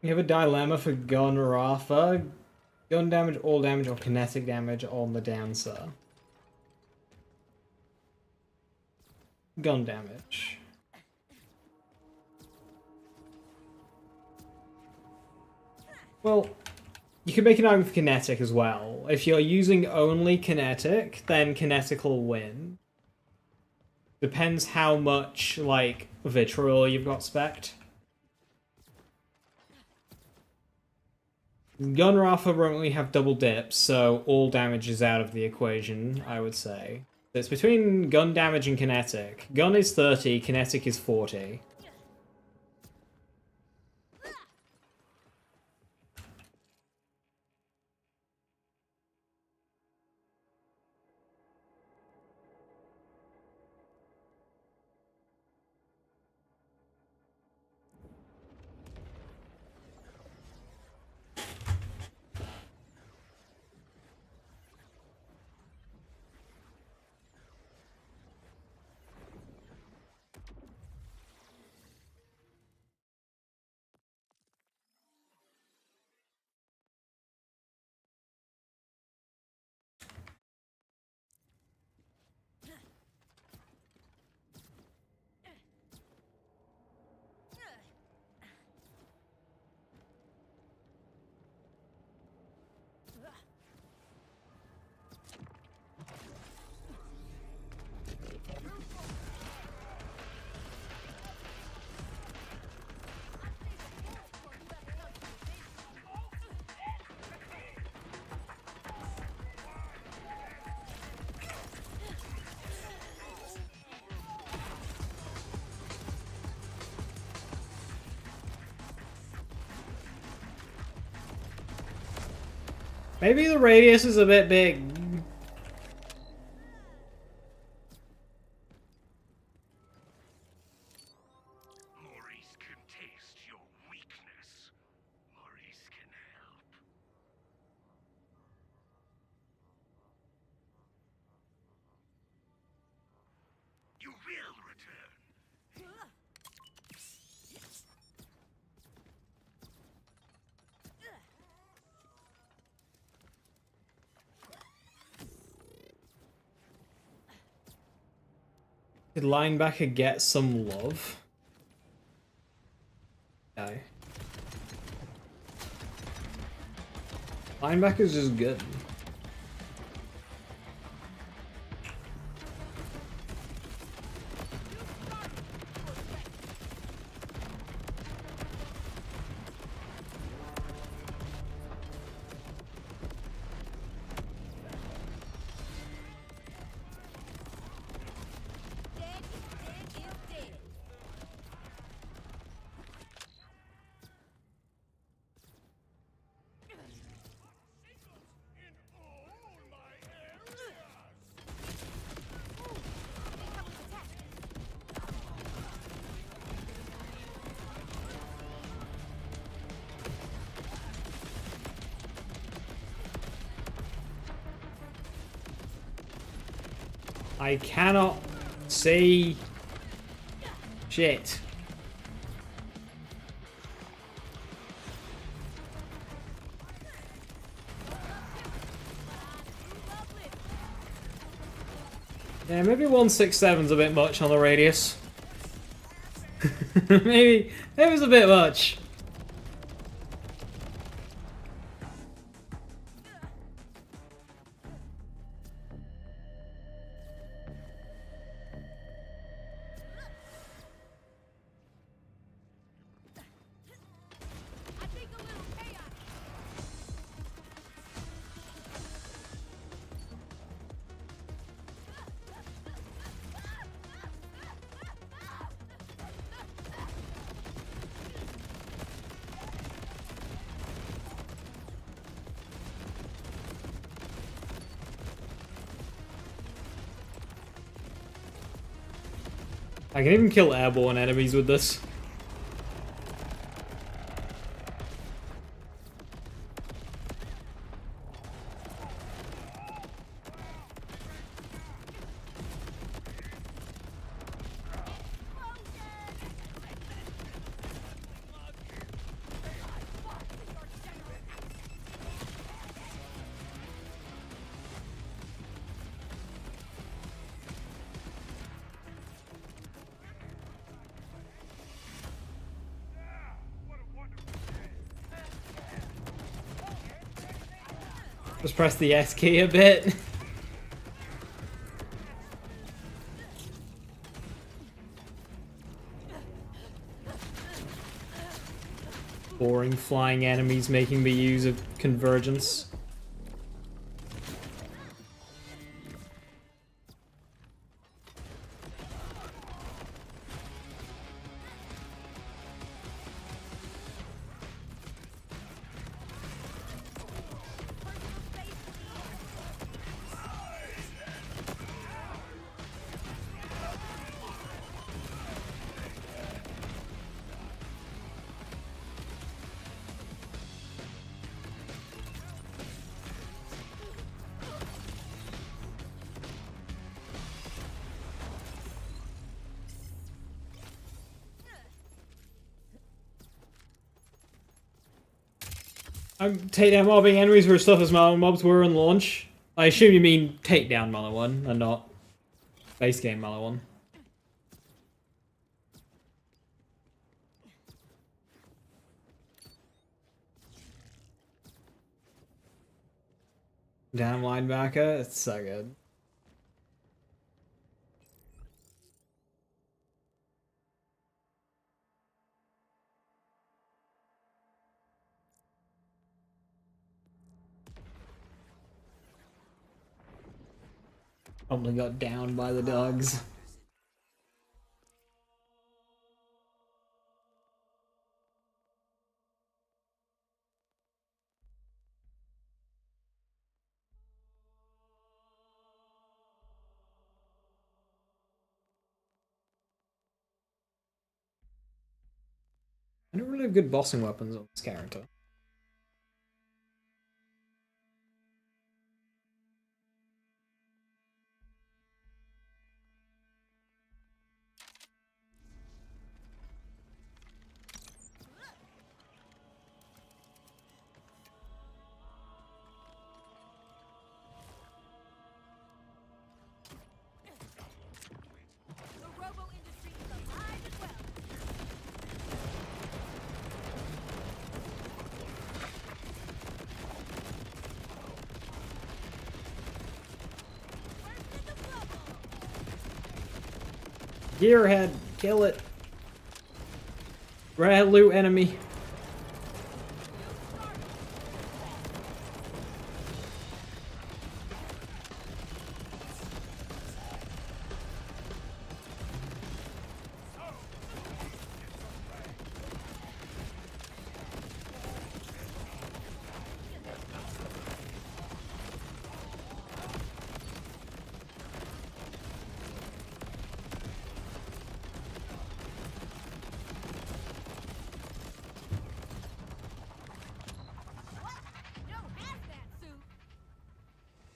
You have a dilemma for Gun Rafa. Gun damage, all damage, or kinetic damage on the Dancer. Gun damage. Well, you can make an argument for kinetic as well. If you're using only kinetic, then kinetic will win. Depends how much, like, vitriol you've got spec'd. Gun Rafa won't really have double dips, so all damage is out of the equation, I would say. It's between gun damage and kinetic. Gun is 30, kinetic is 40. Maybe the radius is a bit big. Did linebacker get some love? No. Linebacker's just good. I cannot see shit. Yeah, maybe 167's a bit much on the radius. maybe it was a bit much. I can even kill airborne enemies with this. Just press the S key a bit. Boring flying enemies making me use of convergence. Take down mobbing enemies were stuff as mobs were on launch. I assume you mean take down Maliwan and not base game Maliwan. Damn linebacker, it's so good. Only got downed by the dogs. I don't really have good bossing weapons on this character. Gearhead, kill it. Rare loot enemy.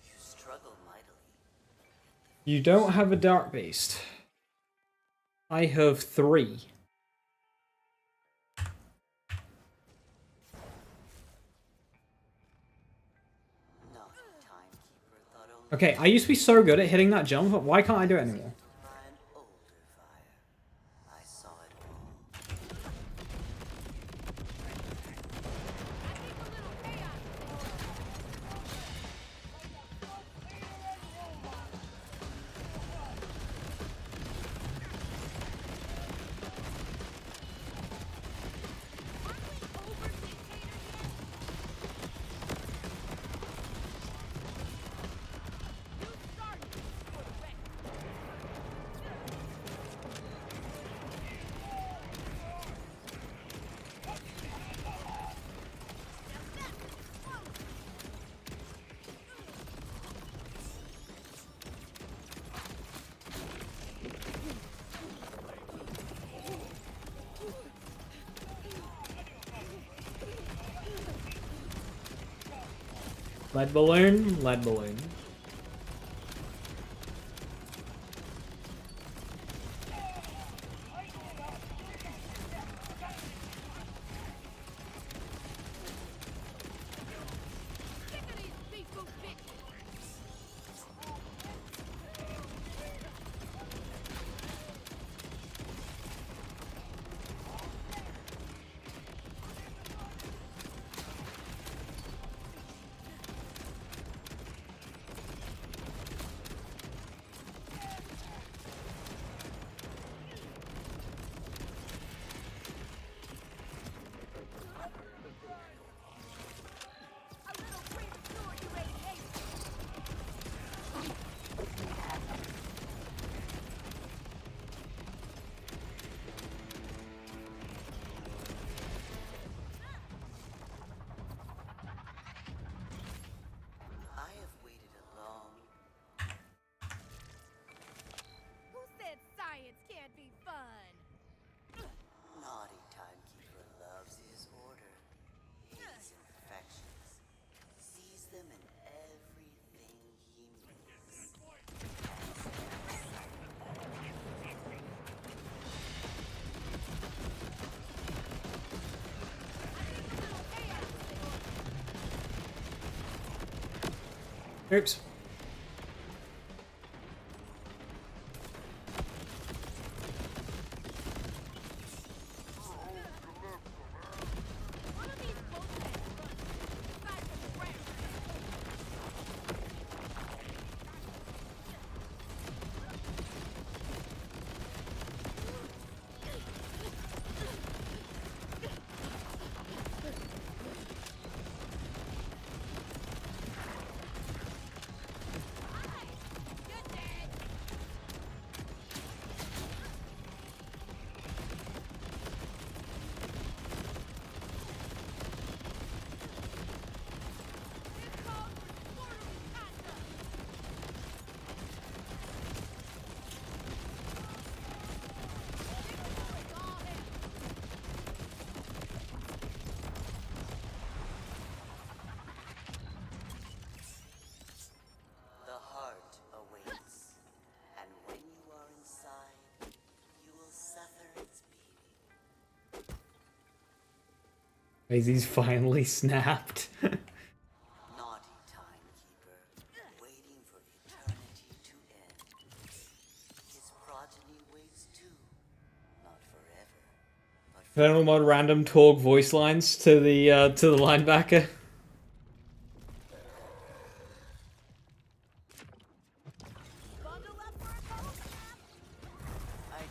You struggle mightily. You don't have a Dark Beast. I have 3. Naughty timekeeper thought only Okay, I used to be so good at hitting that jump, but why can't I do it anymore? by an older fire. I saw it all. Lead balloon, lead balloon. I have waited a long Who said science can't be fun? naughty timekeeper loves his order, hates imperfections, sees them in everything he makes. Oops. One of these bullshit runs aside from the ground. You're dead. This calls for orderly conduct. It's all hell. The heart awaits, and when you are inside, you will suffer its beating. Daisy's finally snapped. Naughty timekeeper, waiting for eternity to end. His progeny waits too, not forever, but for Then mod random talk voice lines to the linebacker. Bundle up for a cold snap. I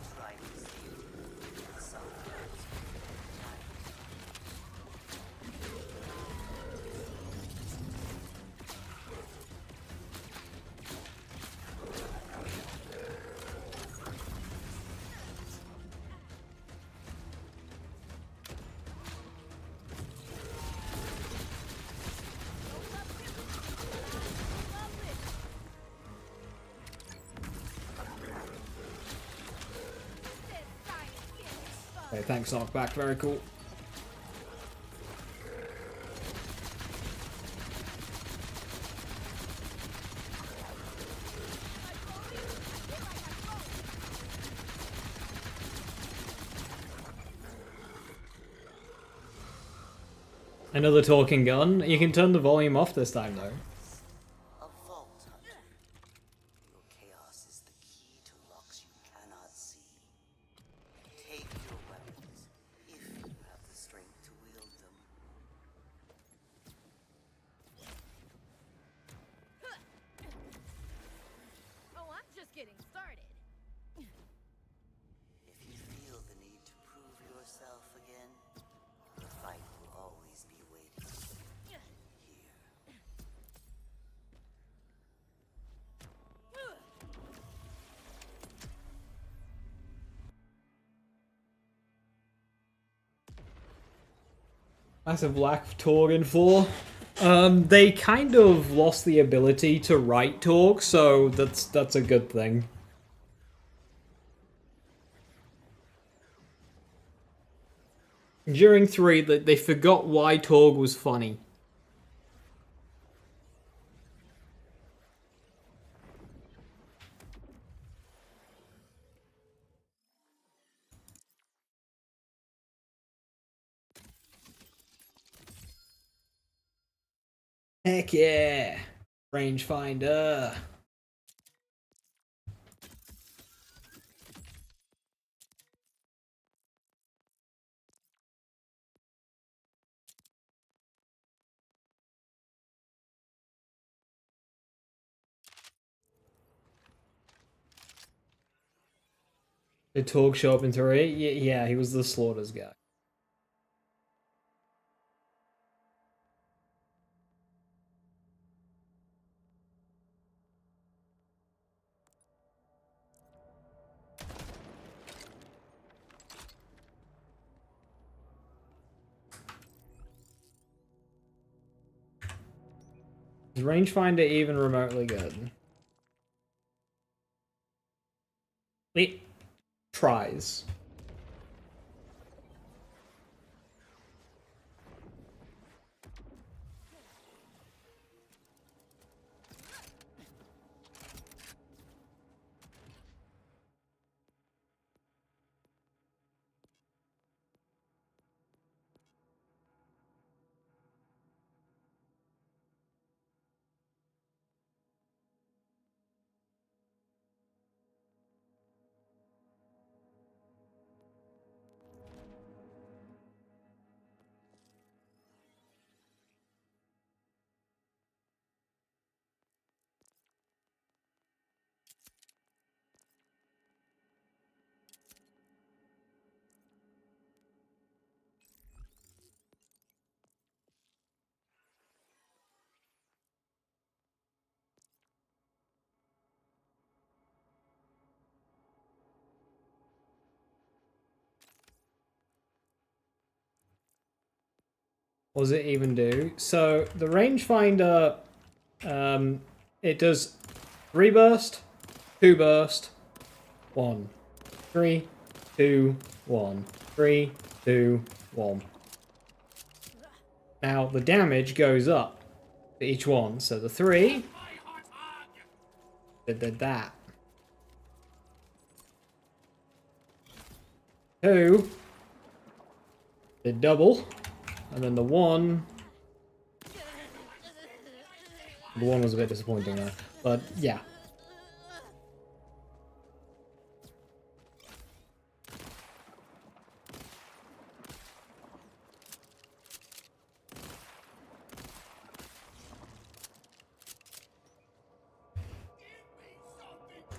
Okay, thanks, knockback. Very cool. Another talking gun. You can turn the volume off this time, though. A vault hunter. Your chaos is the key to locks you cannot see. Take your weapons, if you have the strength to wield them. Oh, I'm just getting started. If you feel the need to prove yourself again, the fight will always be waiting here. Massive lack of Torg in 4. They kind of lost the ability to write Torg, so that's a good thing. During 3, they forgot why Torg was funny. Heck yeah! Rangefinder. Did Torg show up in 3? Yeah, he was the Slaughters guy. Is Rangefinder even remotely good? It tries. What does it even do? So the rangefinder, it does 3 burst, 2 burst, 1, 3, 2, 1, 3, 2, 1. Now the damage goes up for each one. So the 3 did that. 2 did double. And then the 1 was a bit disappointing there. But yeah.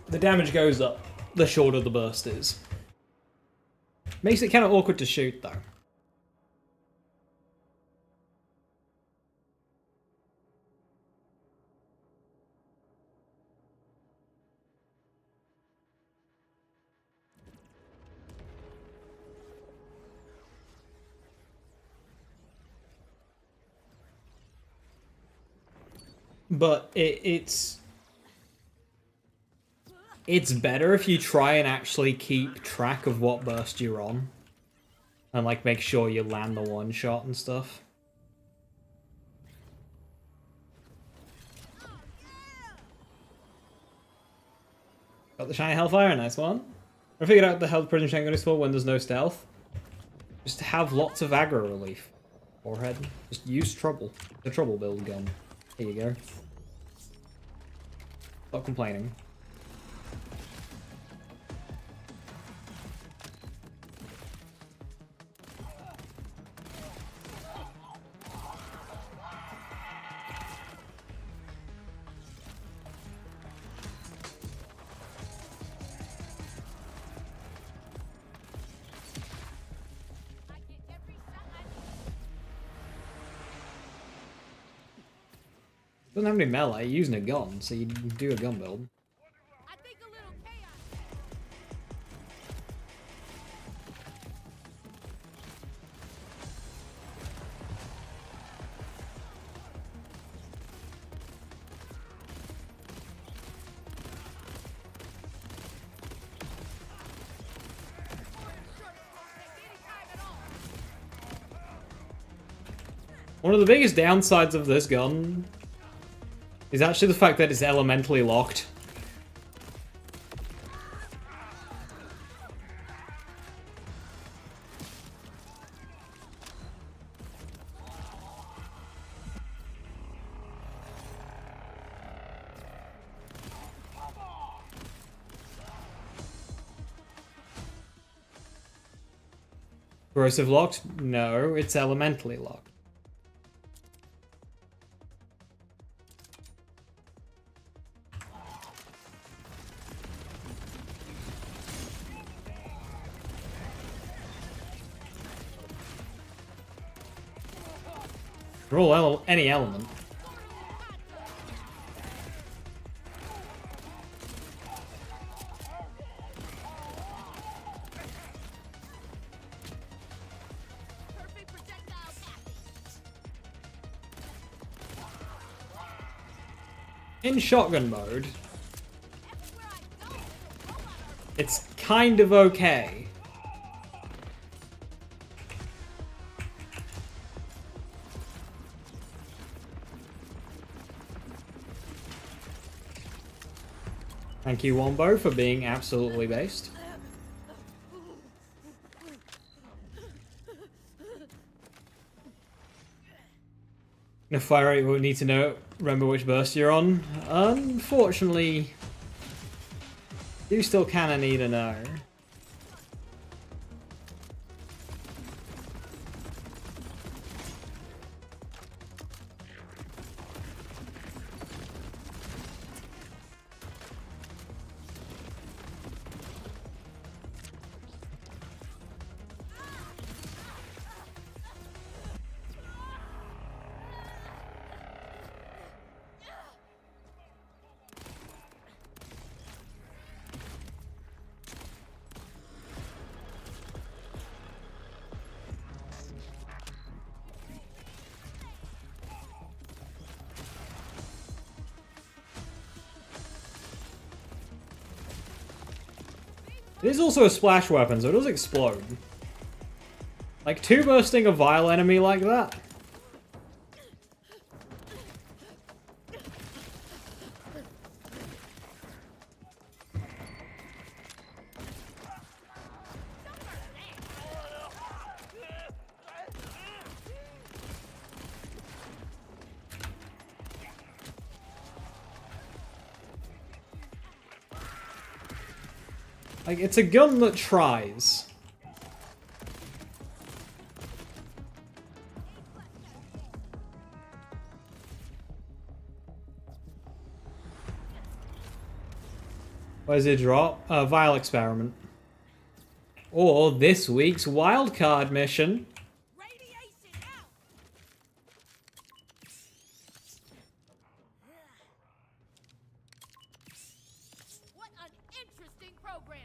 The damage goes up the shorter the burst is. Makes it kind of awkward to shoot though. But it's better if you try and actually keep track of what burst you're on. And like make sure you land the one shot and stuff. Got the shiny Hellfire, nice one. I figured out the health prison shotgun is for when there's no stealth. Just to have lots of aggro relief. Forehead. Just use Trouble. The Trouble build gun. Here you go. Stop complaining. I get every shot I need. Doesn't have any melee, you're using a gun, so you do a gun build. I think a little chaos. One of the biggest downsides of this gun is actually the fact that it's elementally locked. Corrosive locked? No, it's elementally locked. Roll any element. Perfect projectile package. In shotgun mode, Everywhere I go, there's a robot army. it's kind of okay. Thank you, Wombo, for being absolutely based. No fire rate, we'll need to know. Remember which burst you're on. Unfortunately, you still kinda need to know. It is also a splash weapon, so it does explode. Like, two bursting a vile enemy like that? Like, it's a gun that tries. Where's it drop? Vile Experiment. Or this week's wildcard mission. Radiation out. What an interesting program.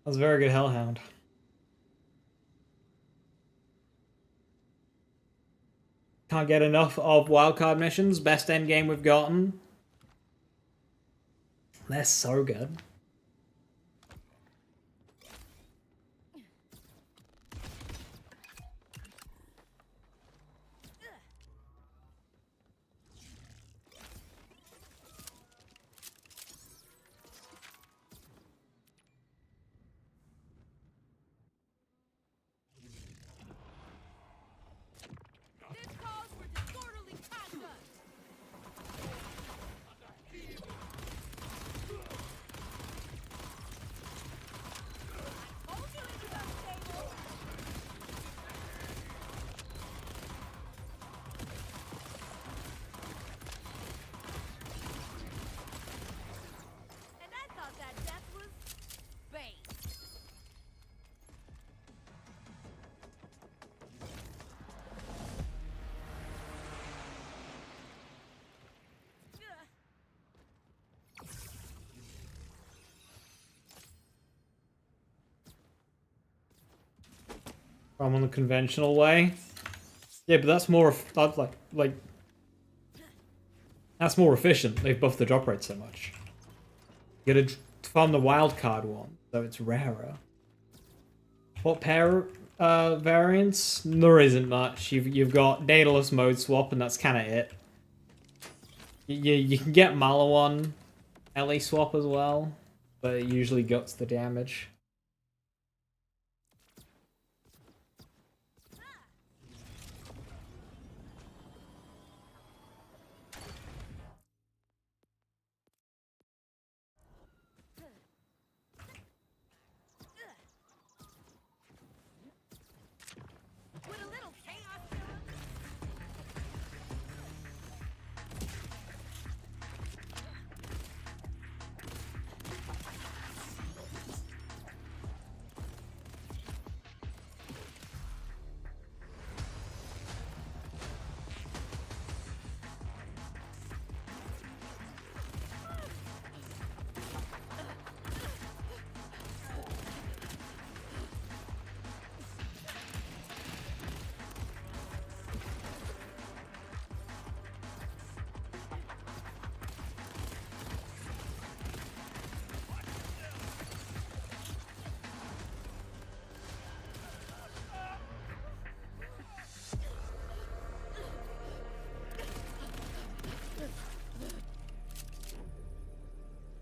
was a very good Hellhound. Can't get enough of wildcard missions. Best endgame we've gotten. They're so good. This calls for disorderly conduct. Told you it was unstable. And I thought that death was bait. I'm on the conventional way. Yeah, but that's more that's like that's more efficient. They've buffed the drop rate so much. You gotta farm the wild card one, so it's rarer. What pair variants? There isn't much. You've got Daedalus mode swap, and that's kind of it. You can get Malawan LA swap as well, but it usually guts the damage. With a little chaos killer.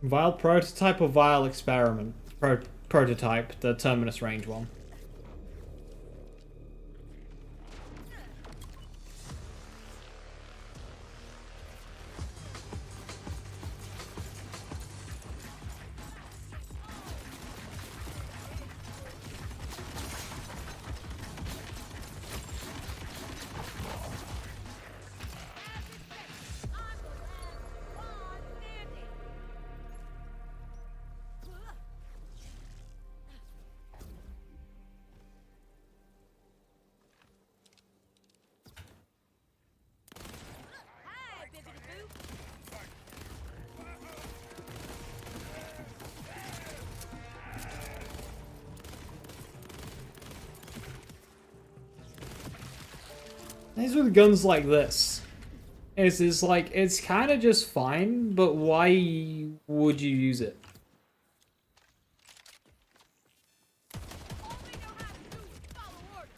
Vile prototype or vile experiment? Prototype, the terminus range one. Hi, Bibbidi Boo. These with guns like this. Is like, it's kind of just fine, but why would you use it? All they know how to do is follow orders.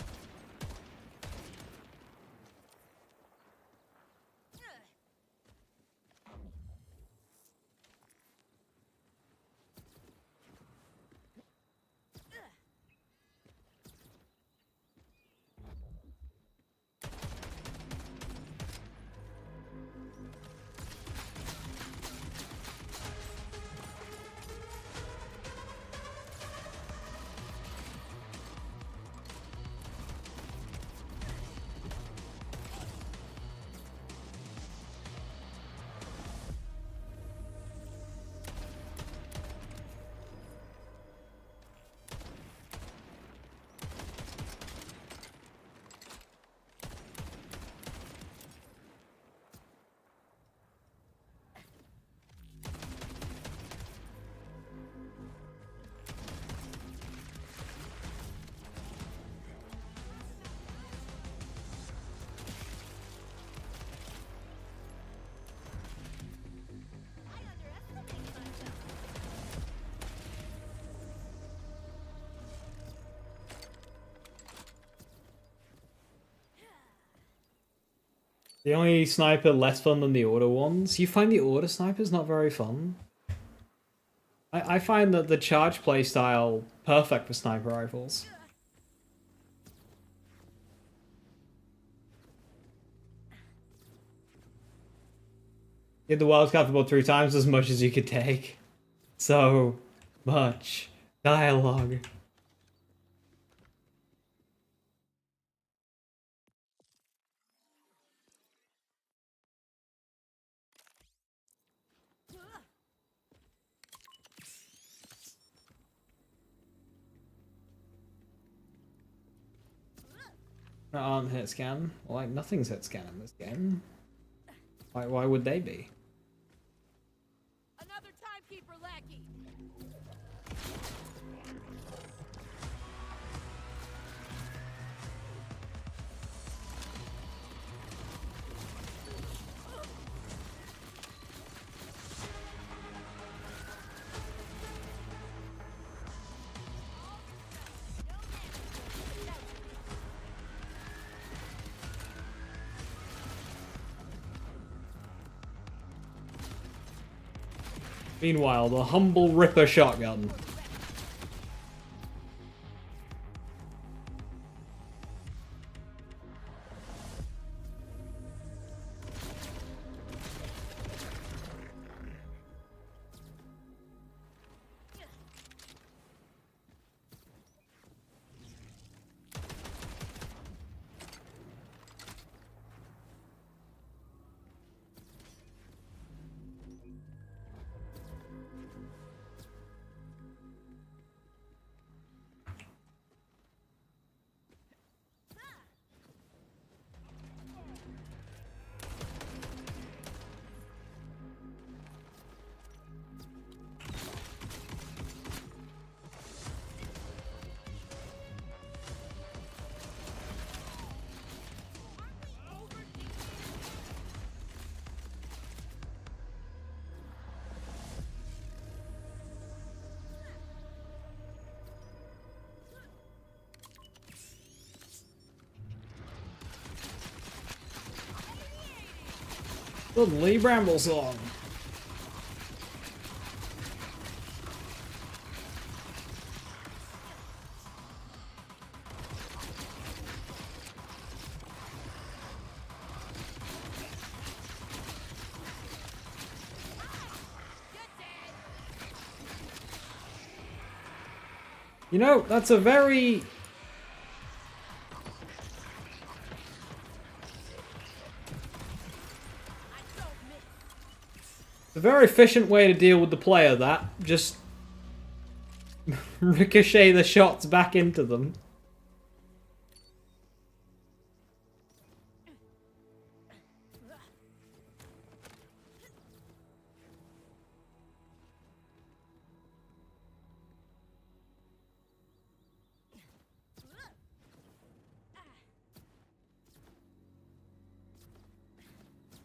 The only sniper less fun than the order ones. You find the order snipers not very fun? I find that the charge playstyle perfect for sniper rifles. Get the wildcat about 3 times as much as you could take. So much dialogue. That aren't hit scan. Well, like nothing's hit scan in this game. Why would they be? Another timekeeper lackey. Meanwhile, the humble Ripper shotgun. The Lee Bramble song. You know, that's a very... a very efficient way to deal with the player, that. Just ricochet the shots back into them.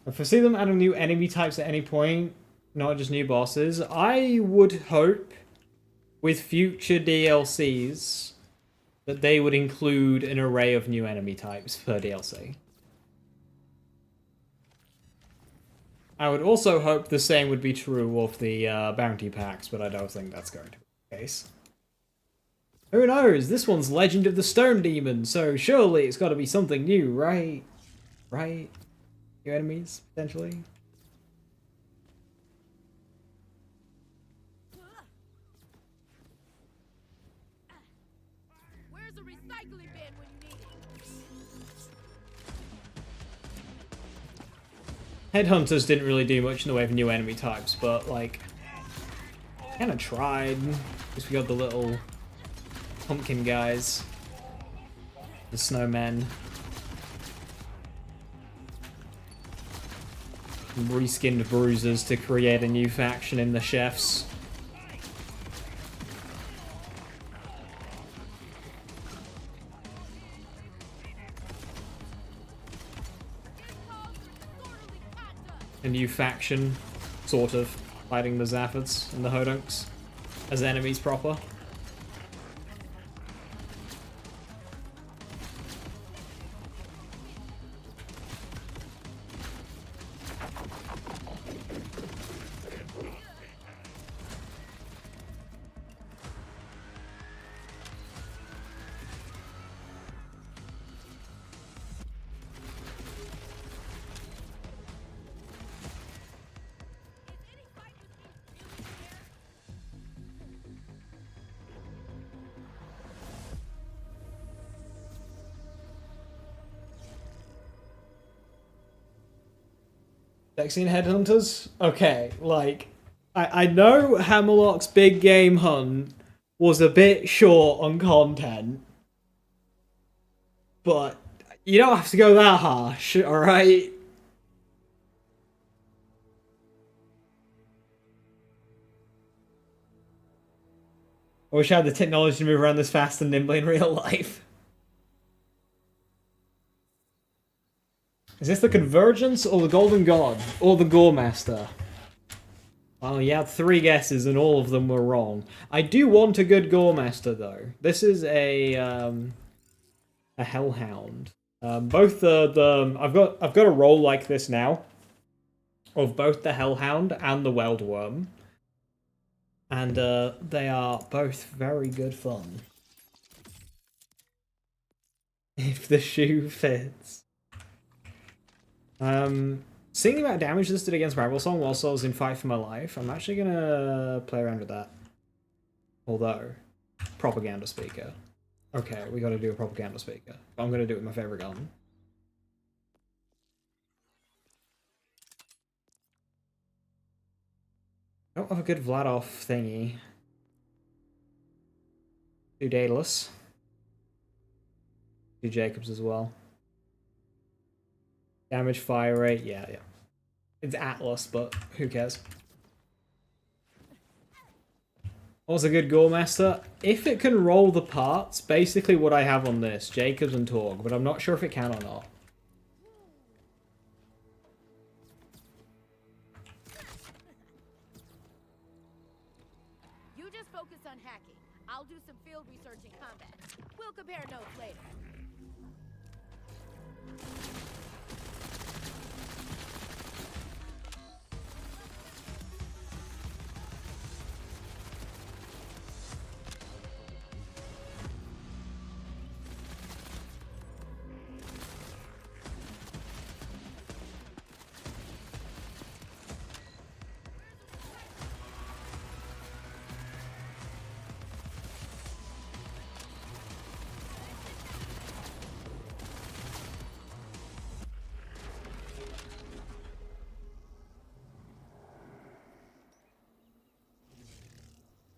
I foresee them adding new enemy types at any point, not just new bosses. I would hope, with future DLCs, that they would include an array of new enemy types per DLC. I would also hope the same would be true of the bounty packs, but I don't think that's going to be the case. Who knows? This one's Legend of the Stone Demon, so surely it's got to be something new, right? Right? New enemies, potentially? Where's the recycling bin when you need it? Headhunters didn't really do much in the way of new enemy types, but, like, kind of tried. Because we got the little pumpkin guys. The snowmen. Reskinned bruisers to create a new faction in the chefs. A new faction, sort of, fighting the Zaphids and the Hodunks as enemies proper. Phyrexian Headhunters? Okay, like, I know Hammerlock's big game hunt was a bit short on content, but you don't have to go that harsh, alright? I wish I had the technology to move around this fast and nimbly in real life. Is this the Convergence, or the Golden God, or the Gore Master? Well, you had 3 guesses and all of them were wrong. I do want a good Gore Master though. This is a Hellhound. Both I've got a roll like this now of both the Hellhound and the Weldworm, and they are both very good fun. If the shoe fits. Seeing the amount of damage this did against Rivalsong whilst I was in Fight for My Life, I'm actually gonna play around with that. Although, propaganda speaker. Okay, we gotta do a propaganda speaker. I'm gonna do it with my favorite gun. I don't have a good Vladov thingy. Do Daedalus. Do Jacobs as well. Damage, fire rate, yeah. It's Atlas, but who cares? What's a good Gore Master? If it can roll the parts, basically what I have on this, Jacobs and Torg, but I'm not sure if it can or not. You just focus on hacking. I'll do some field research in combat. We'll compare notes later.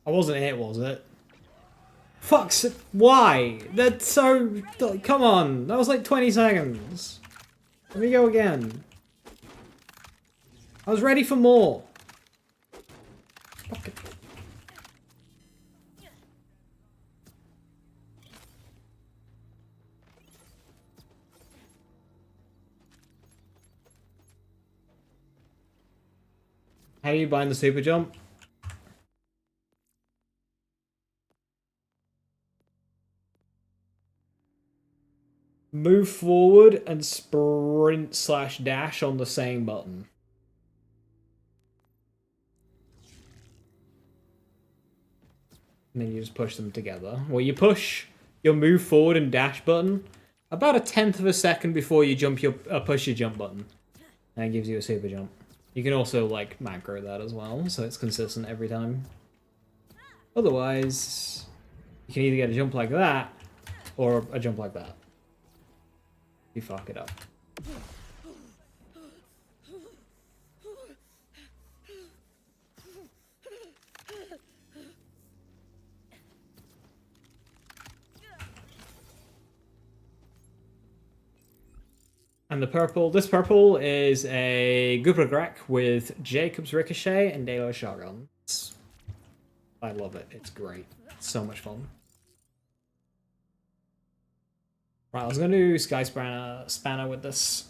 I wasn't hit, was it? Fuck's... Why? That's so... Come on. That was like 20 seconds. Let me go again. I was ready for more. Fuck it. How do you bind the super jump? Move forward and sprint/dash on the same button. And then you just push them together. Well, you push your move forward and dash button about 1/10 of a second before you jump your push your jump button. And it gives you a super jump. You can also like macro that as well, so it's consistent every time. Otherwise, you can either get a jump like that or a jump like that. You fuck it up. And the purple, this purple is a Gubragrak with Jacob's Ricochet and Daedalus Shotgun. I love it. It's great. It's so much fun. Right, I was going to do Sky Spanner with this.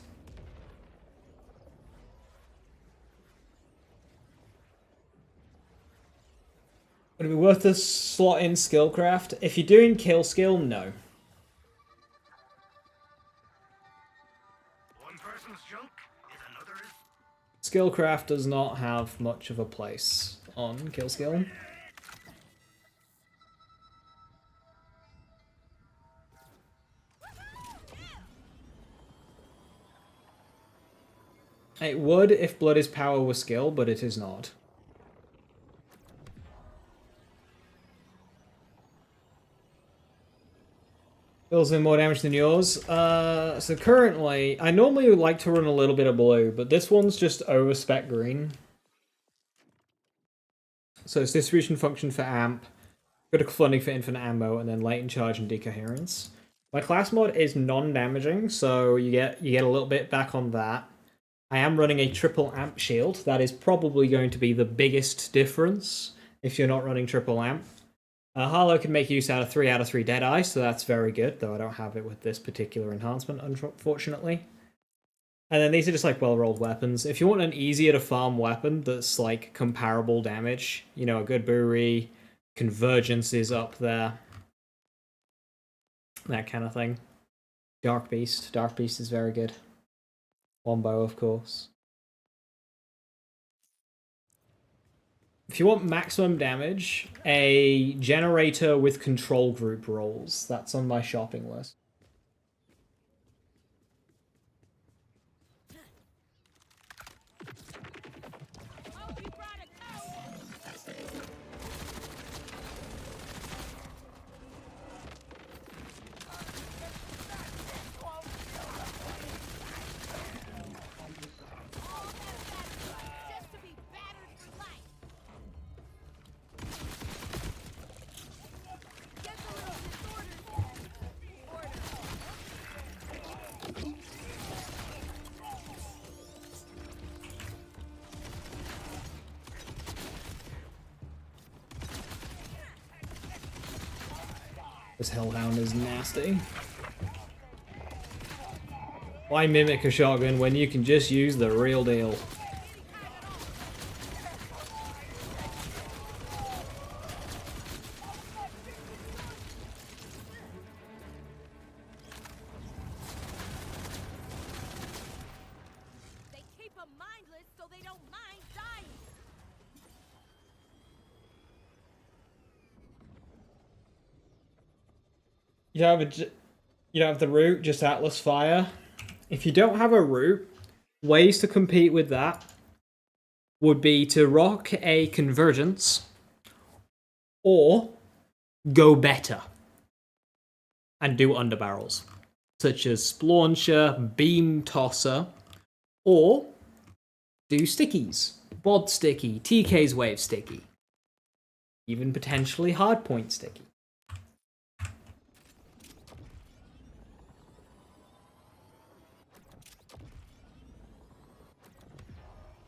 Would it be worth to slot in Skillcraft? If you're doing kill skill, no. One person's junk is another's. Skillcraft does not have much of a place on kill skill. It would if Blood is power was skill, but it is not. Bill's doing more damage than yours. So currently, I normally would like to run a little bit of blue, but this one's just over spec green. So it's distribution function for amp, critical funding for infinite ammo, and then latent charge and decoherence. My class mod is non-damaging, so you get a little bit back on that. I am running a triple amp shield. That is probably going to be the biggest difference if you're not running triple amp. Harlow can make use out of 3 out of 3 Deadeye, so that's very good, though I don't have it with this particular enhancement, unfortunately. And then these are just like well-rolled weapons. If you want an easier to farm weapon that's like comparable damage, you know, a good Buri, Convergence is up there. That kind of thing. Dark Beast. Dark Beast is very good. Wombo, of course. If you want maximum damage, a generator with control group rolls. That's on my shopping list. Just to be battered for life. Gets a little disordered. Order. This Hellhound is nasty. Why mimic a shotgun when you can just use the real deal? They keep 'em mindless so they don't mind dying. You don't have the root, just Atlas Fire. If you don't have a root, ways to compete with that would be to rock a Convergence or go better and do underbarrels, such as Splauncher, Beam Tosser, or do stickies. Bod Sticky, TK's Wave Sticky, even potentially Hardpoint Sticky.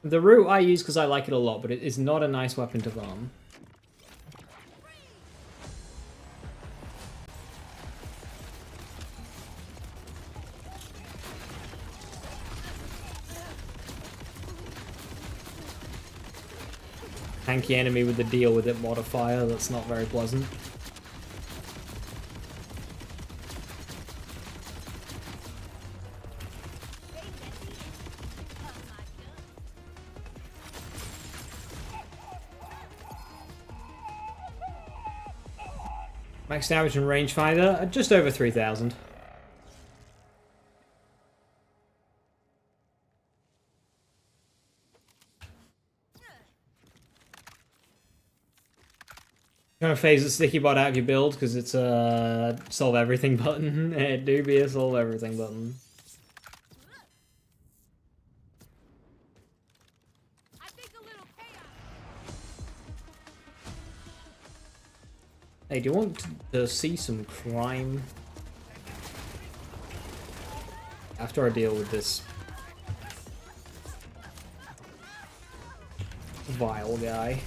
The root I use because I like it a lot, but it is not a nice weapon to farm. Tanky enemy with the deal with it modifier, that's not very pleasant. Max damage and rangefinder at just over 3,000. Kind of phase the sticky bot out of your build because it's a solve everything button. It do be a solve everything button. I think a little chaos. Hey, do you want to see some crime? After I deal with this vile guy.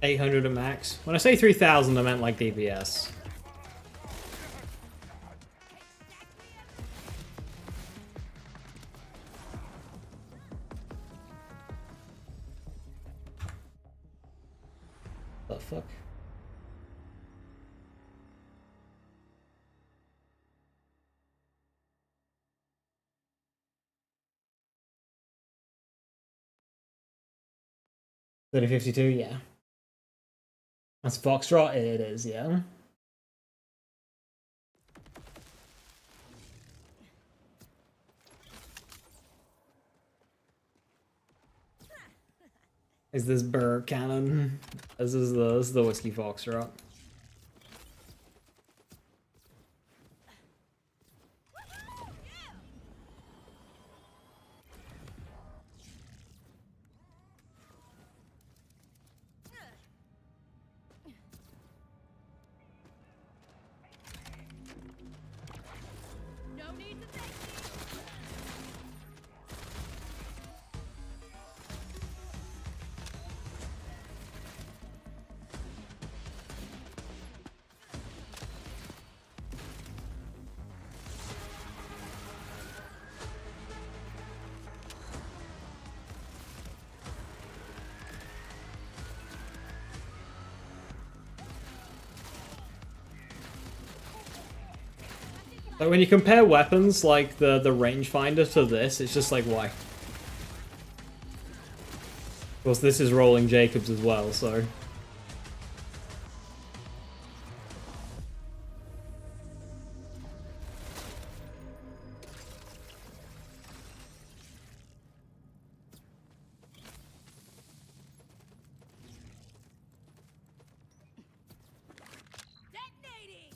800 at max. When I say 3000, I meant like DPS. The fuck? $30.52, yeah. That's Foxtrot? It is, yeah. Is this Burr Cannon? This is the Whiskey Foxtrot. No need to thank me. Like when you compare weapons like the rangefinder to this, it's just like why? Of course, this is rolling Jacobs as well, so. Detonating!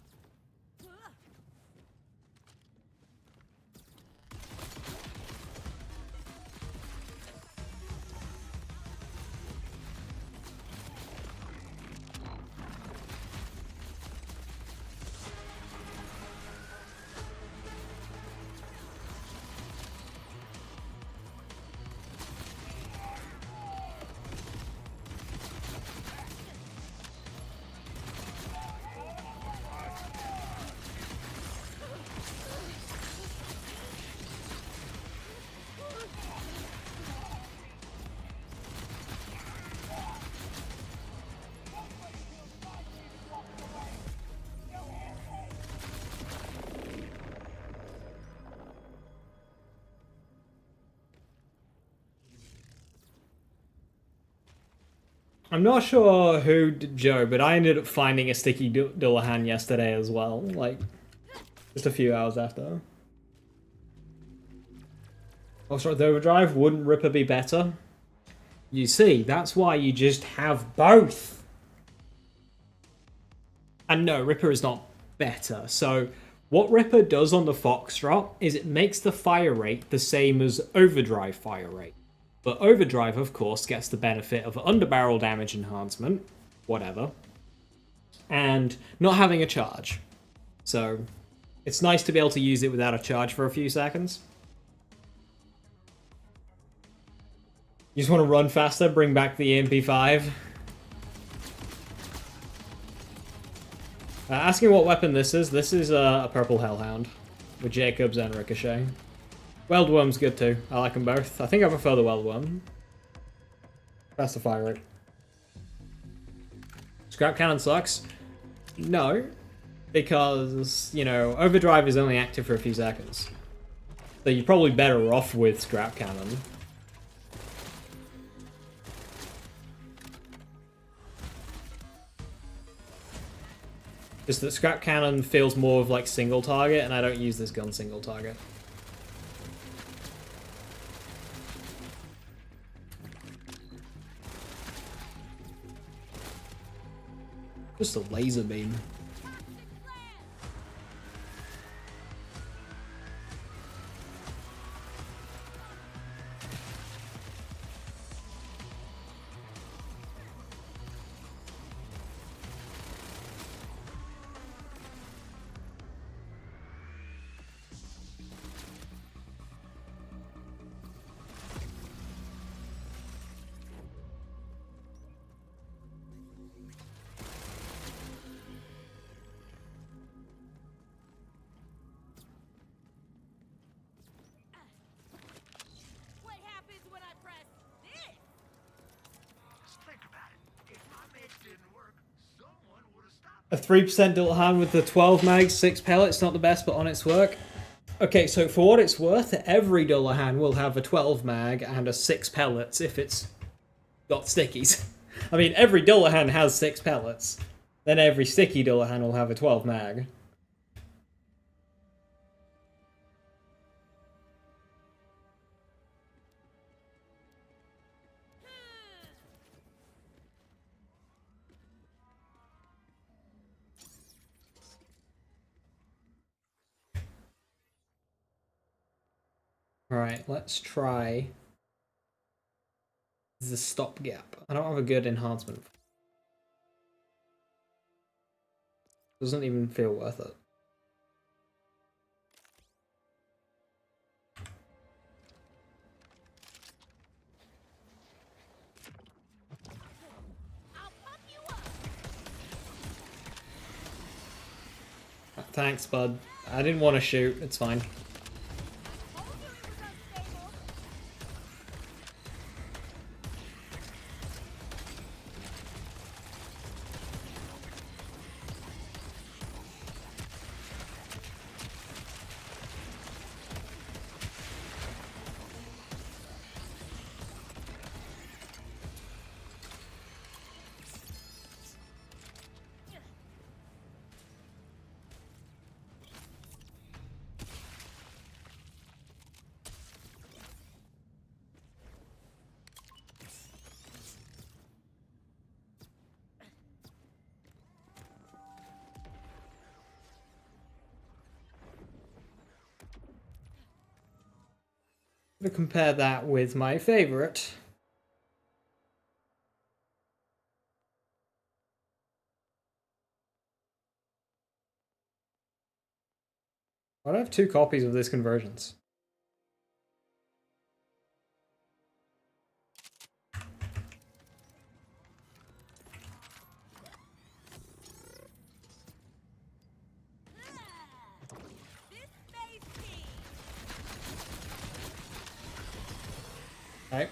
I'm not sure who did Joe, but I ended up finding a sticky Dullahan yesterday as well, like just a few hours after. Also, the overdrive, wouldn't Ripper be better? You see, that's why you just have both. And no, Ripper is not better. So what Ripper does on the Foxtrot is it makes the fire rate the same as overdrive fire rate. But overdrive, of course, gets the benefit of underbarrel damage enhancement, whatever, and not having a charge. So it's nice to be able to use it without a charge for a few seconds. You just want to run faster, bring back the EMP5. Asking what weapon this is a purple Hellhound with Jacobs and Ricochet. Weldworm's good too. I like them both. I think I prefer the Weldworm. That's the fire rate. Scrap Cannon sucks? No. Because, you know, Overdrive is only active for a few seconds. So you're probably better off with Scrap Cannon. Just that Scrap Cannon feels more of like single target, and I don't use this gun single target. Just a laser beam. A 3% dual hand with the 12 mags, 6 pellets, not the best, but on its work. Okay, so for what it's worth, every dual hand will have a 12 mag and a 6 pellets if it's got stickies. I mean, every dual hand has 6 pellets. Then every sticky dual hand will have a 12 mag. Alright, let's try the stopgap. I don't have a good enhancement. Doesn't even feel worth it. I'll pump you up. Thanks, bud. I didn't want to shoot. It's fine. Told you it was unstable. I'm gonna compare that with my favorite. I have 2 copies of this Convergence. This space team. Right.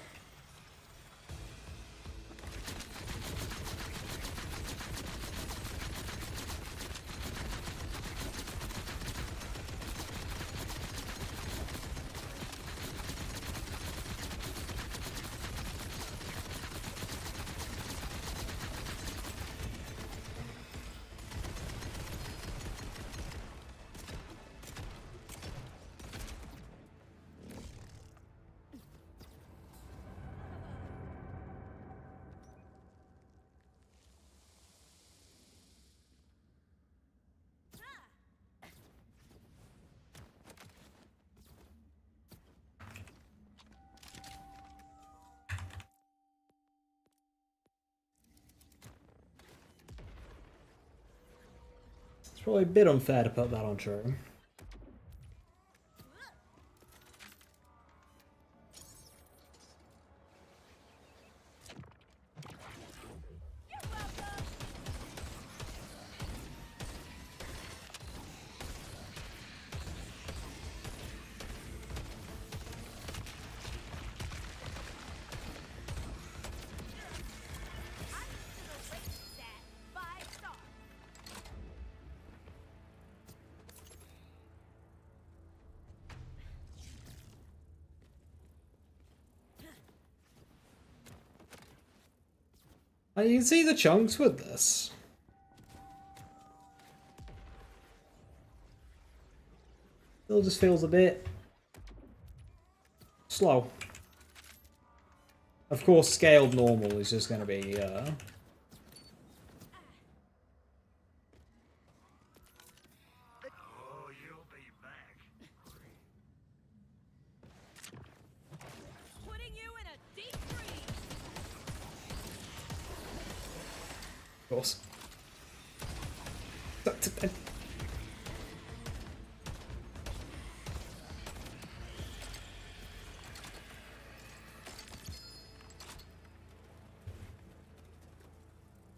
It's probably a bit unfair to put that on True. You're welcome. I'm just gonna rate that 5 stars. You can see the chunks with this. Still just feels a bit slow. Of course, scaled normal is just going to be Oh, you'll be back. Putting you in a deep freeze. of course. Out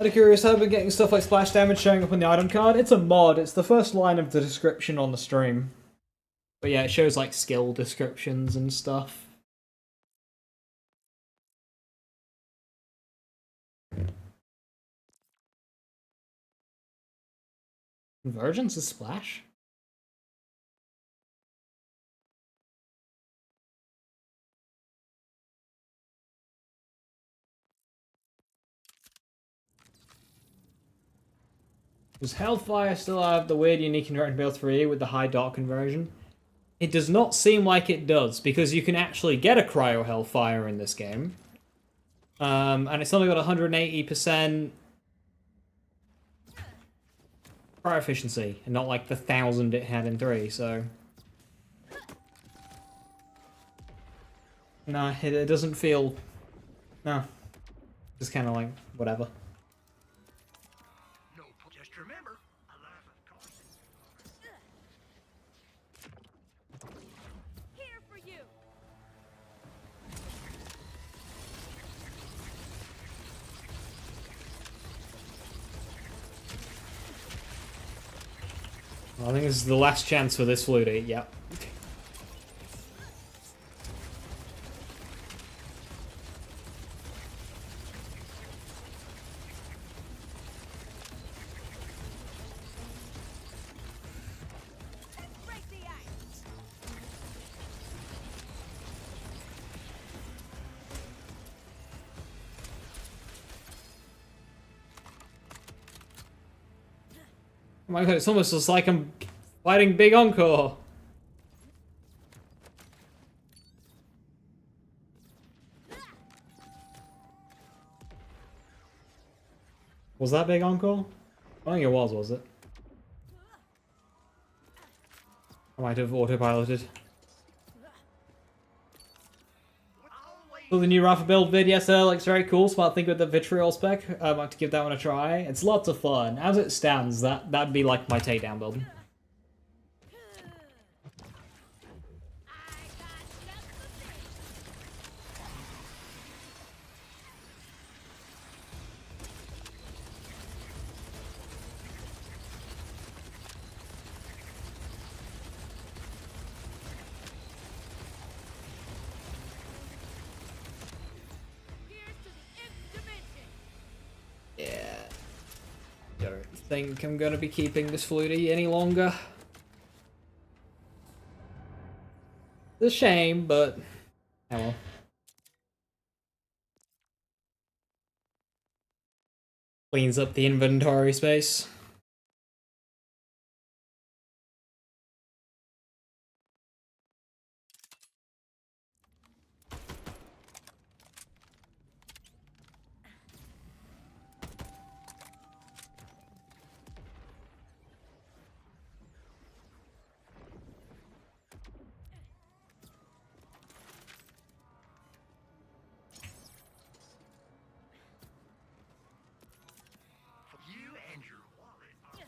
of curious, I've been getting stuff like splash damage showing up on the item card. It's a mod. It's the first line of the description on the stream. But yeah, it shows like skill descriptions and stuff. Convergence is splash? Does Hellfire still have the weird unique interaction build 3 with the high dark conversion? It does not seem like it does, because you can actually get a Cryo Hellfire in this game. And it's only got 180% cryo efficiency, and not like the 1000 it had in 3, so... No, it doesn't feel... No. Just kind of like, whatever. No, just remember, a life of caution. Here for you. I think this is the last chance for this Flutie, yep. Break the ice. Oh my god, it's almost just like I'm fighting Big Encore. Was that Big Encore? I don't think it was it? I might have autopiloted. So the new Rafa build vid, yes, looks very cool. Smart thing with the Vitriol spec. I'd like to give that one a try. It's lots of fun. As it stands, that'd be like my takedown build. I got just the thing. Here's to the nth dimension. Yeah. Don't think I'm gonna be keeping this Flutie any longer. It's a shame, but... Oh well. Cleans up the inventory space. For you and your wallet.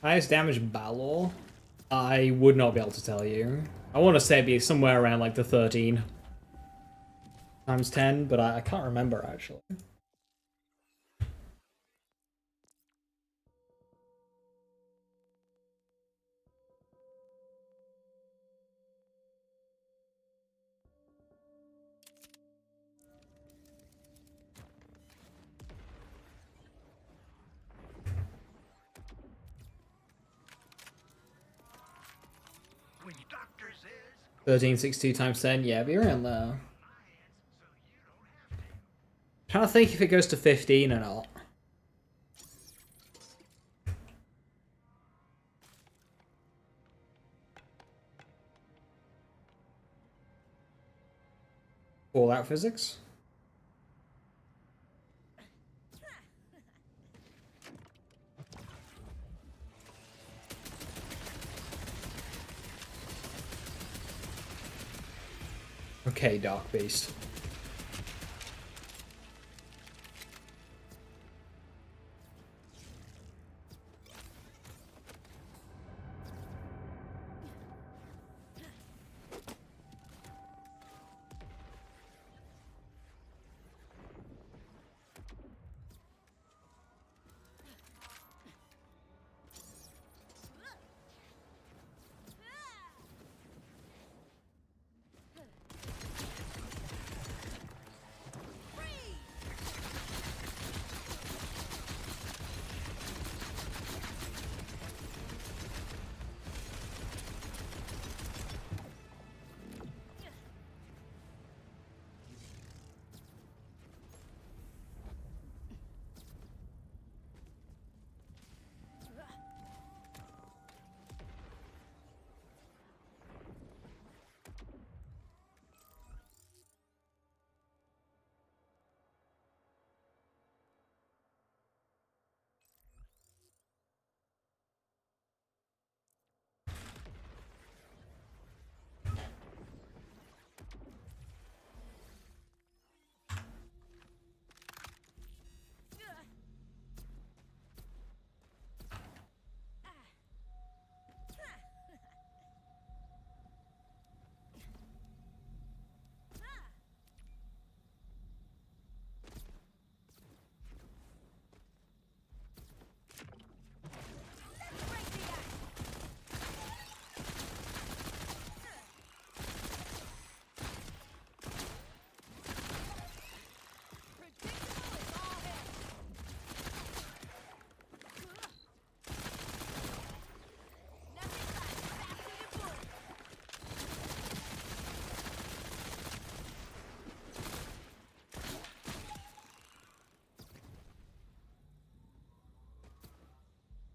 Highest damage Balor? I would not be able to tell you. I want to say it'd be somewhere around like the 13 times 10, but I can't remember actually. When your doctor says 1362 times 10, yeah, be around there. science, so you don't have to. Trying to think if it goes to 15 or not. Fallout physics? Okay, Dark Beast.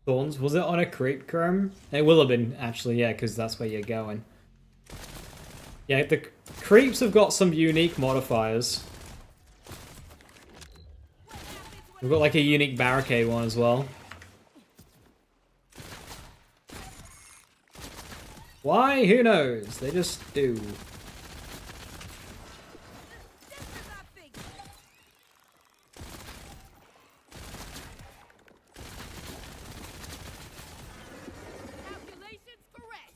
Thorns. Was it on a creep, Kerm? It will have been, actually, yeah, because that's where you're going. Yeah, the creeps have got some unique modifiers. We've got like a unique barricade one as well. Why? Who knows? They just do. Calculations correct.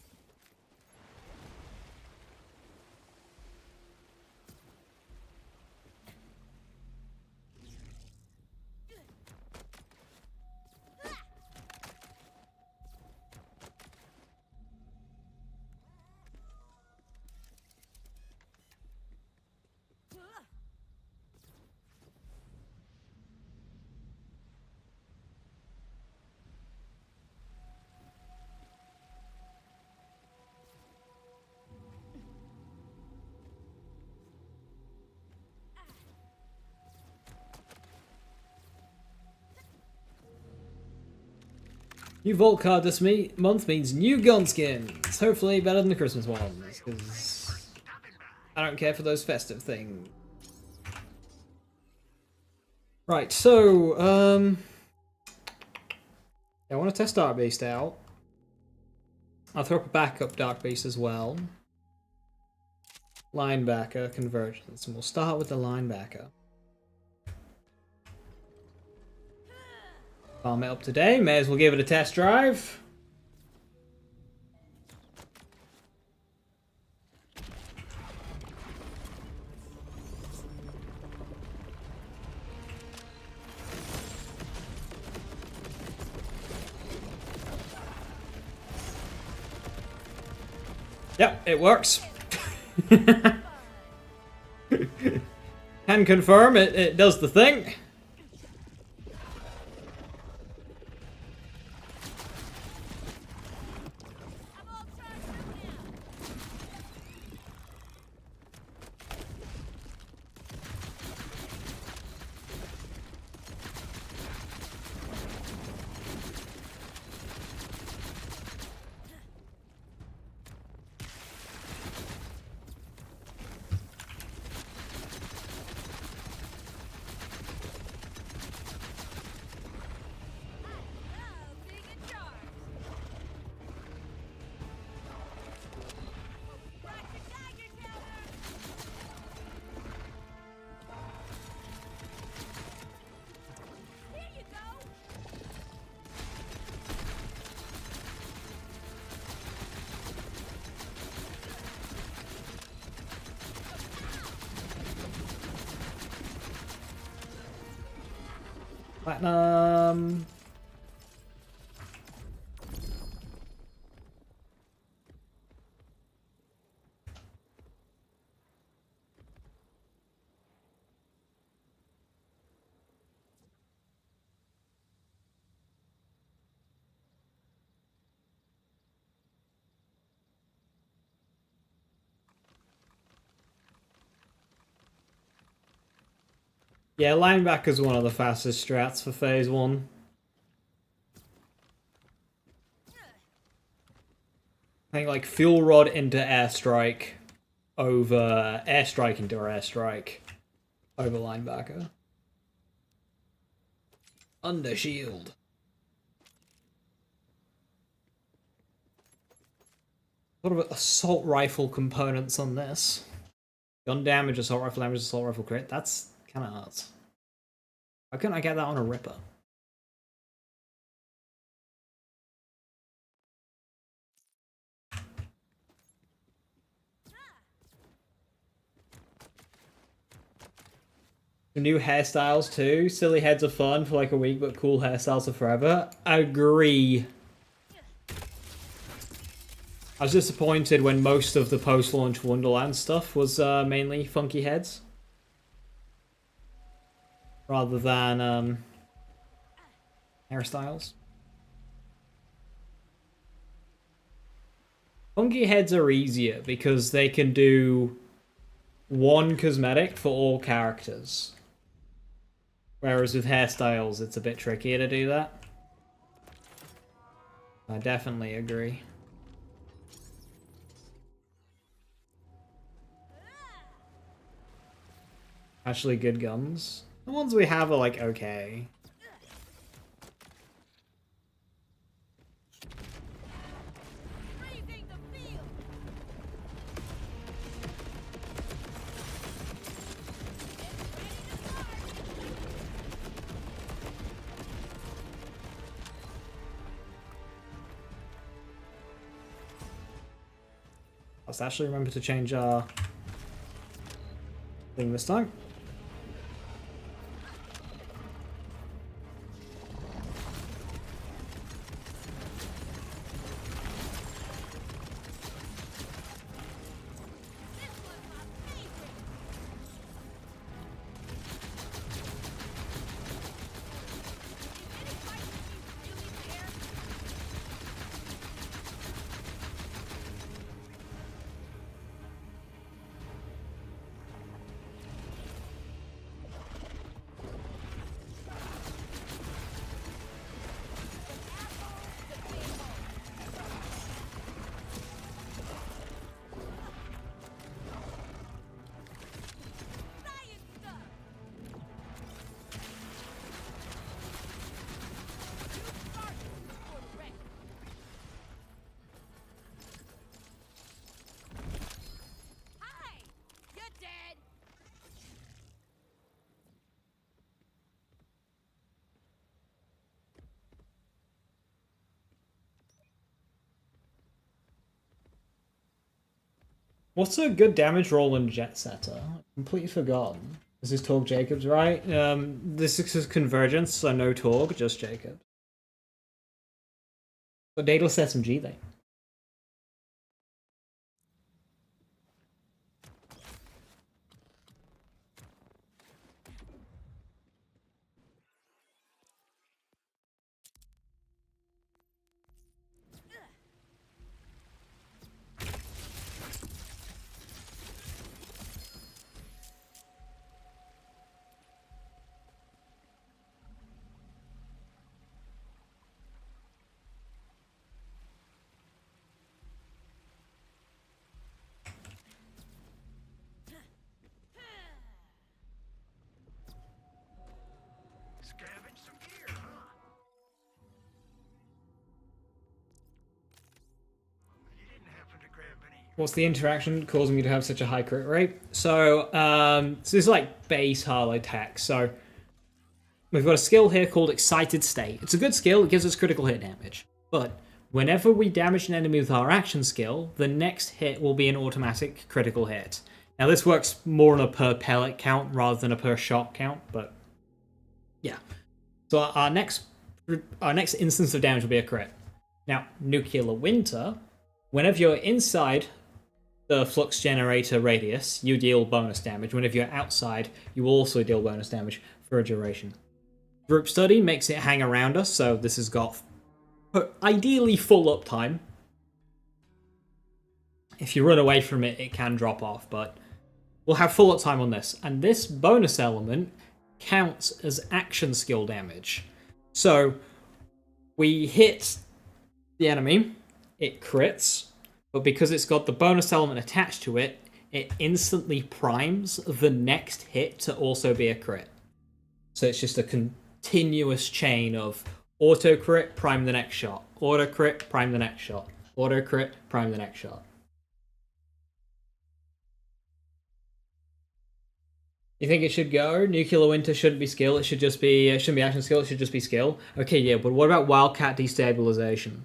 New Vault card this month means new gun skins. Hopefully better than the Christmas ones, because I don't care for those festive things. Right, so, I want to test Dark Beast out. I'll throw up a backup Dark Beast as well. Linebacker convergence, and we'll start with the linebacker. Farm it up today, may as well give it a test drive. Yep, it works. Can confirm it does the thing. Platinum. Yeah, linebacker's one of the fastest strats for phase 1. I think like fuel rod into airstrike over airstrike into airstrike over linebacker. Under shield. What about assault rifle components on this? Gun damage, assault rifle crit. That's kind of hard. Why couldn't I get that on a Ripper? New hairstyles too. Silly heads are fun for like a week, but cool hairstyles are forever. Agree. I was disappointed when most of the post-launch Wonderland stuff was mainly funky heads. Rather than hairstyles. Funky heads are easier because they can do one cosmetic for all characters. Whereas with hairstyles, it's a bit trickier to do that. I definitely agree. Actually good guns. The ones we have are like okay. Raising the field. Let's actually remember to change our thing this time. Hi! You're dead! What's a good damage roll in Jet Setter? Completely forgotten. This is Torg Jacobs, right? This is Convergence, so no Torg, just Jacob. But Daedalus SMG then. Scavenge some gear, huh? You didn't happen to grab any. What's the interaction causing me to have such a high crit rate? So, so this is like base Harlow tech. So we've got a skill here called Excited State. It's a good skill, it gives us critical hit damage. But whenever we damage an enemy with our action skill, the next hit will be an automatic critical hit. Now this works more on a per pellet count rather than a per shot count, but yeah. So our next instance of damage will be a crit. Now, Nuclear Winter, whenever you're inside the flux generator radius, you deal bonus damage. Whenever you're outside, you also deal bonus damage for a duration. Group Study makes it hang around us, so this has got ideally full uptime. If you run away from it, it can drop off, but we'll have full uptime on this. And this bonus element counts as action skill damage. So we hit the enemy, it crits, but because it's got the bonus element attached to it, it instantly primes the next hit to also be a crit. So it's just a continuous chain of auto crit, prime the next shot, auto crit, prime the next shot, auto crit, prime the next shot. You think it should go? Nuclear Winter shouldn't be skill, it shouldn't be action skill, it should just be skill. Okay, yeah, but what about Wildcat Destabilization?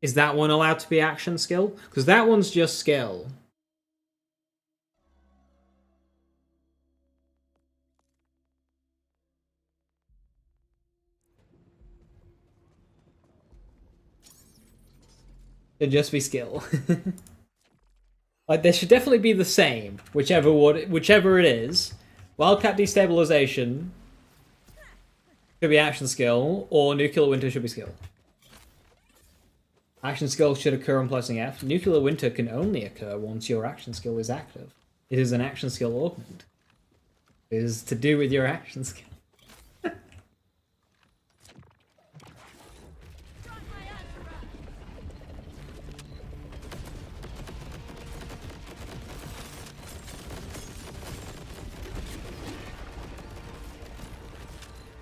Is that one allowed to be action skill? Because that one's just skill. It'd just be skill. Like, they should definitely be the same, whichever it is. Wildcat Destabilization should be action skill, or Nuclear Winter should be skill. Action skill should occur on pressing F. Nuclear Winter can only occur once your action skill is active. It is an action skill augment. It is to do with your action skill.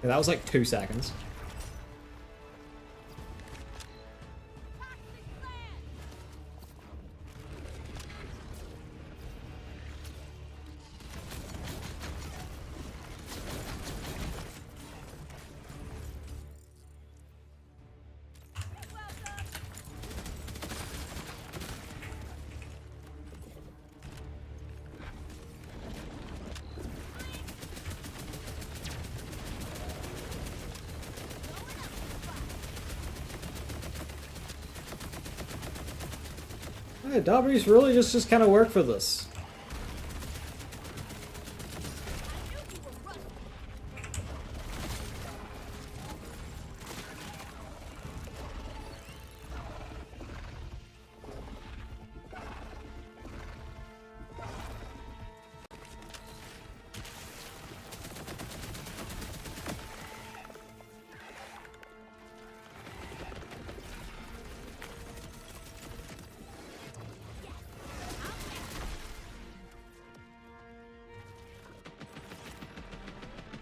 Yeah, that was like 2 seconds. Yeah, Darby's really just kind of work for this.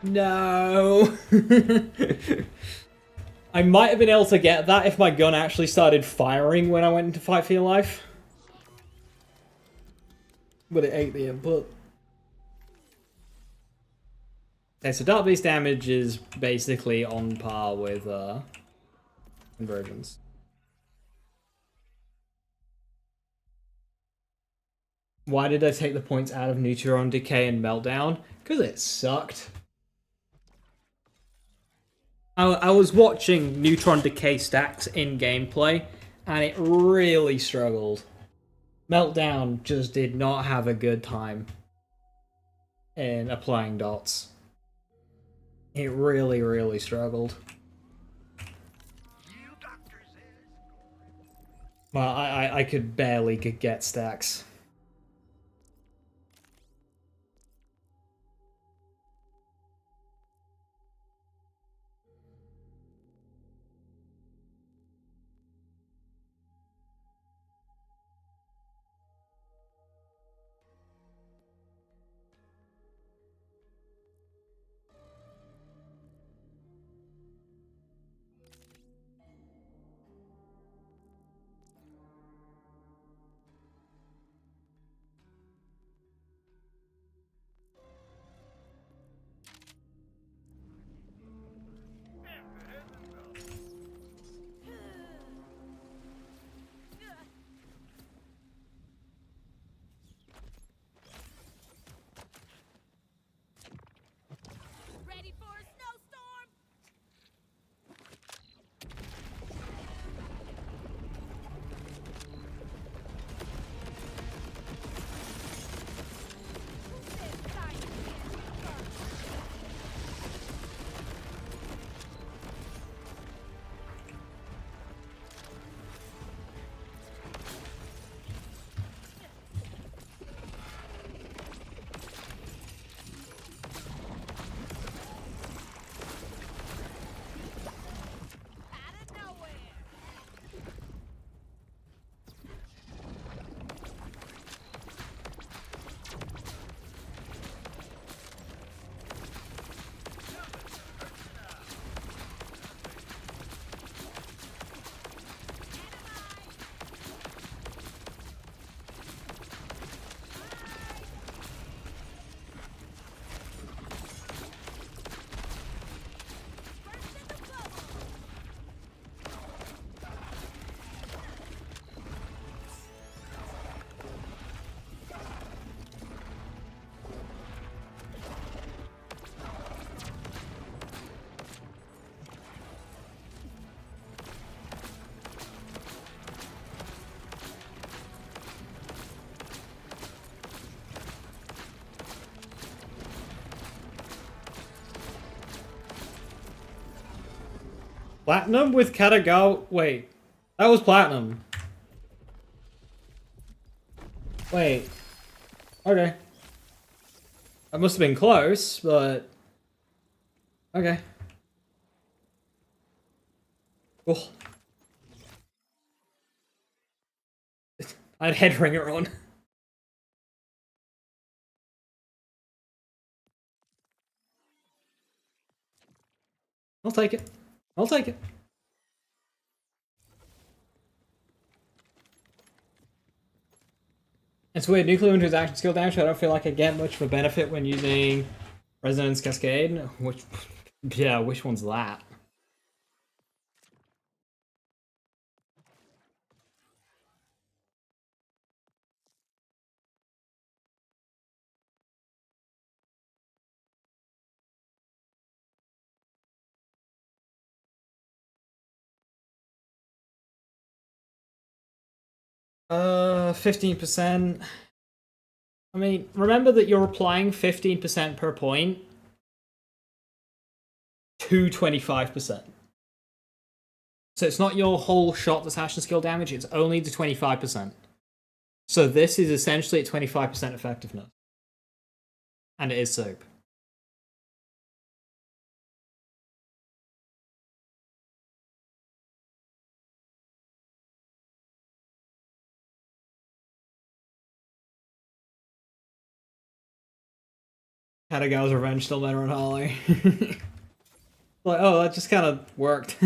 No. I might have been able to get that if my gun actually started firing when I went into fight for your life. But it ate the input. Okay, so Dark Beast damage is basically on par with Convergence. Why did I take the points out of Neutron Decay and Meltdown? Because it sucked. I was watching Neutron Decay stacks in gameplay, and it really struggled. Meltdown just did not have a good time in applying dots. It really, really struggled. Well, I could barely get stacks. Ready for a snowstorm? Who said science can't be first? Out of nowhere. First in the bubble. Platinum with Katagawa. Wait, that was platinum. Wait. Okay. That must have been close, but okay. Cool. I had head ringer on. I'll take it. I'll take it. It's weird, nuclear winter is action skill damage, so I don't feel like I get much of a benefit when using Resonance Cascade. Which, yeah, which one's that? Uh, 15%. I mean, remember that you're applying 15% per point to 25%. So it's not your whole shot that's action skill damage, it's only the 25%. So this is essentially at 25% effectiveness. And it is soap. Katagawa's Revenge still better on Harley. Like, oh, that just kind of worked.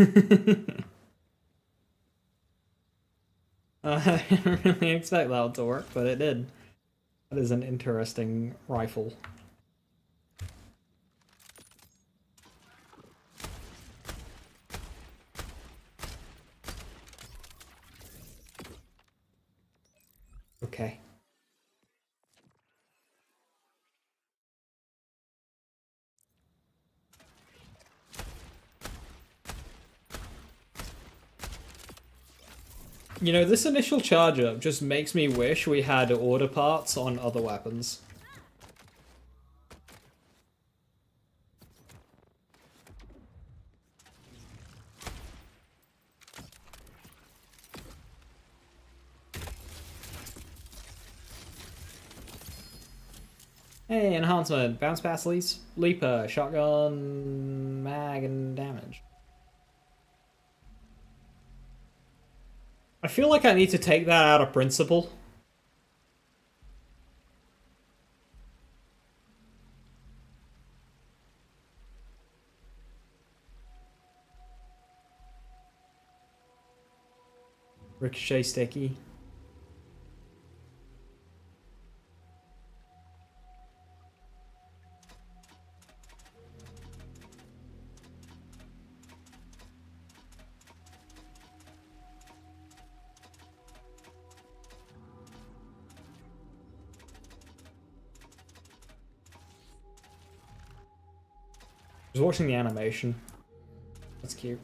I didn't really expect that one to work, but it did. That is an interesting rifle. Okay. You know, this initial charge up just makes me wish we had order parts on other weapons. Hey, enhancement. Bounce pass leaper, shotgun, mag, and damage. I feel like I need to take that out of principle. Ricochet sticky. I was watching the animation. That's cute.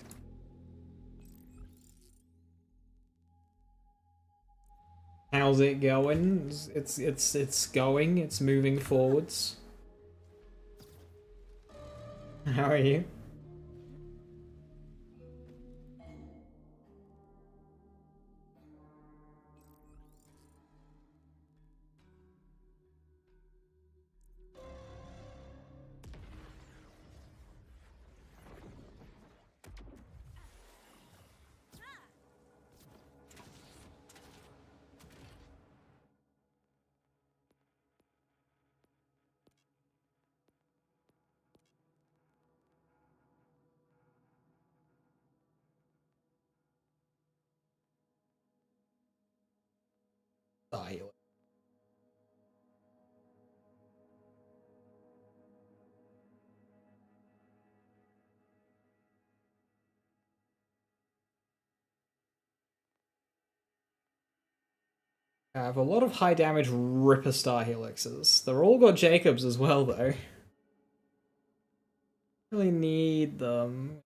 How's it going? It's going. It's moving forwards. How are you? Style. I have a lot of high damage Ripper Star Helixes. They're all got Jacobs as well, though. Really need them.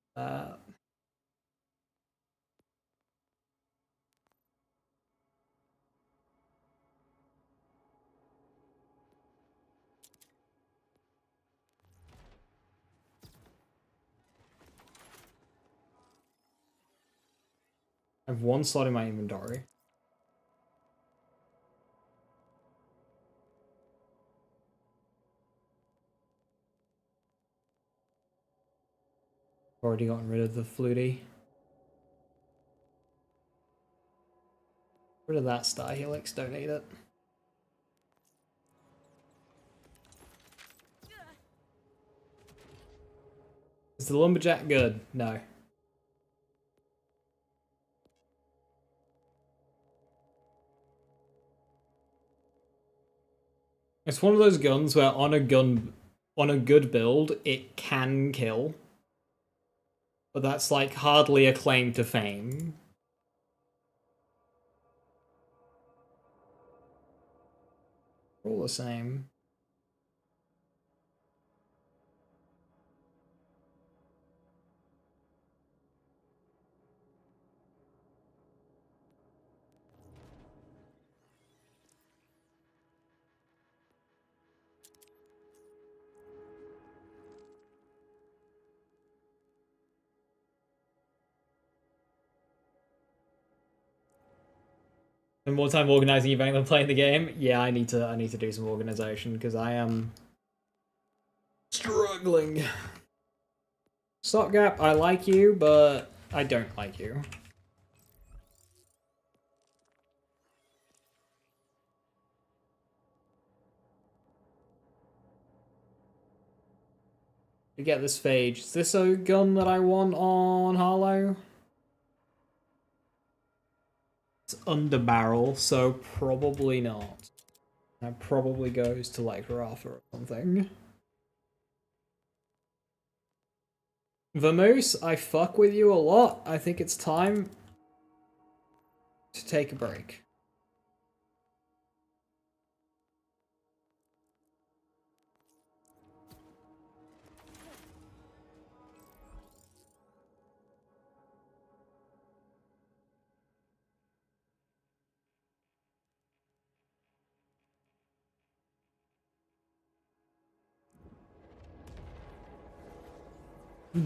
I have one slot in my inventory. Already gotten rid of the Flutie. Rid of that Star Helix, don't need it. Is the lumberjack good? No. It's one of those guns where on a good build, it can kill. But that's like hardly a claim to fame. All the same. And more time organizing event than playing the game. Yeah, I need to do some organization because I am struggling. Stopgap, I like you, but I don't like you. To get this phage, is this a gun that I want on Harlow? It's under barrel, so probably not. That probably goes to like Rafa or something. Vamoose, I fuck with you a lot. I think it's time to take a break.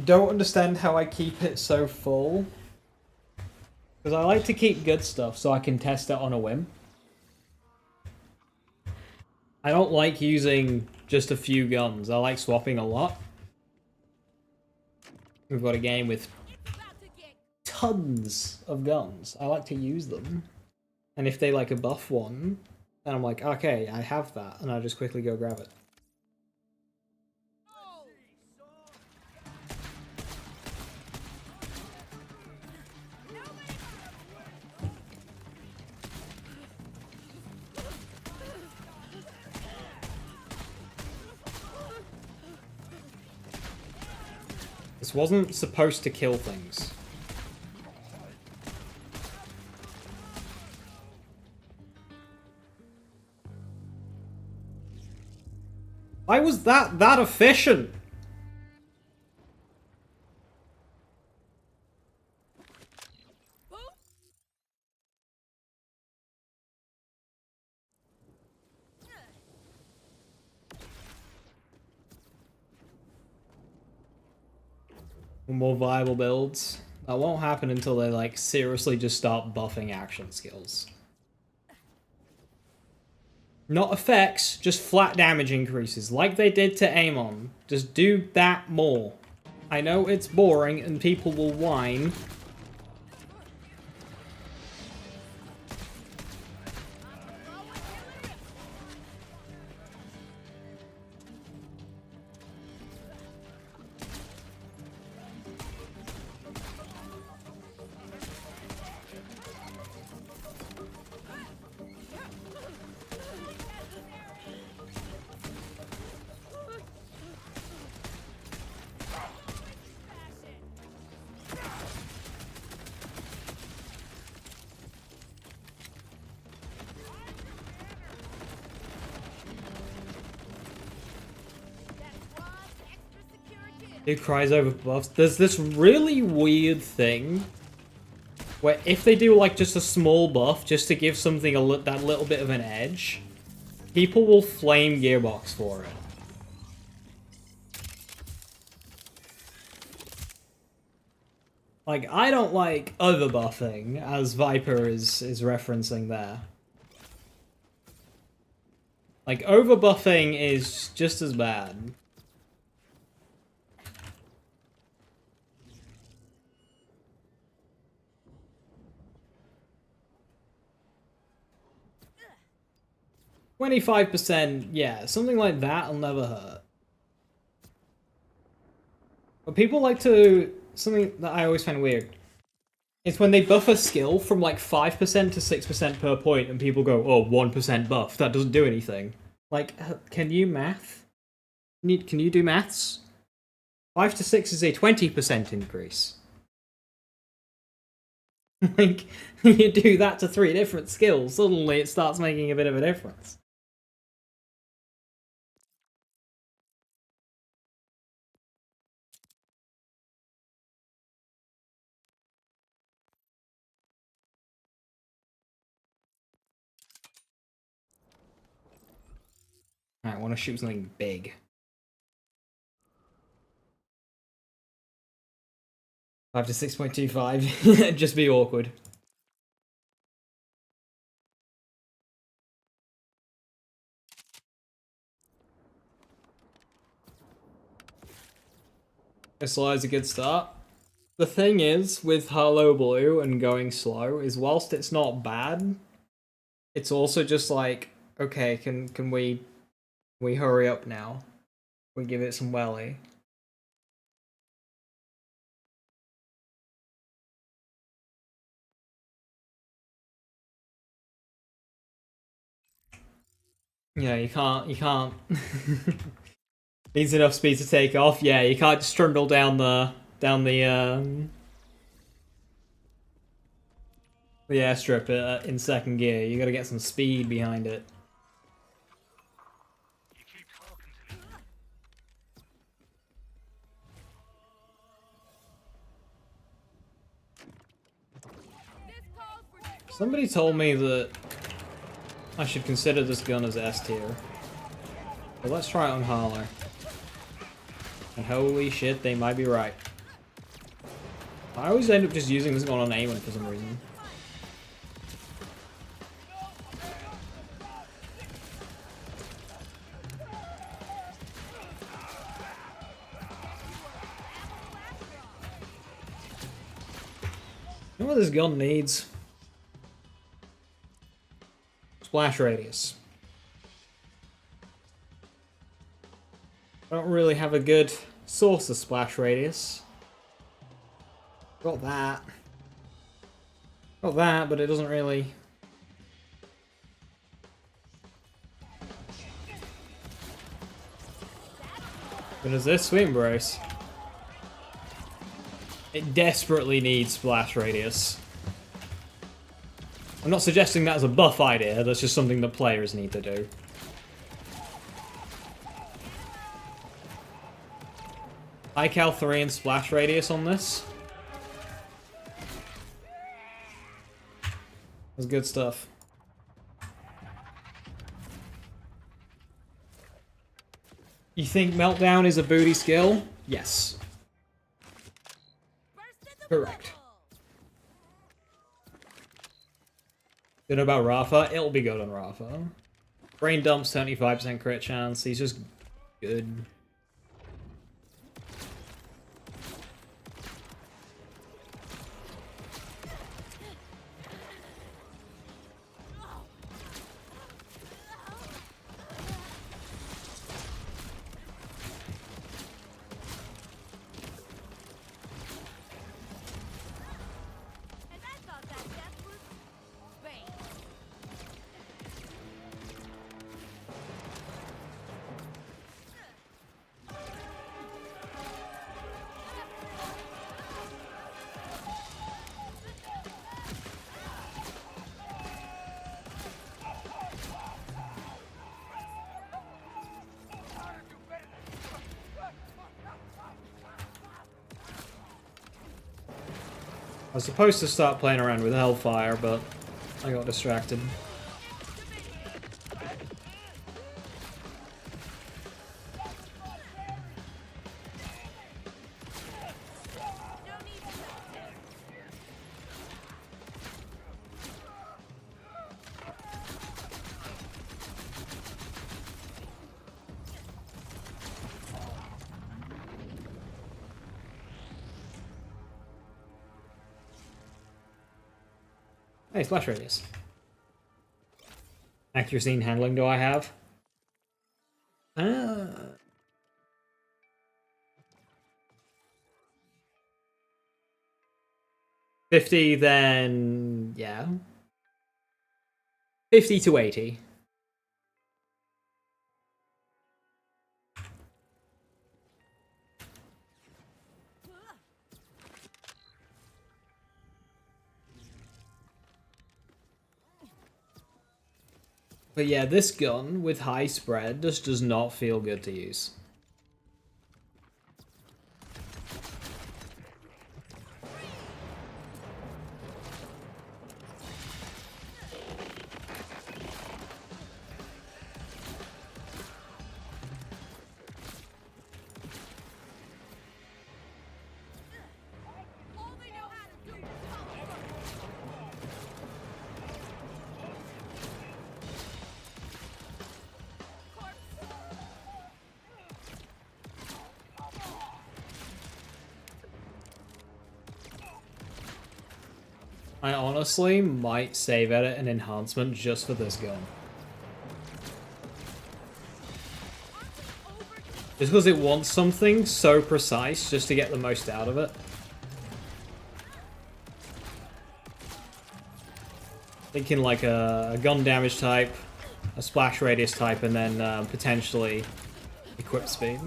Don't understand how I keep it so full. Because I like to keep good stuff so I can test it on a whim. I don't like using just a few guns. I like swapping a lot. We've got a game with tons of guns. I like to use them. And if they like a buff one, then I'm like, okay, I have that. And I just quickly go grab it. This wasn't supposed to kill things. Why was that efficient? More viable builds. That won't happen until they like seriously just start buffing action skills. Not effects, just flat damage increases, like they did to Amon. Just do that more. I know it's boring and people will whine. Who cries over buffs? There's this really weird thing where if they do like just a small buff just to give something that little bit of an edge, people will flame Gearbox for it. Like, I don't like overbuffing, as Viper is referencing there. Like, overbuffing is just as bad. $25%, yeah, something like that will never hurt. But People like to... Something that I always find weird. It's when they buff a skill from like 5% to 6% per point and people go, oh, 1% buff. That doesn't do anything. Like, can you math? Can you do maths? 5 to 6 is a 20% increase. Like, you do that to 3 different skills, suddenly it starts making a bit of a difference. Alright, I want to shoot something big. 5 to 6.25. Just be awkward. Slow is a good start. The thing is, with Hello Blue and going slow, is whilst it's not bad, it's also just like, okay, can we hurry up now? We give it some welly. Yeah, you can't. Needs enough speed to take off. Yeah, you can't just trundle down the airstrip in second gear. You gotta get some speed behind it. Somebody told me that I should consider this gun as S tier. But let's try it on Harlow. And holy shit, they might be right. I always end up just using this gun on Aimon for some reason. You know what this gun needs? Splash radius. I don't really have a good source of splash radius. Got that. Got that, but it doesn't really... But is this Sweet Embrace? It desperately needs splash radius. I'm not suggesting that's a buff idea, that's just something that players need to do. iCal 3 and splash radius on this. That's good stuff. You think Meltdown is a booty skill? Yes. Correct. Good about Rafa? It'll be good on Rafa. Brain dump 75% crit chance. He's just good. And I thought that death was Spain. I was supposed to start playing around with Hellfire, but I got distracted. Hey, splash radius. Accuracy and handling do I have? 50, then yeah. 50 to 80. But yeah, this gun with high spread just does not feel good to use. All they know how to do is talk. I honestly might save edit an enhancement just for this gun. Just because it wants something so precise just to get the most out of it. Thinking like a gun damage type, a splash radius type, and then potentially equip speed.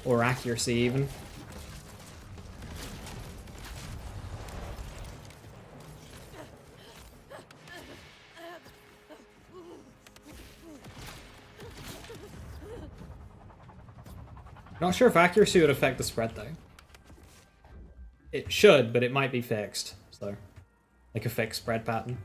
Or accuracy even. Not sure if accuracy would affect the spread though. It should, but it might be fixed. So, like a fixed spread pattern.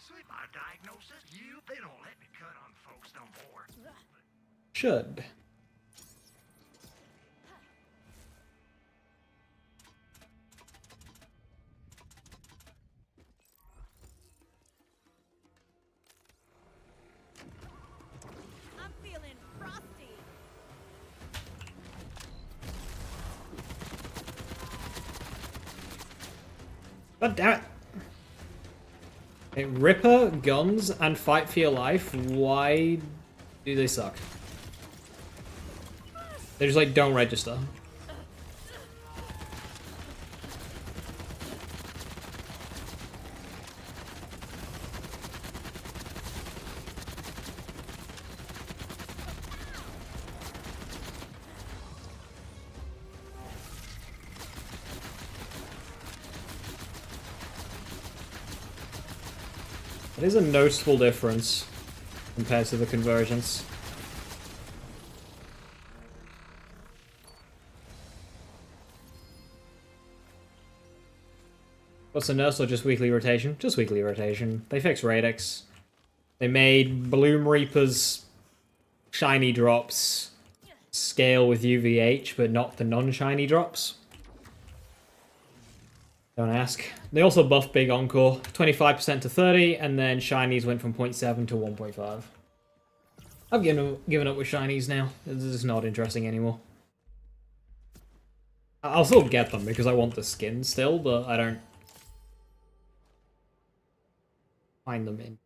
Sleep my diagnosis. They don't let me cut on folks no more. Should. I'm feeling frosty. God damn it. Okay, Ripper, guns, and fight for your life. Why do they suck? They just like don't register. It is a noticeable difference compared to the convergence. What's the nurse or just weekly rotation? Just weekly rotation. They fixed Radix. They made Bloom Reapers shiny drops scale with UVH, but not the non-shiny drops. Don't ask. They also buffed Big Encore, 25% to 30, and then shinies went from 0.7 to 1.5. I've given up with shinies now. This is not interesting anymore. I'll still get them because I want the skin still, but I don't find them in.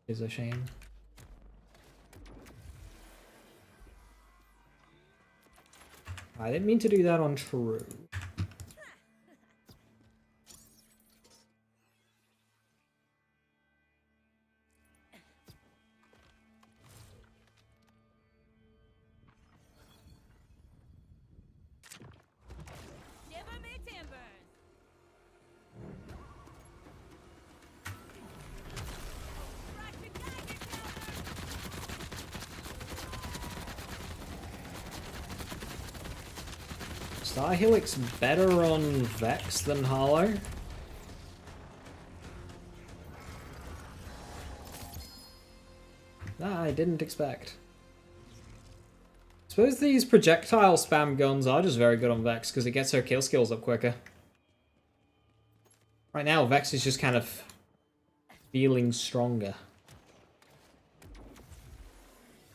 Is a shame. I didn't mean to do that on True. Never me timbers. Rock the tiger, Star Helix better on Vex than Harlow? That I didn't expect. Suppose these projectile spam guns are just very good on Vex because it gets her kill skills up quicker. Right now, Vex is just kind of feeling stronger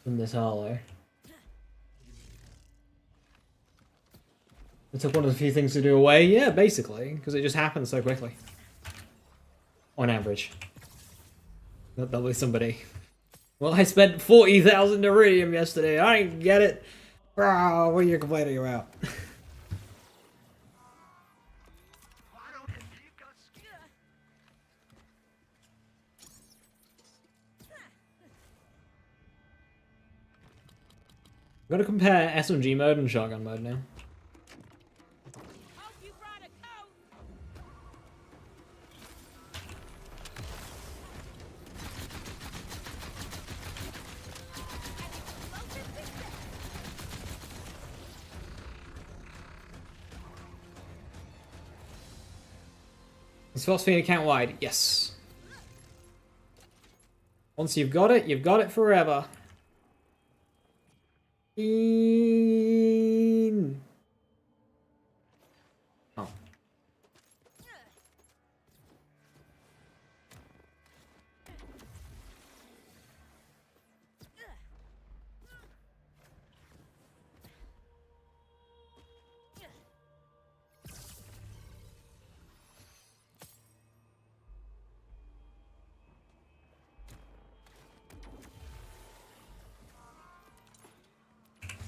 than this Harlow. It took one of the few things to do away. Yeah, basically, because it just happened so quickly. On average. That'll be somebody. Well, I spent 40,000 iridium yesterday. I didn't get it. Oh, what are you complaining about? Why don't you got skin? I'm gonna compare SMG mode and shotgun mode now. Hope you brought a coat. Is phosphine account wide? Yes. Once you've got it forever. Oh.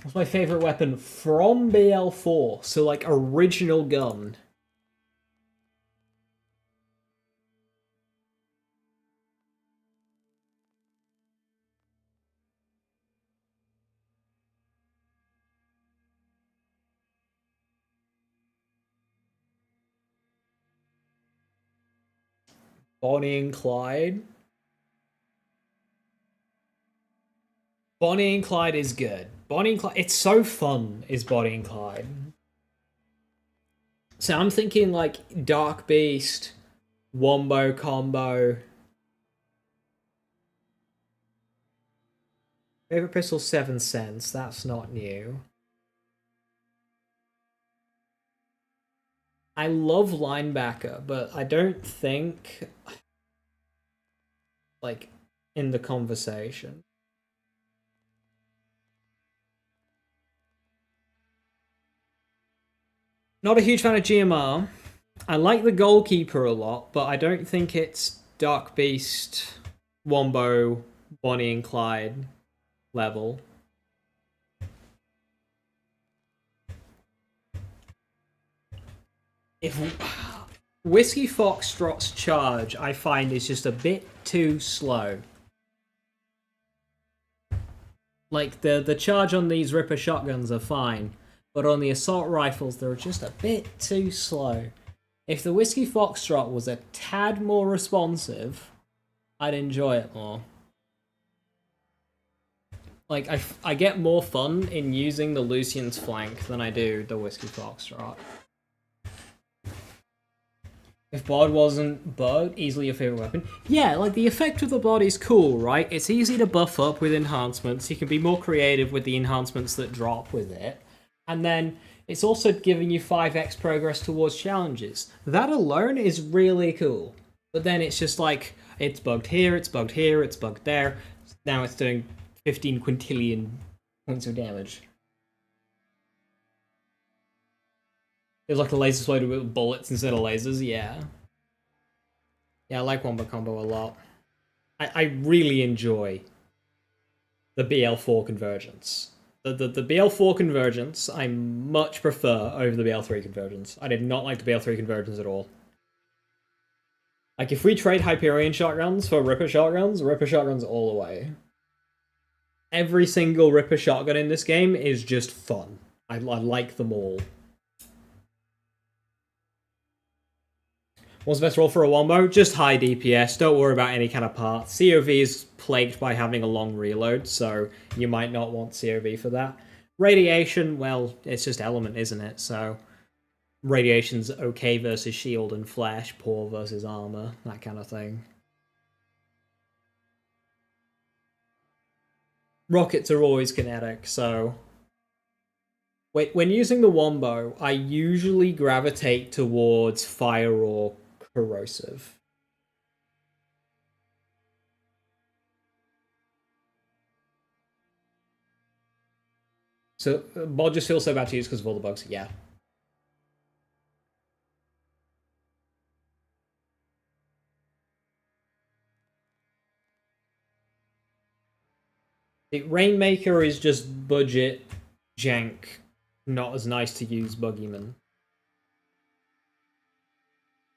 What's my favorite weapon from BL4? So like original gun. Bonnie and Clyde. Bonnie and Clyde is good. Bonnie and Clyde, it's so fun, is Bonnie and Clyde. So I'm thinking like Dark Beast, Wombo combo. Favorite pistol 7 cents, that's not new. I love linebacker, but I don't think like in the conversation. Not a huge fan of GMR. I like the Goalkeeper a lot, but I don't think it's Dark Beast, Wombo, Bonnie and Clyde level. If Whiskey Foxtrot's charge, I find, is just a bit too slow. Like, the charge on these Ripper shotguns are fine, but on the assault rifles, they're just a bit too slow. If the Whiskey Foxtrot was a tad more responsive, I'd enjoy it more. Like, I get more fun in using the Lucian's flank than I do the Whiskey Foxtrot. If Bod wasn't Bod, easily your favorite weapon. Yeah, like the effect of the Bod is cool, right? It's easy to buff up with enhancements. You can be more creative with the enhancements that drop with it. And then it's also giving you 5x progress towards challenges. That alone is really cool. But then it's just like, it's bugged here, it's bugged here, it's bugged there. Now it's doing 15 quintillion points of damage. It's like a laser exploded with bullets instead of lasers, yeah. Yeah, I like Wombo Combo a lot. I really enjoy the BL4 convergence. The BL4 convergence I much prefer over the BL3 convergence. I did not like the BL3 convergence at all. Like, if we trade Hyperion shotguns for Ripper shotguns all the way. Every single Ripper shotgun in this game is just fun. I like them all. What's the best roll for a Wombo? Just high DPS, don't worry about any kind of parts. COV is plagued by having a long reload, so you might not want COV for that. Radiation, well, it's just element, isn't it? So radiation's okay versus shield and flesh, poor versus armor, that kind of thing. Rockets are always kinetic, so when using the Wombo, I usually gravitate towards fire or corrosive. So, Bod just feels so bad to use because of all the bugs. Yeah. The Rainmaker is just budget jank, not as nice to use Boogeyman.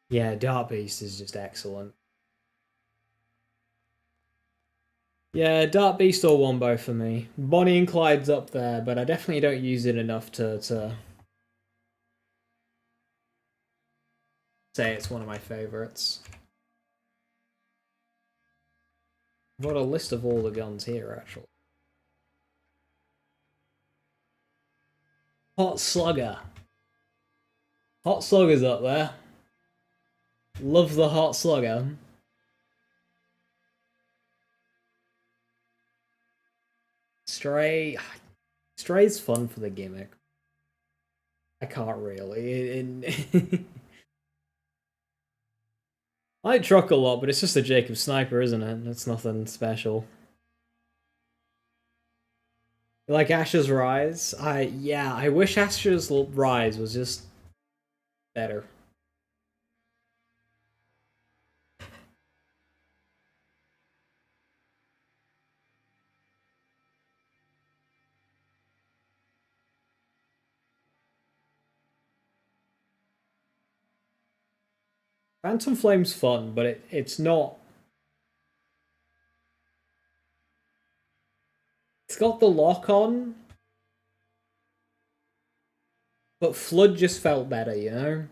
Yeah, Dart Beast is just excellent. Yeah, Dart Beast or Wombo for me. Bonnie and Clyde's up there, but I definitely don't use it enough to say it's one of my favorites. I've got a list of all the guns here, actually. Hot Slugger. Hot Slugger's up there. Love the Hot Slugger. Stray. Stray's fun for the gimmick. I can't really. I like Truck a lot, but it's just a Jacob Sniper, isn't it? It's nothing special. You like Asher's Rise? Yeah, I wish Asher's Rise was just better. Phantom Flame's fun, but it's not... It's got the lock on, but Flood just felt better, you know?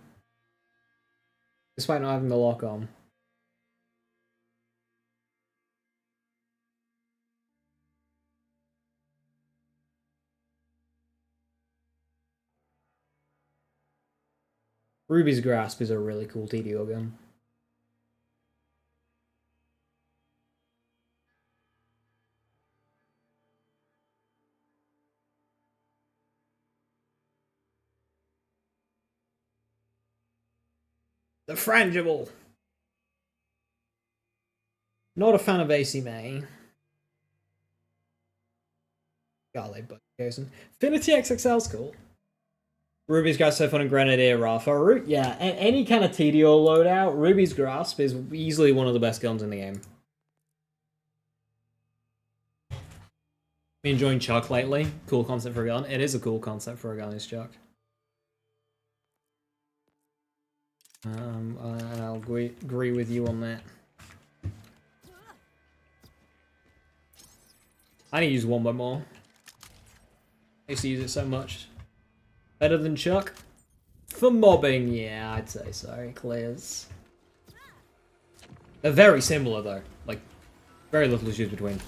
Despite not having the lock on. Ruby's Grasp is a really cool TDO gun. The Frangible! Not a fan of AC May. Golly, but Jason. Affinity XXL's cool. Ruby's Grasp so fun and Grenadier Rafa. Yeah, any kind of TDO loadout, Ruby's Grasp is easily one of the best guns in the game. Been enjoying Chuck lately. Cool concept for a gun. It is a cool concept for a gun, is Chuck. I'll agree with you on that. I need to use Wombo more. I used to use it so much. Better than Chuck? For mobbing, yeah, I'd say so. It clears. They're very similar though. Like, very little to choose between.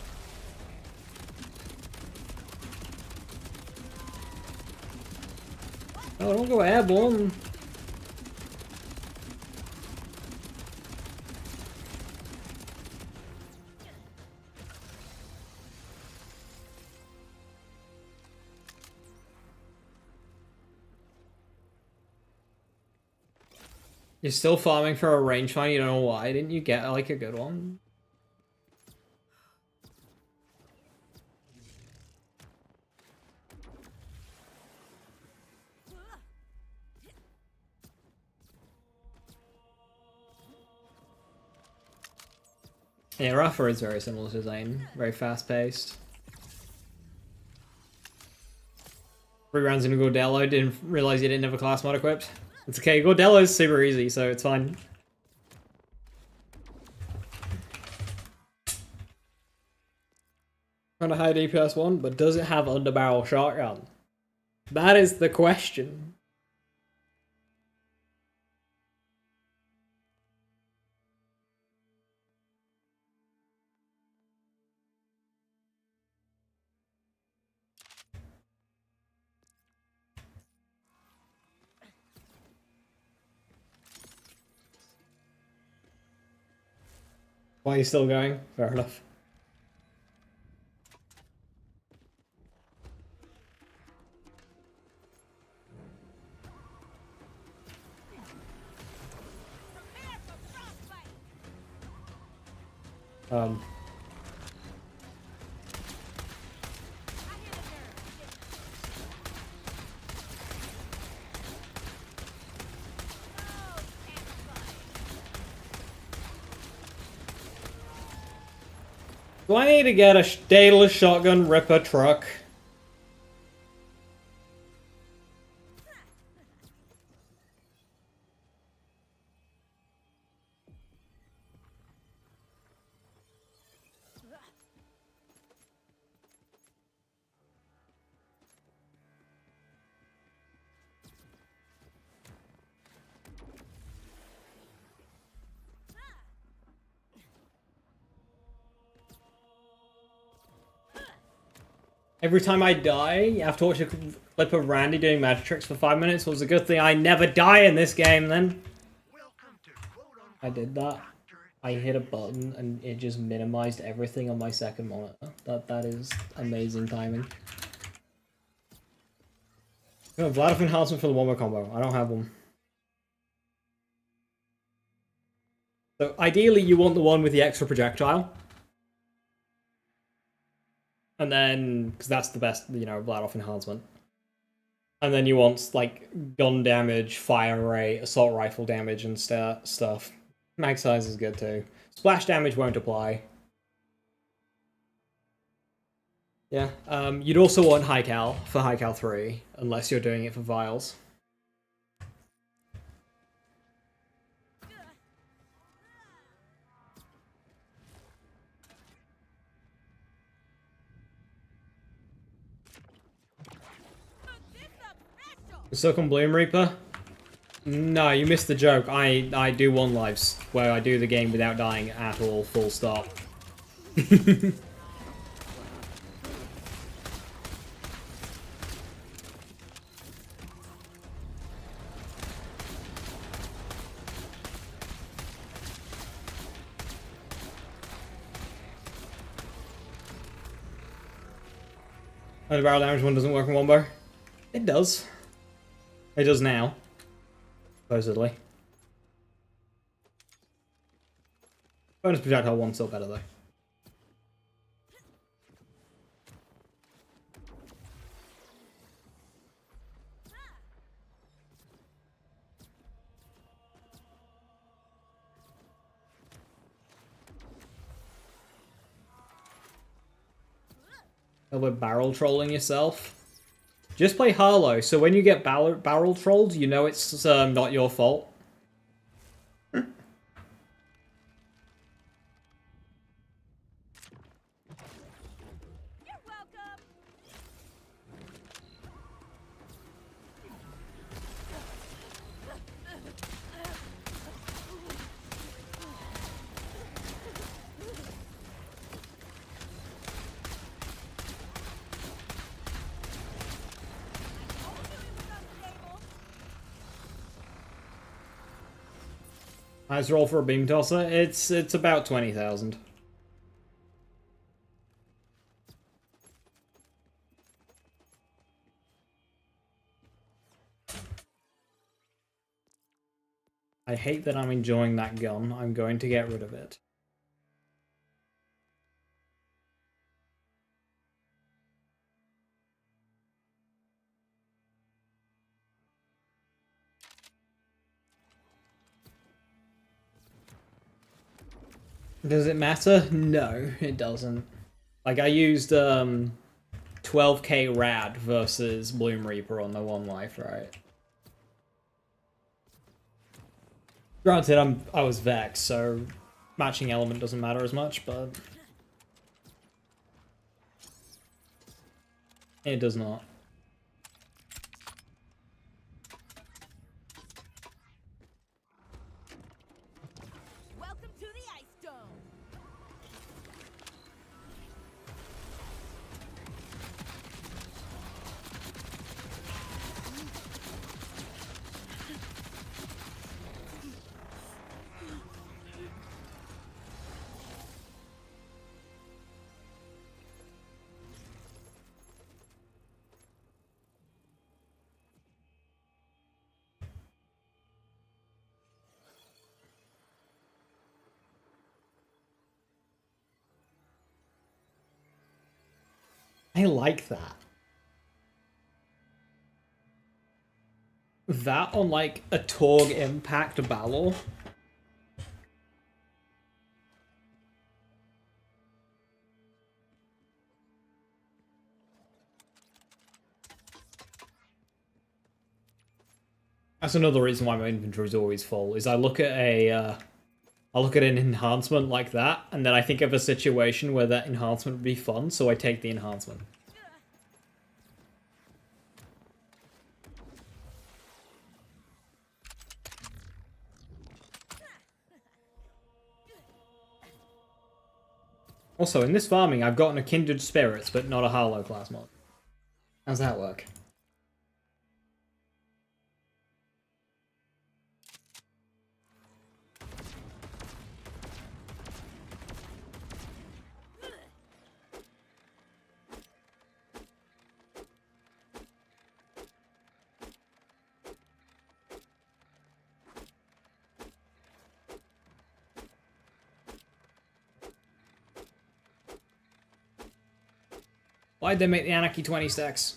Oh, don't go airborne. You're still farming for a rangefinder, you don't know why. Didn't you get like a good one? Yeah, Rafa is very similar to Zane. Very fast paced. 3 rounds into Gordello, didn't realize you didn't have a class mod equipped. It's okay, Gordello's super easy, so it's fine. Kind of high DPS one, but does it have underbarrel shotgun? That is the question. Why are you still going? Fair enough. Do I need to get a Daedalus Shotgun Ripper truck? Every time I die, you have to watch a clip of Randy doing magic tricks for 5 minutes. It was a good thing I never die in this game then. Welcome to quote-unquote I did that. Dr. I hit a button and it just minimized everything on my second monitor. That is amazing timing. Oh, Vladimir enhancement for the one-more combo. I don't have one. So ideally you want the one with the extra projectile. And then, because that's the best, you know, Vladoff enhancement. And then you want, like, gun damage, fire rate, assault rifle damage, and stuff. Mag size is good too. Splash damage won't apply. Yeah, you'd also want High Cal for High Cal 3, unless you're doing it for Vials. Silken Bloom Reaper? No, you missed the joke. I do one lives, where I do the game without dying at all, full stop. Oh, the barrel damage one doesn't work in Wombo? It does. It does now. Supposedly. Bonus projectile one's still better though. A little bit barrel trolling yourself. Just play Harlow, so when you get barrel trolled, you know it's not your fault. You're welcome. Nice roll for a beam tosser. It's about 20,000. I hate that I'm enjoying that gun. I'm going to get rid of it. Does it matter? No, it doesn't. Like, I used 12k Rad versus Bloom Reaper on the one life, right? Granted, I was Vex, so matching element doesn't matter as much, but it does not. Welcome to the Ice Dome. I like that. That on like a Torg Impact Balor. That's another reason why my inventory is always full. Is I look at an enhancement like that, and then I think of a situation where that enhancement would be fun, so I take the enhancement. Also, in this farming, I've gotten a Kindred Spirits, but not a Harlow class mod. How's that work? Why'd they make the Anarchy 20 stacks?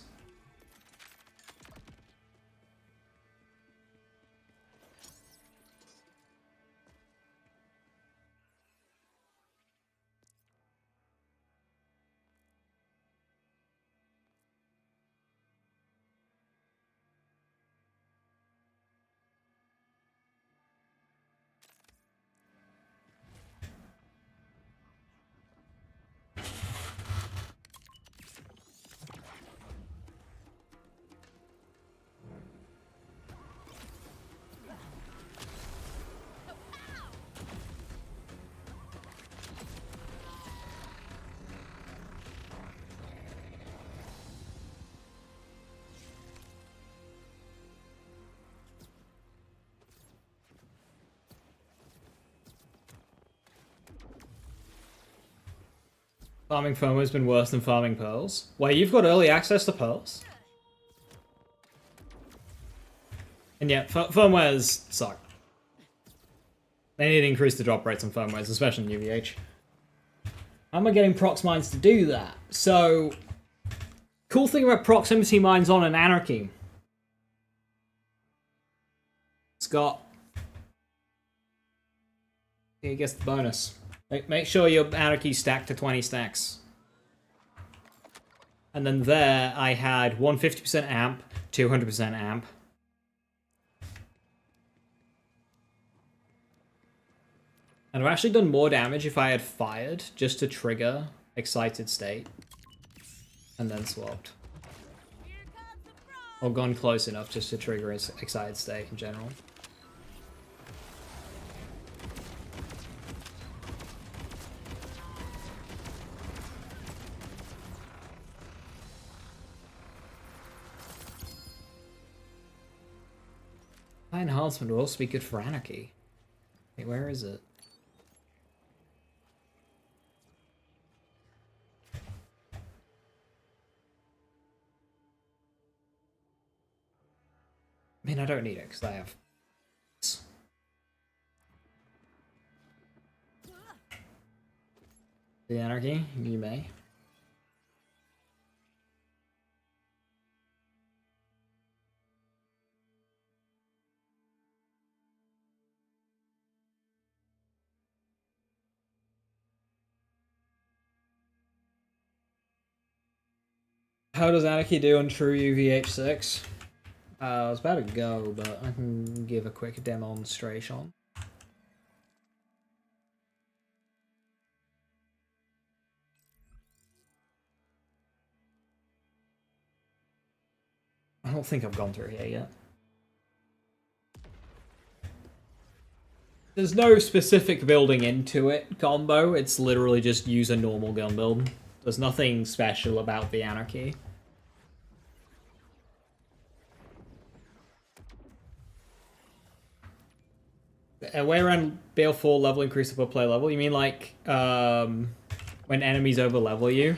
Farming FOMO has been worse than farming pearls. Wait, you've got early access to pearls? And yeah, firmwares suck. They need to increase the drop rates on firmwares, especially in UVH. How am I getting prox mines to do that? So, cool thing about proximity mines on an Anarchy. It's got... Here gets the bonus. Make sure your Anarchy's stacked to 20 stacks. And then there, I had 150% amp, 200% amp. And I've actually done more damage if I had fired, just to trigger excited state. And then swapped. Or gone close enough just to trigger excited state in general. High enhancement will also be good for Anarchy. Wait, where is it? I mean, I don't need it because I have... The Anarchy, you may. How does Anarchy do on true UVH6? I was about to go, but I can give a quick demonstration. I don't think I've gone through here yet. There's no specific building into it combo, it's literally just use a normal gun build. There's nothing special about the Anarchy. Way around Bale 4 level increase above play level? You mean like when enemies over level you?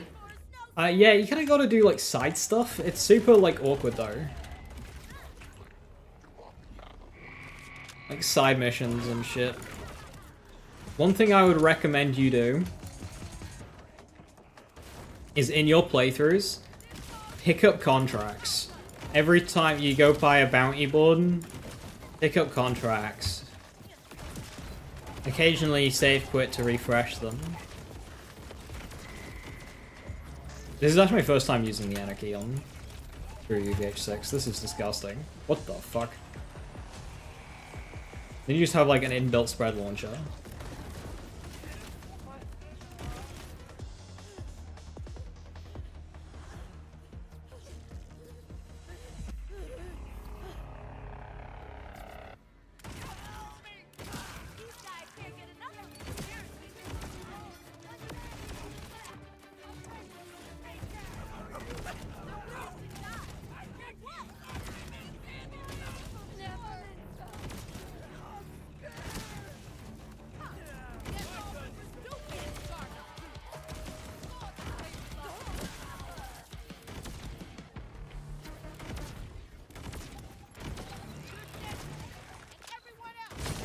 Yeah, you kind of gotta do like side stuff. It's super like awkward though. Like side missions and shit. One thing I would recommend you do is in your playthroughs, pick up contracts. Every time you go buy a bounty board, pick up contracts. Occasionally save quit to refresh them. This is actually my first time using the Anarchy on through UVH6. This is disgusting. What the fuck? Then you just have like an inbuilt spread launcher. These guys can't get enough. Everyone else.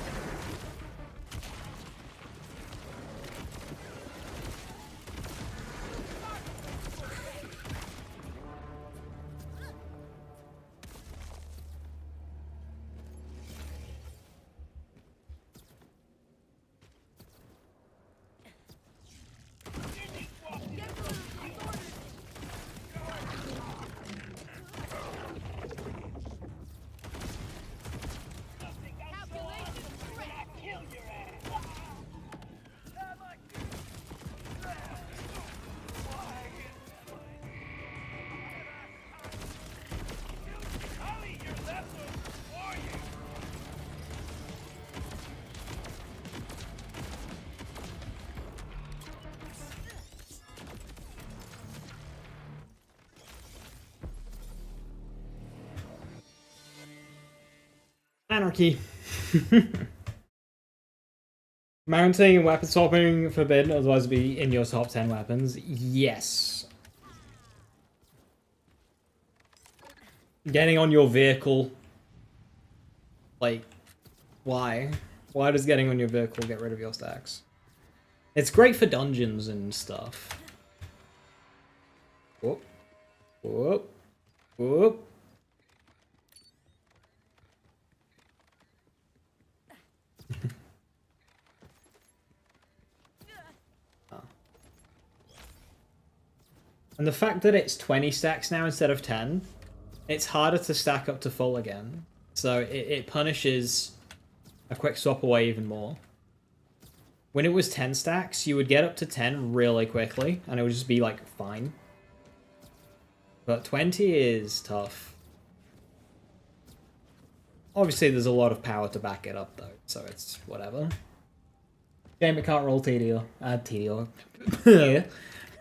Anarchy. Mounting and weapon swapping forbidden, otherwise be in your top 10 weapons. Yes. Getting on your vehicle. Like, why? Why does getting on your vehicle get rid of your stacks? It's great for dungeons and stuff. Whoop. Whoop. Whoop. And the fact that it's 20 stacks now instead of 10, it's harder to stack up to full again. So it punishes a quick swap away even more. When it was 10 stacks, you would get up to 10 really quickly, and it would just be like, fine. But 20 is tough. Obviously, there's a lot of power to back it up, though, so it's whatever. Shame it can't roll TDO. TDO.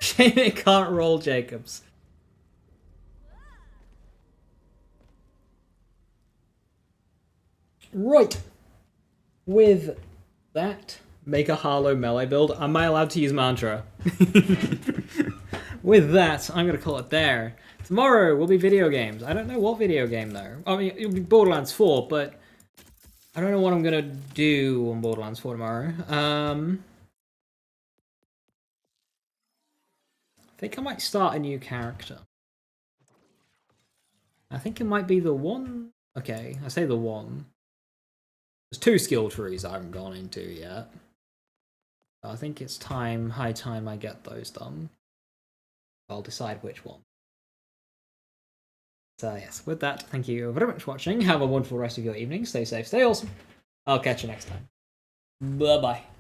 Shame it can't roll Jacobs. Right. With that, make a Harlow melee build. Am I allowed to use mantra? With that, I'm going to call it there. Tomorrow will be video games. I don't know what video game, though. I mean, it'll be Borderlands 4, but I don't know what I'm going to do on Borderlands 4 tomorrow. I think I might start a new character. I think it might be the one. Okay, I say the one. There's 2 skill trees I haven't gone into yet. I think it's high time I get those done. I'll decide which one. So yes, with that, thank you very much for watching. Have a wonderful rest of your evening. Stay safe, stay awesome. I'll catch you next time. Bye-bye.